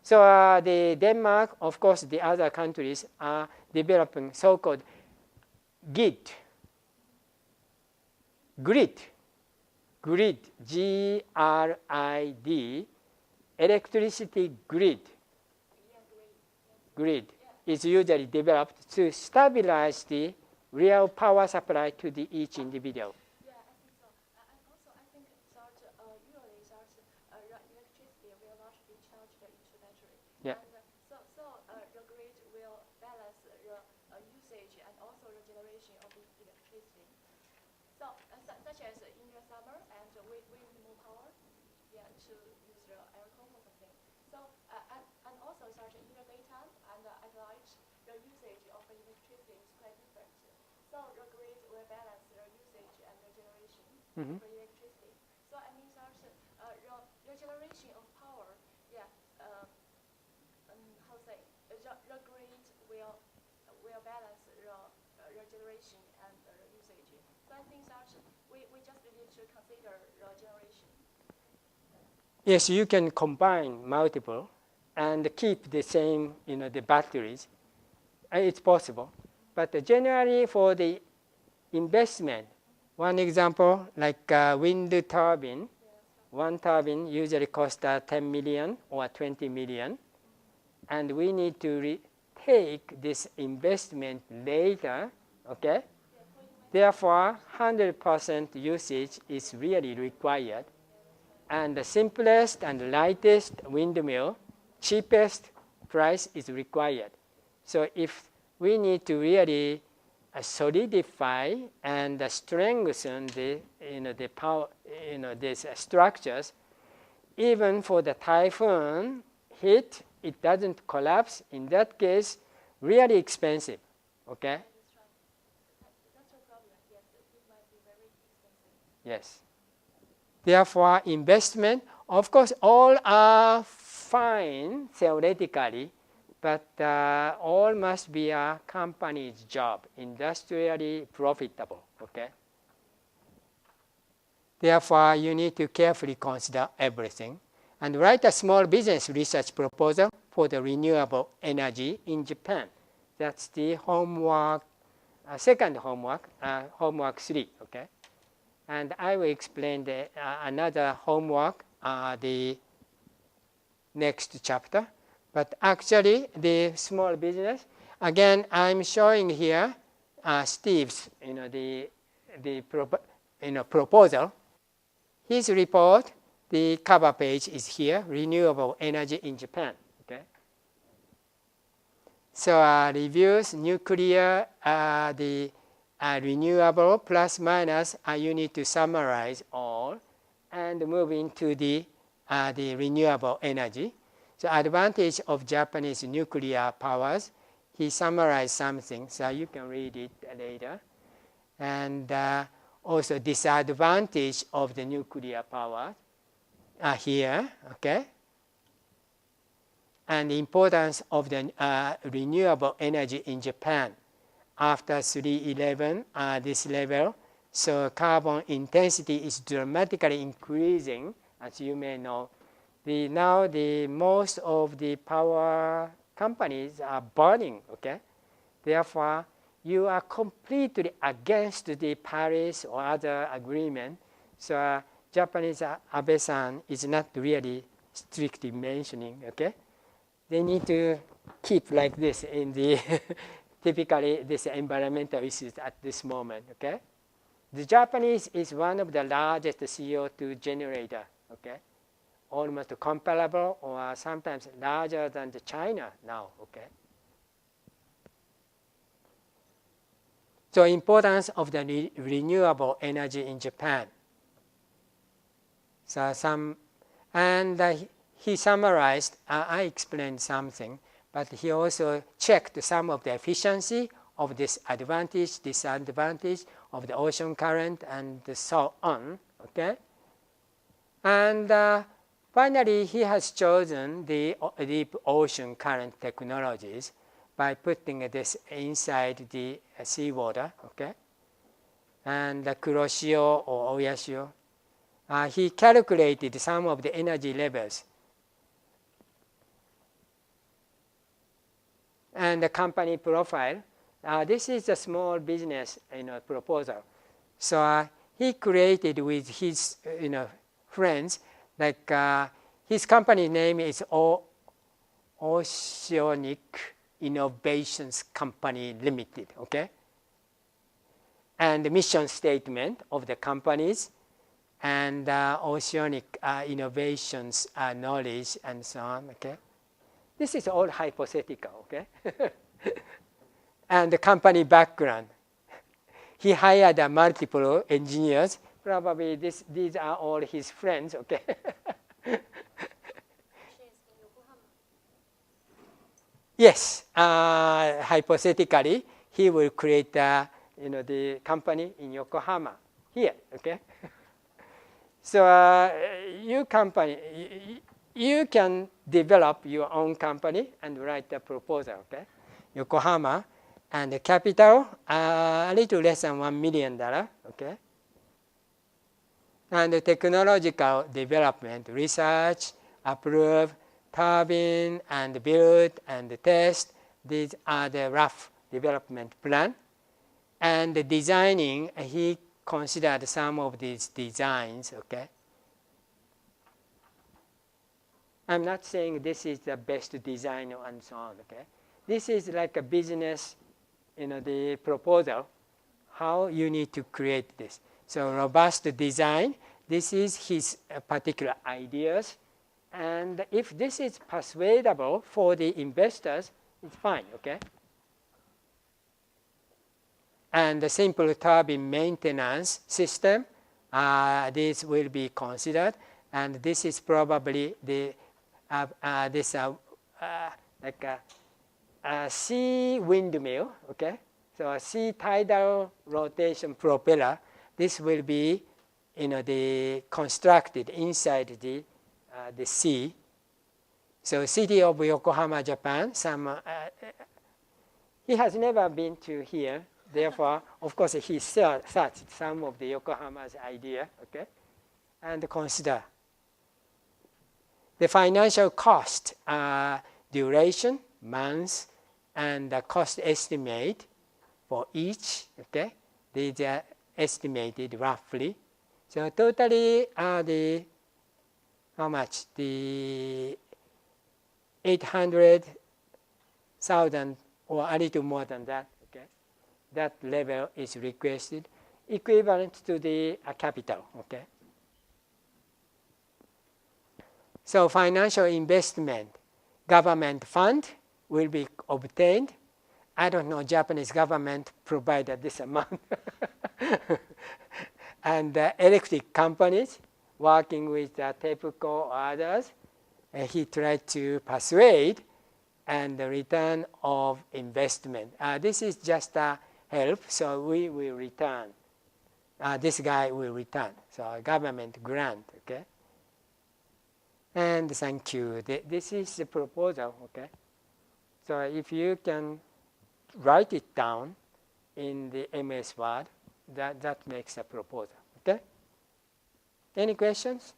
So the Denmark, of course, the other countries are developing so-called grid, G-R-I-D, electricity grid. is usually developed to stabilize the real power supply to each individual. Yeah, I think so. And also, I think that usually electricity will not be charged into battery. Yeah. And so the grid will balance the usage and also the generation of the electricity. So, such as in the summer and windmill power, yeah, to use the aircon or something. So, and also such in the daytime and at night, the usage of electricity is quite different. So the grid will balance the usage and the generation of electricity. So I mean that the generation of power, yeah, how say, the grid will balance the generation and the usage. So I think that we just need to consider the generation. Yes, you can combine multiple and keep the same, the batteries. It's possible. But generally for the investment, one example, like wind turbine, one turbine usually costs 10 million or 20 million. And we need to take this investment later, okay? Therefore, 100% usage is really required. And the simplest and lightest windmill, cheapest price is required. So if we need to really solidify and strengthen the power, these structures, even for the typhoon hit, it doesn't collapse. In that case, really expensive. Okay. That's a problem. Yes, it might be very expensive. Yes. Therefore, investment, of course, all are fine theoretically, but all must be a company's job, industrially profitable. Okay. Therefore, you need to carefully consider everything and write a small business research proposal for the renewable energy in Japan. That's the homework, second homework, homework 3. Okay. And I will explain another homework, the next chapter. But actually, the small business, again, I'm showing here Steve's, proposal. His report, the cover page is here, Renewable Energy in Japan. Okay. So reviews, nuclear, the renewable plus minus, you need to summarize all and move into the renewable energy. So advantage of Japanese nuclear powers, he summarized something, so you can read it later. And also disadvantage of the nuclear power here, okay? And the importance of the renewable energy in Japan after 311, this level. So carbon intensity is dramatically increasing, as you may know. Now most of the power companies are burning, okay? Therefore, you are completely against the Paris or other agreement. So Japanese Abe-san is not really strictly mentioning, okay? They need to keep like this in the typically this environmental issues at this moment, okay? The Japanese is one of the largest CO2 generator, okay? Almost comparable or sometimes larger than the China now, okay? So importance of the renewable energy in Japan. So he summarized, I explained something, but he also checked some of the efficiency of this advantage, disadvantage of the ocean current and so on, okay? And finally, he has chosen the deep ocean current technologies by putting this inside the seawater, okay? And the Kuroshio or Oyashio, he calculated some of the energy levels. And the company profile, this is a small business proposal. So he created with his friends, like his company name is Oceanic Innovations Company Limited, okay? And the mission statement of the companies, and oceanic innovations knowledge, and so on, okay? This is all hypothetical, okay? And the company background. He hired multiple engineers. Probably these are all his friends, okay? Yes, hypothetically, he will create the company in Yokohama here, okay? So you can develop your own company and write a proposal, okay? Yokohama, and the capital a little less than $1 million, okay? And the technological development, research, approve, turbine, and build, and test. These are the rough development plan. And the designing, he considered some of these designs, okay? I'm not saying this is the best design and so on, okay? This is like a business, the proposal, how you need to create this. So robust design, this is his particular ideas. And if this is persuadable for the investors, it's fine, okay? And the simple turbine maintenance system, this will be considered. And this is probably the like a sea windmill, okay? So a sea tidal rotation propeller. This will be, the constructed inside the sea. So city of Yokohama, Japan. He has never been to here. Therefore, of course, he searched some of the Yokohama's idea, okay, and consider the financial cost, duration, months, and the cost estimate for each, okay. These are estimated roughly. So totally, how much? The 800,000 or a little more than that, okay. That level is requested, equivalent to the capital, okay. So financial investment, government fund will be obtained. I don't know, Japanese government provided this amount. And electric companies working with TEPCO or others, he tried to persuade and the return of investment. This is just a help, so we will return. This guy will return. So a government grant, okay? And thank you. This is the proposal, okay? So if you can write it down in the MS Word, that makes a proposal, okay? Any questions?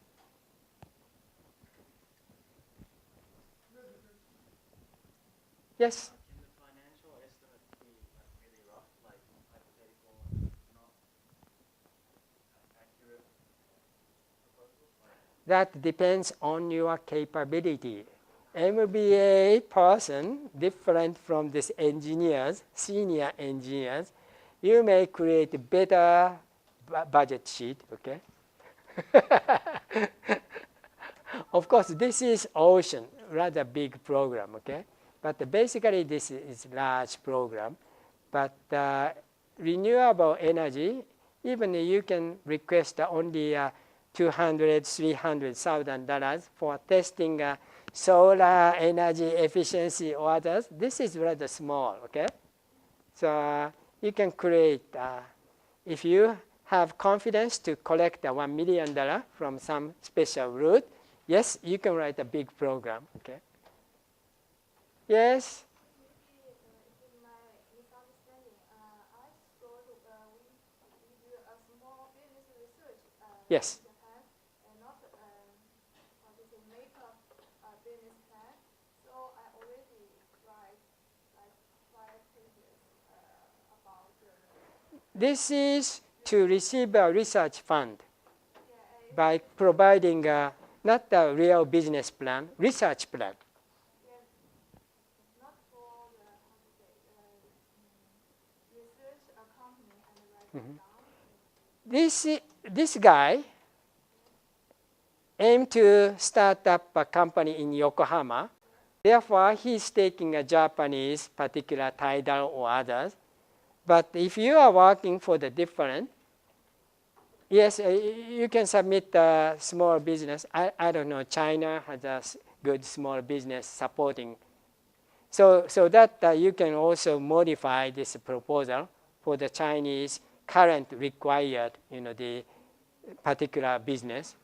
Yes? Can the financial estimate be really rough, like hypothetical, not accurate proposals? That depends on your capability. MBA person, different from these engineers, senior engineers, you may create a better budget sheet, okay? Of course, this is ocean, rather big program, okay? But basically, this is large program. But renewable energy, even you can request only $200,000, $300,000 for testing solar energy efficiency or others. This is rather small, okay? So you can create, if you have confidence to collect $1 million from some special route, yes, you can write a big program, okay? Yes? In my misunderstanding, I thought we do a small business research Yes. in Japan and not make a business plan. So I already write like 5 pages about This is to receive a research fund by providing not a real business plan, research plan. not for the This guy aimed to start up a company in Yokohama. Therefore, he's taking a Japanese particular title or others. But if you are working for the different, yes, you can submit a small business. I don't know, China has a good small business supporting. So that you can also modify this proposal for the Chinese current required, the particular business.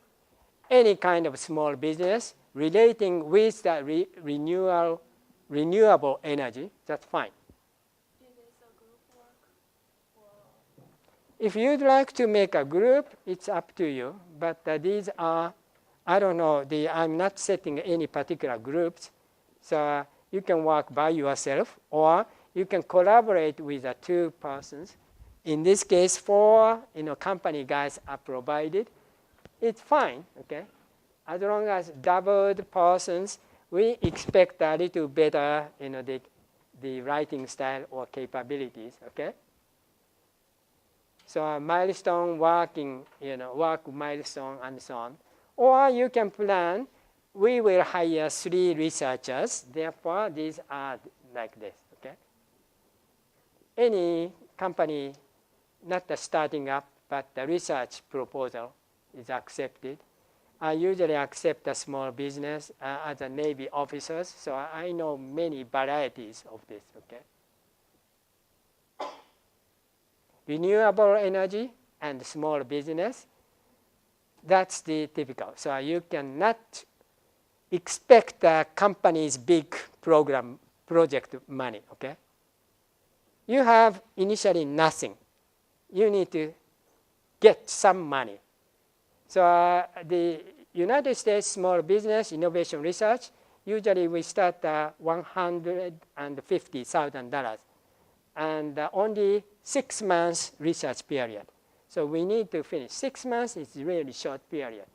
Any kind of small business relating with the renewable energy, that's fine. It is a group work? Or If you'd like to make a group, it's up to you. But these are, I don't know, I'm not setting any particular groups. So you can work by yourself, or you can collaborate with two persons. In this case, 4 company guys are provided. It's fine, okay? As long as doubled persons, we expect a little better, the writing style or capabilities, okay? So a milestone working, work milestone and so on. Or you can plan, we will hire 3 researchers. Therefore, these are like this, okay? Any company, not the starting up, but the research proposal is accepted. I usually accept a small business as a Navy officers, so I know many varieties of this, okay? Renewable energy and small business, that's the typical. So you cannot expect a company's big project money, okay? You have initially nothing. You need to get some money. So the United States Small Business Innovation Research, usually we start $150,000 and only 6 months research period. So we need to finish. 6 months is really short period.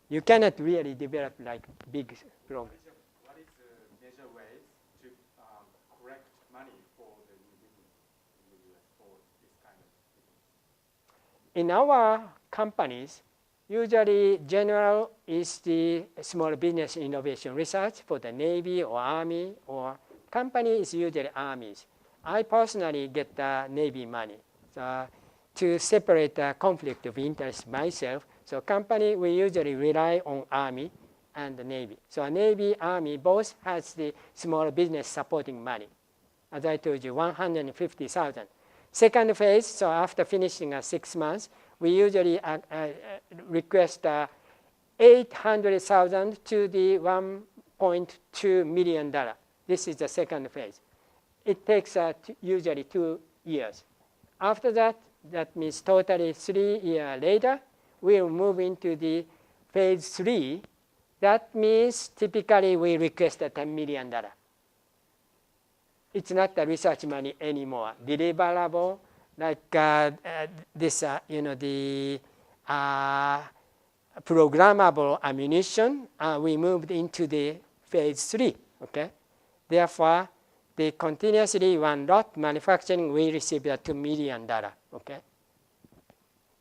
You cannot really develop like big program. What is the major ways to collect money for the new business in the US for this kind of business? In our companies, usually general is the small business innovation research for the Navy or Army, or company is usually armies. I personally get the Navy money to separate the conflict of interest myself. So company, we usually rely on Army and the Navy. So Navy, Army, both has the small business supporting money. As I told you, 150,000. Second phase, so after finishing 6 months, we usually request 800,000 to the $1.2 million. This is the second phase. It takes usually 2 years. After that, that means totally 3 years later, we'll move into the phase 3. That means typically we request $10 million. It's not the research money anymore. Deliverable, like this, the programmable ammunition, we moved into the phase 3, okay? Therefore, the continuously one lot manufacturing, we received $2 million, okay?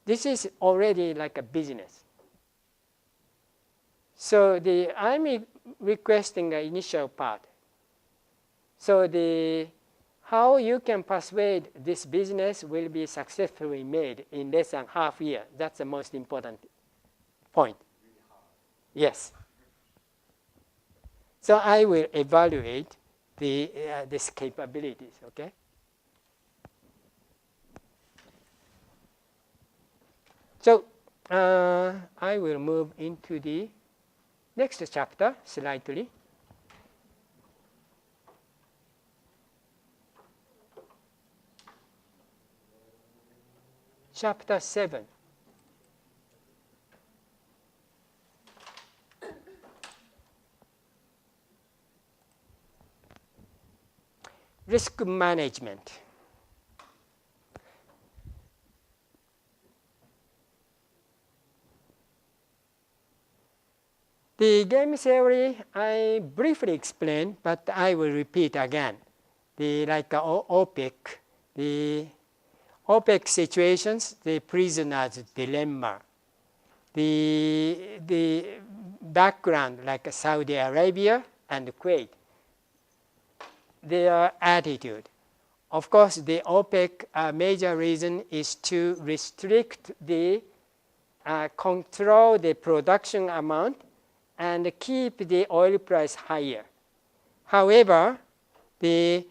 This is already like a business. So I'm requesting the initial part. So how you can persuade this business will be successfully made in less than half year. That's the most important point. Yes. So I will evaluate these capabilities, okay? So I will move into the next chapter slightly. Chapter 7. Risk management. The game theory I briefly explained, but I will repeat again. Like OPEC, OPEC situations, the prisoner's dilemma. The background, like Saudi Arabia and Kuwait, their attitude. Of course, the OPEC major reason is to restrict the control the production amount and keep the oil price higher. However, the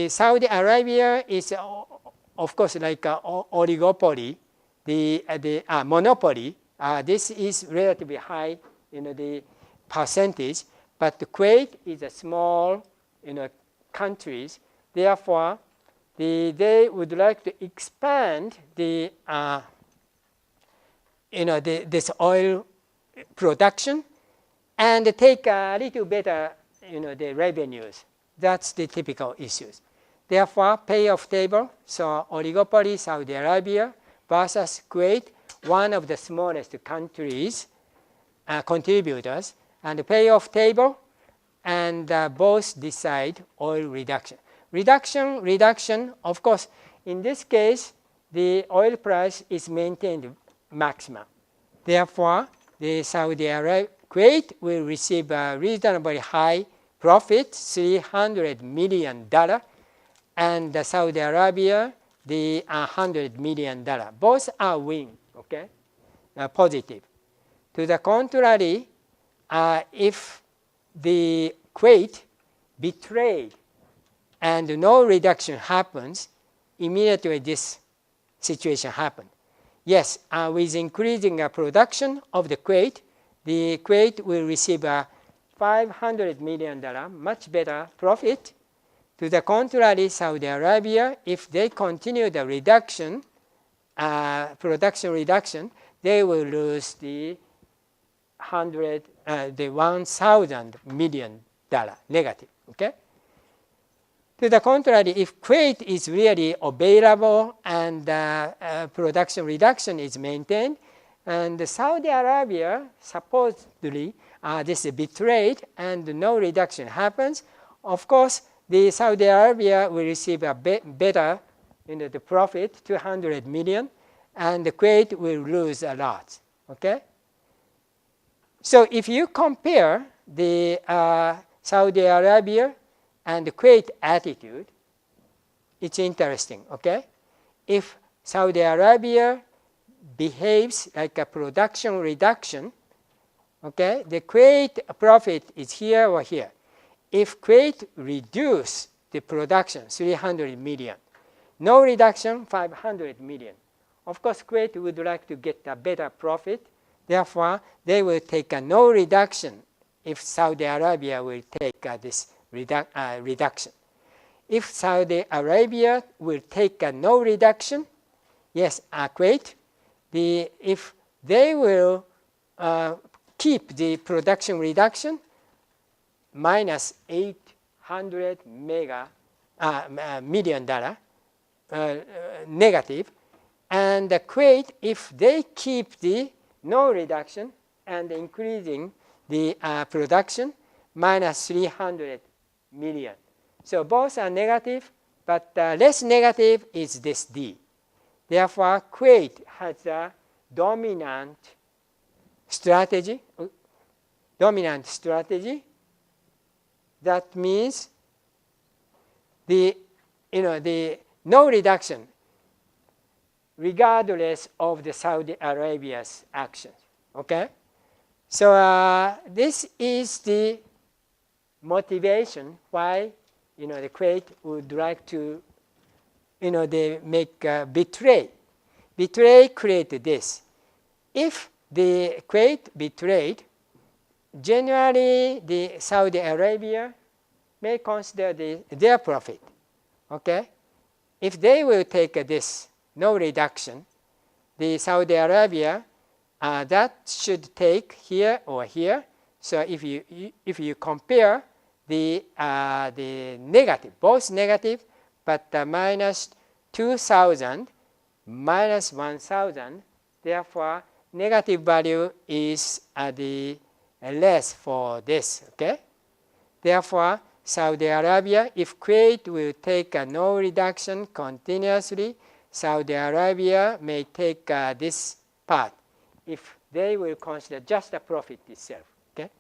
Saudi Arabia is, of course, like an oligopoly, the monopoly. This is relatively high, the percentage, but Kuwait is a small, countries. Therefore, they would like to expand the, this oil production and take a little better, the revenues. That's the typical issues. Therefore, payoff table, so oligopoly, Saudi Arabia versus Kuwait, one of the smallest countries, contributors, and the payoff table, and both decide oil reduction. Reduction, of course, in this case, the oil price is maintained maximum. Therefore, the Saudi Arabia, Kuwait will receive a reasonably high profit, $300 million, and Saudi Arabia, the $100 million. Both are win, okay, positive. To the contrary, if the Kuwait betrayed and no reduction happens, immediately this situation happened. Yes, with increasing production of the Kuwait will receive a $500 million, much better profit. To the contrary, Saudi Arabia, if they continue the reduction, production reduction, they will lose the $1,000 million negative. Okay. To the contrary, if Kuwait is really available and production reduction is maintained, and Saudi Arabia supposedly this is betrayed and no reduction happens, of course, the Saudi Arabia will receive a better, the profit, 200 million, and the Kuwait will lose a lot. Okay. So if you compare the Saudi Arabia and the Kuwait attitude, it's interesting. Okay. If Saudi Arabia behaves like a production reduction, okay, the Kuwait profit is here or here. If Kuwait reduce the production 300 million, no reduction 500 million, of course Kuwait would like to get a better profit. Therefore, they will take a no reduction if Saudi Arabia will take this reduction. If Saudi Arabia will take a no reduction, yes, Kuwait, if they will keep the production reduction, minus $800 million negative, and Kuwait, if they keep the no reduction and increasing the production, minus 300 million. So both are negative, but less negative is this D. Therefore, Kuwait has a dominant strategy. That means the no reduction, regardless of the Saudi Arabia's actions. Okay, so this is the motivation why the Kuwait would like to they make betray. Betray create this. If the Kuwait betrayed, generally the Saudi Arabia may consider their profit. Okay, if they will take this no reduction, the Saudi Arabia that should take here or here. So if you compare the negative, both negative, but minus 2,000 minus 1,000, therefore negative value is the less for this. Okay, therefore Saudi Arabia, if Kuwait will take a no reduction continuously, Saudi Arabia may take this part if they will consider just the profit itself. Okay?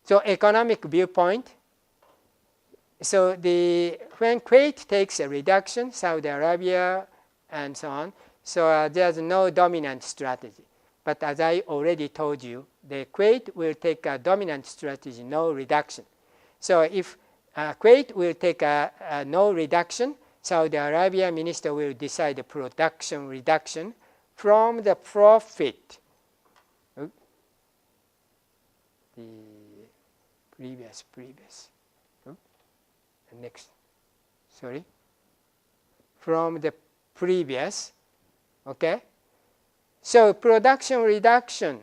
So economic viewpoint. So when Kuwait takes a reduction, Saudi Arabia and so on, so there's no dominant strategy. But as I already told you, the Kuwait will take a dominant strategy, no reduction. So if Kuwait will take a no reduction, Saudi Arabia minister will decide the production reduction from the profit. The previous. Next, sorry. From the previous, okay? So production reduction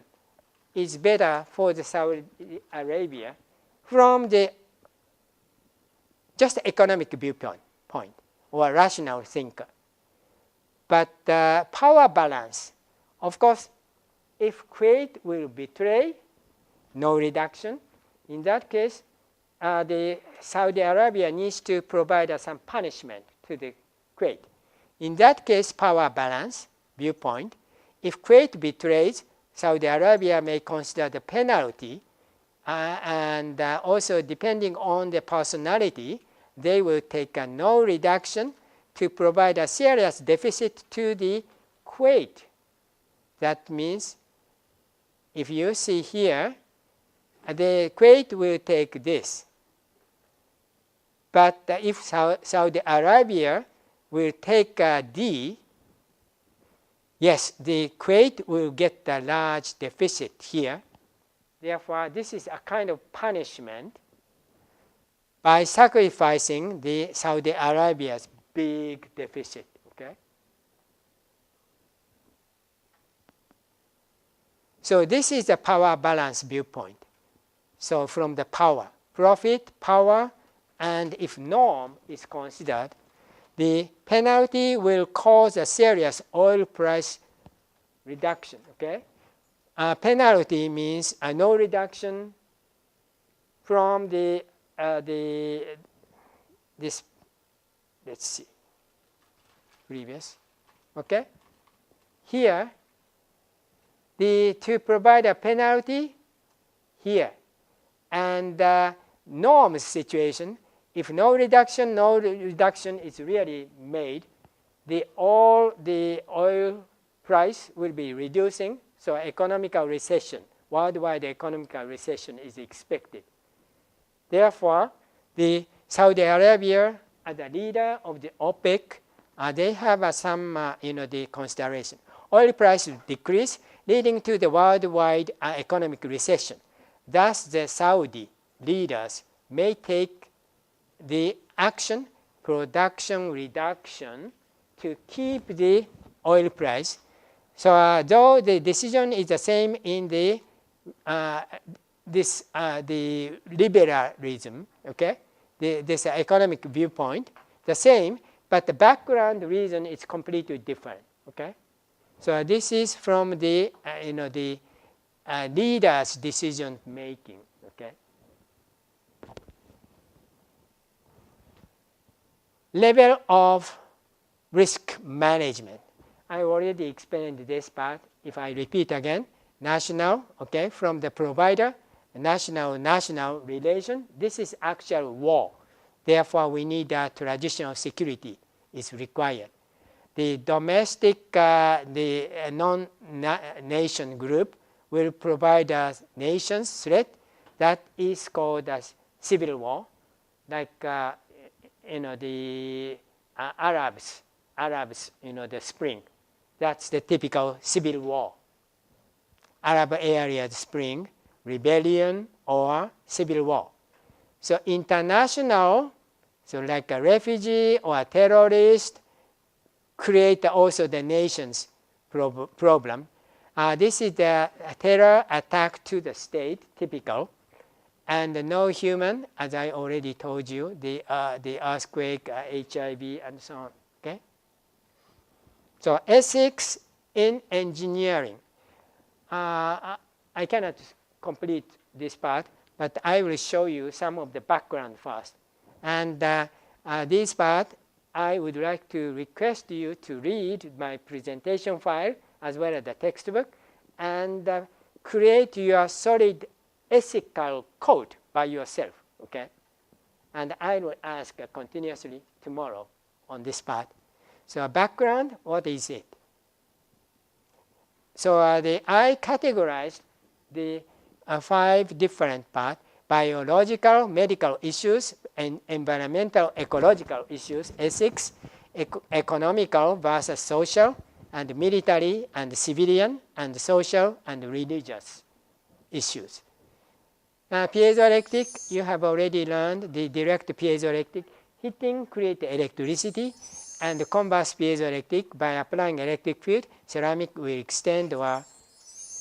is better for the Saudi Arabia from the just economic viewpoint or rational thinker. But power balance, of course, if Kuwait will betray, no reduction, in that case, the Saudi Arabia needs to provide some punishment to the Kuwait. In that case, power balance viewpoint, if Kuwait betrays, Saudi Arabia may consider the penalty, and also depending on the personality, they will take a no reduction to provide a serious deficit to the Kuwait. That means, if you see here, the Kuwait will take this. But if Saudi Arabia will take D, yes, the Kuwait will get a large deficit here. Therefore, this is a kind of punishment by sacrificing the Saudi Arabia's big deficit. Okay? So this is the power balance viewpoint. So from the power, profit, power, and if norm is considered, the penalty will cause a serious oil price reduction. Okay? Penalty means no reduction from this. Let's see, previous. Okay? Here, to provide a penalty here, and norm situation. If no reduction is really made, the oil price will be reducing, so economical recession, worldwide economical recession is expected. Therefore, the Saudi Arabia, as the leader of the OPEC, they have some the consideration. Oil price will decrease, leading to the worldwide economic recession. Thus, the Saudi leaders may take the action, production reduction, to keep the oil price. So though the decision is the same in the liberalism, okay, this economic viewpoint, the same, but the background reason is completely different. Okay, so this is from the leaders' decision making. Okay. Level of risk management. I already explained this part. If I repeat again, national, okay, from the provider, national relation. This is actual war. Therefore, we need traditional security is required. The domestic, the non-nation group will provide a nation's threat that is called as civil war, like the Arabs, the spring. That's the typical civil war. Arab area spring, rebellion, or civil war. So international, so like a refugee or a terrorist, create also the nation's problem. This is the terror attack to the state, typical. And no human, as I already told you, the earthquake, HIV, and so on. Okay. So ethics in engineering. I cannot complete this part, but I will show you some of the background first. And this part I would like to request you to read my presentation file as well as the textbook and create your solid ethical code by yourself, okay? And I will ask continuously tomorrow on this part. So background, what is it? So I categorized the 5 different parts: biological, medical issues, and environmental, ecological issues, ethics, economical versus social, and military and civilian, and social and religious issues. Piezoelectric, you have already learned the direct piezoelectric. Heating creates electricity, and converse piezoelectric, by applying electric field, ceramic will extend or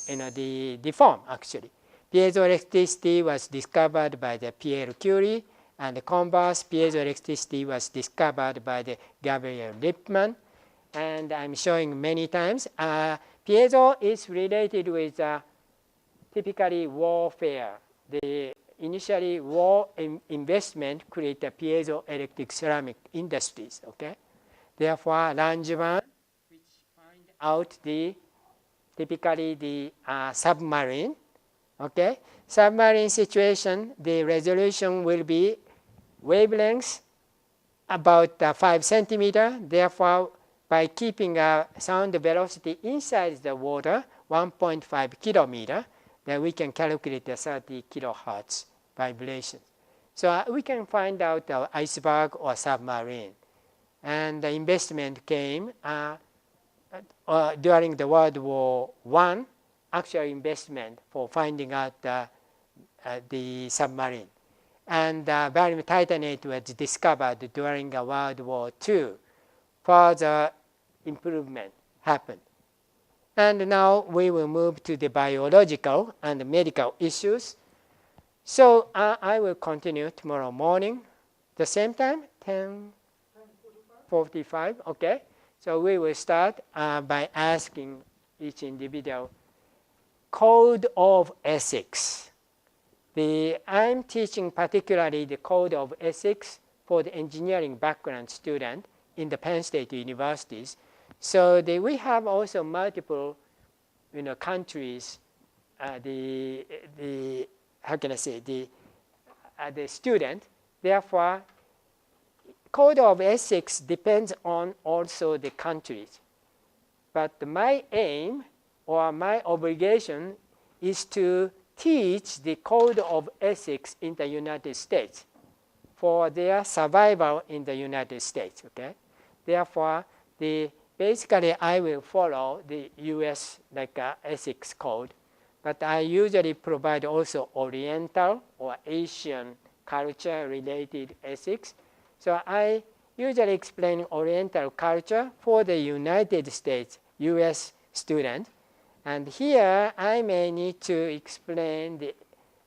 deform actually. Piezoelectricity was discovered by the Pierre Curie, and converse piezoelectricity was discovered by the Gabriel Lippmann. And I'm showing many times. Piezo is related with typically warfare. The initially war investment created piezoelectric ceramic industries. Okay, therefore Langevin, which find out the typically the submarine. Okay, submarine situation, the resolution will be wavelengths about 5 centimeters. Therefore, by keeping a sound velocity inside the water, 1.5 kilometer, then we can calculate the 30 kilohertz vibration. So we can find out the iceberg or submarine. And the investment came during the World War I, actual investment for finding out the submarine. And barium titanate was discovered during World War II. Further improvement happened. And now we will move to the biological and medical issues. So I will continue tomorrow morning, the same time, 10:45, okay? So we will start by asking each individual code of ethics. I'm teaching particularly the code of ethics for the engineering background student in the Penn State universities. So we have also multiple, countries. How can I say, the student. Therefore, code of ethics depends on also the countries. But my aim or my obligation is to teach the code of ethics in the United States for their survival in the United States. Okay. Therefore, basically I will follow the U.S. ethics code, but I usually provide also Oriental or Asian culture-related ethics. So I usually explain Oriental culture for the United States U.S. student, and here I may need to explain the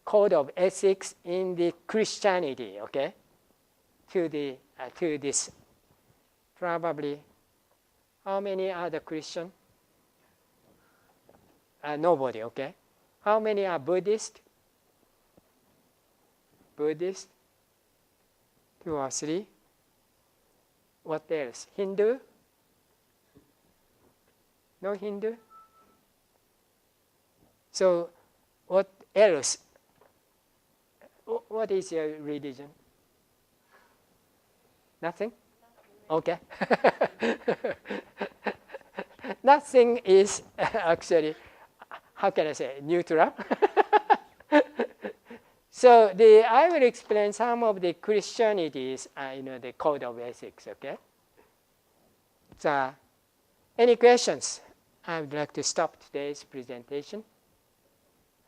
code of ethics in the Christianity. Okay, to this. Probably, how many are the Christian? Nobody, okay. How many are Buddhist? Buddhist? 2 or 3. What else? Hindu? No Hindu? So, what else? What is your religion? Nothing? Okay. Nothing is actually, how can I say, neutral. So I will explain some of the Christianities, the code of ethics, okay? So any questions? I would like to stop today's presentation,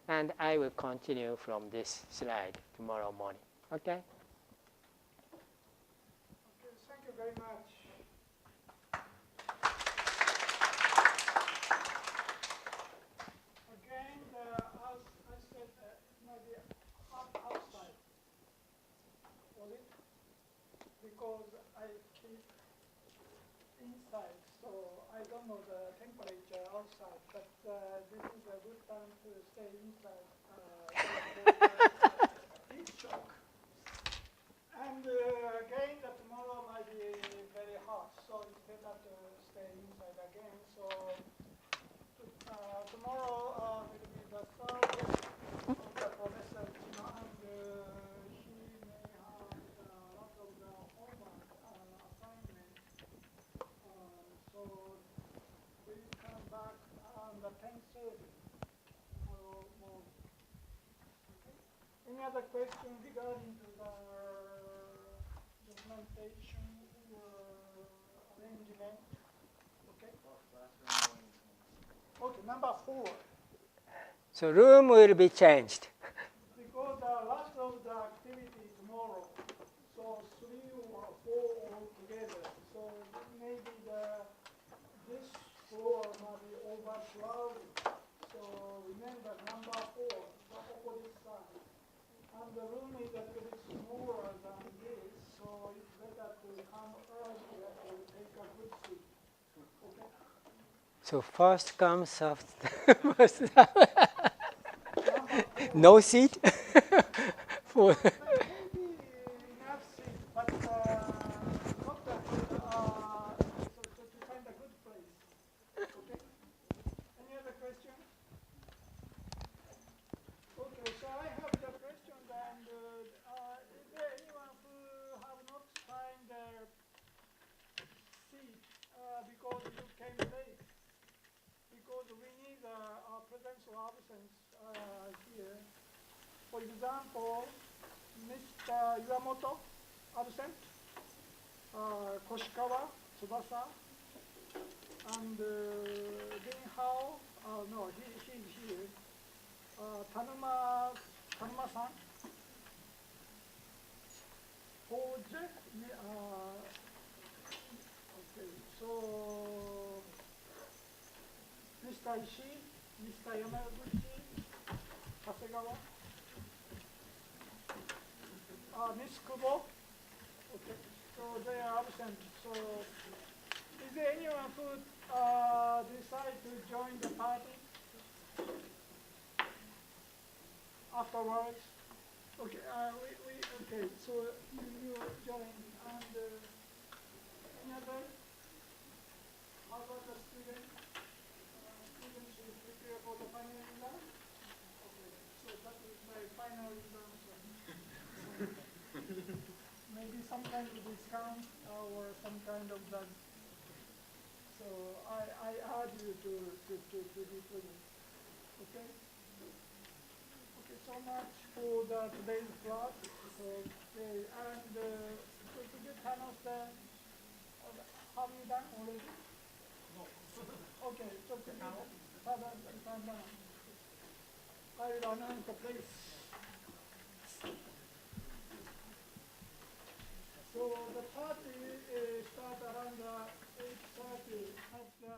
and I will continue from this slide tomorrow morning, okay? Thank you very much. Again, as I said, it might be outside. Was it? Because I keep inside, so I don't know the temperature outside, but this is a good time to stay inside. Heat shock. And again, tomorrow might be very Any other question regarding to the documentation arrangement? Okay. Okay, number 4. So room will be changed. Because the last of the activity tomorrow, so 3 or 4 altogether. So maybe this floor might be overcrowded. So remember number 4, the opposite side. And the room is a little bit smaller than this, so it's better to come earlier to take a good seat. Okay? So first comes after no seat for Maybe enough seat, but not that good, so to find a good place. Okay? Any other questions? Okay, so I have the question, and is there anyone who have not signed their seat because you came late? Because we need a presence or absence here. For example, Mr. Iwamoto, absent, Koshikawa, Tsubasa, and Lin Hao, no, he's here. Tanuma-san, Hoje, okay, so Mr. Ishii, Mr. Yamaguchi, Hasegawa, Miss Kubo, okay, so they are absent. So is there anyone who decide to join the party afterwards? Okay, okay, so you join, and any other? How about the student? Students should prepare for the final exam? Okay, so that is my final exam. Maybe some kind of discount or some kind of that. So I urge you to be present. Okay? Okay, so much for today's class. So, okay, and so could you tell us have you done already? No. Okay, so could you I will announce the place. So the party starts around 8:30 at the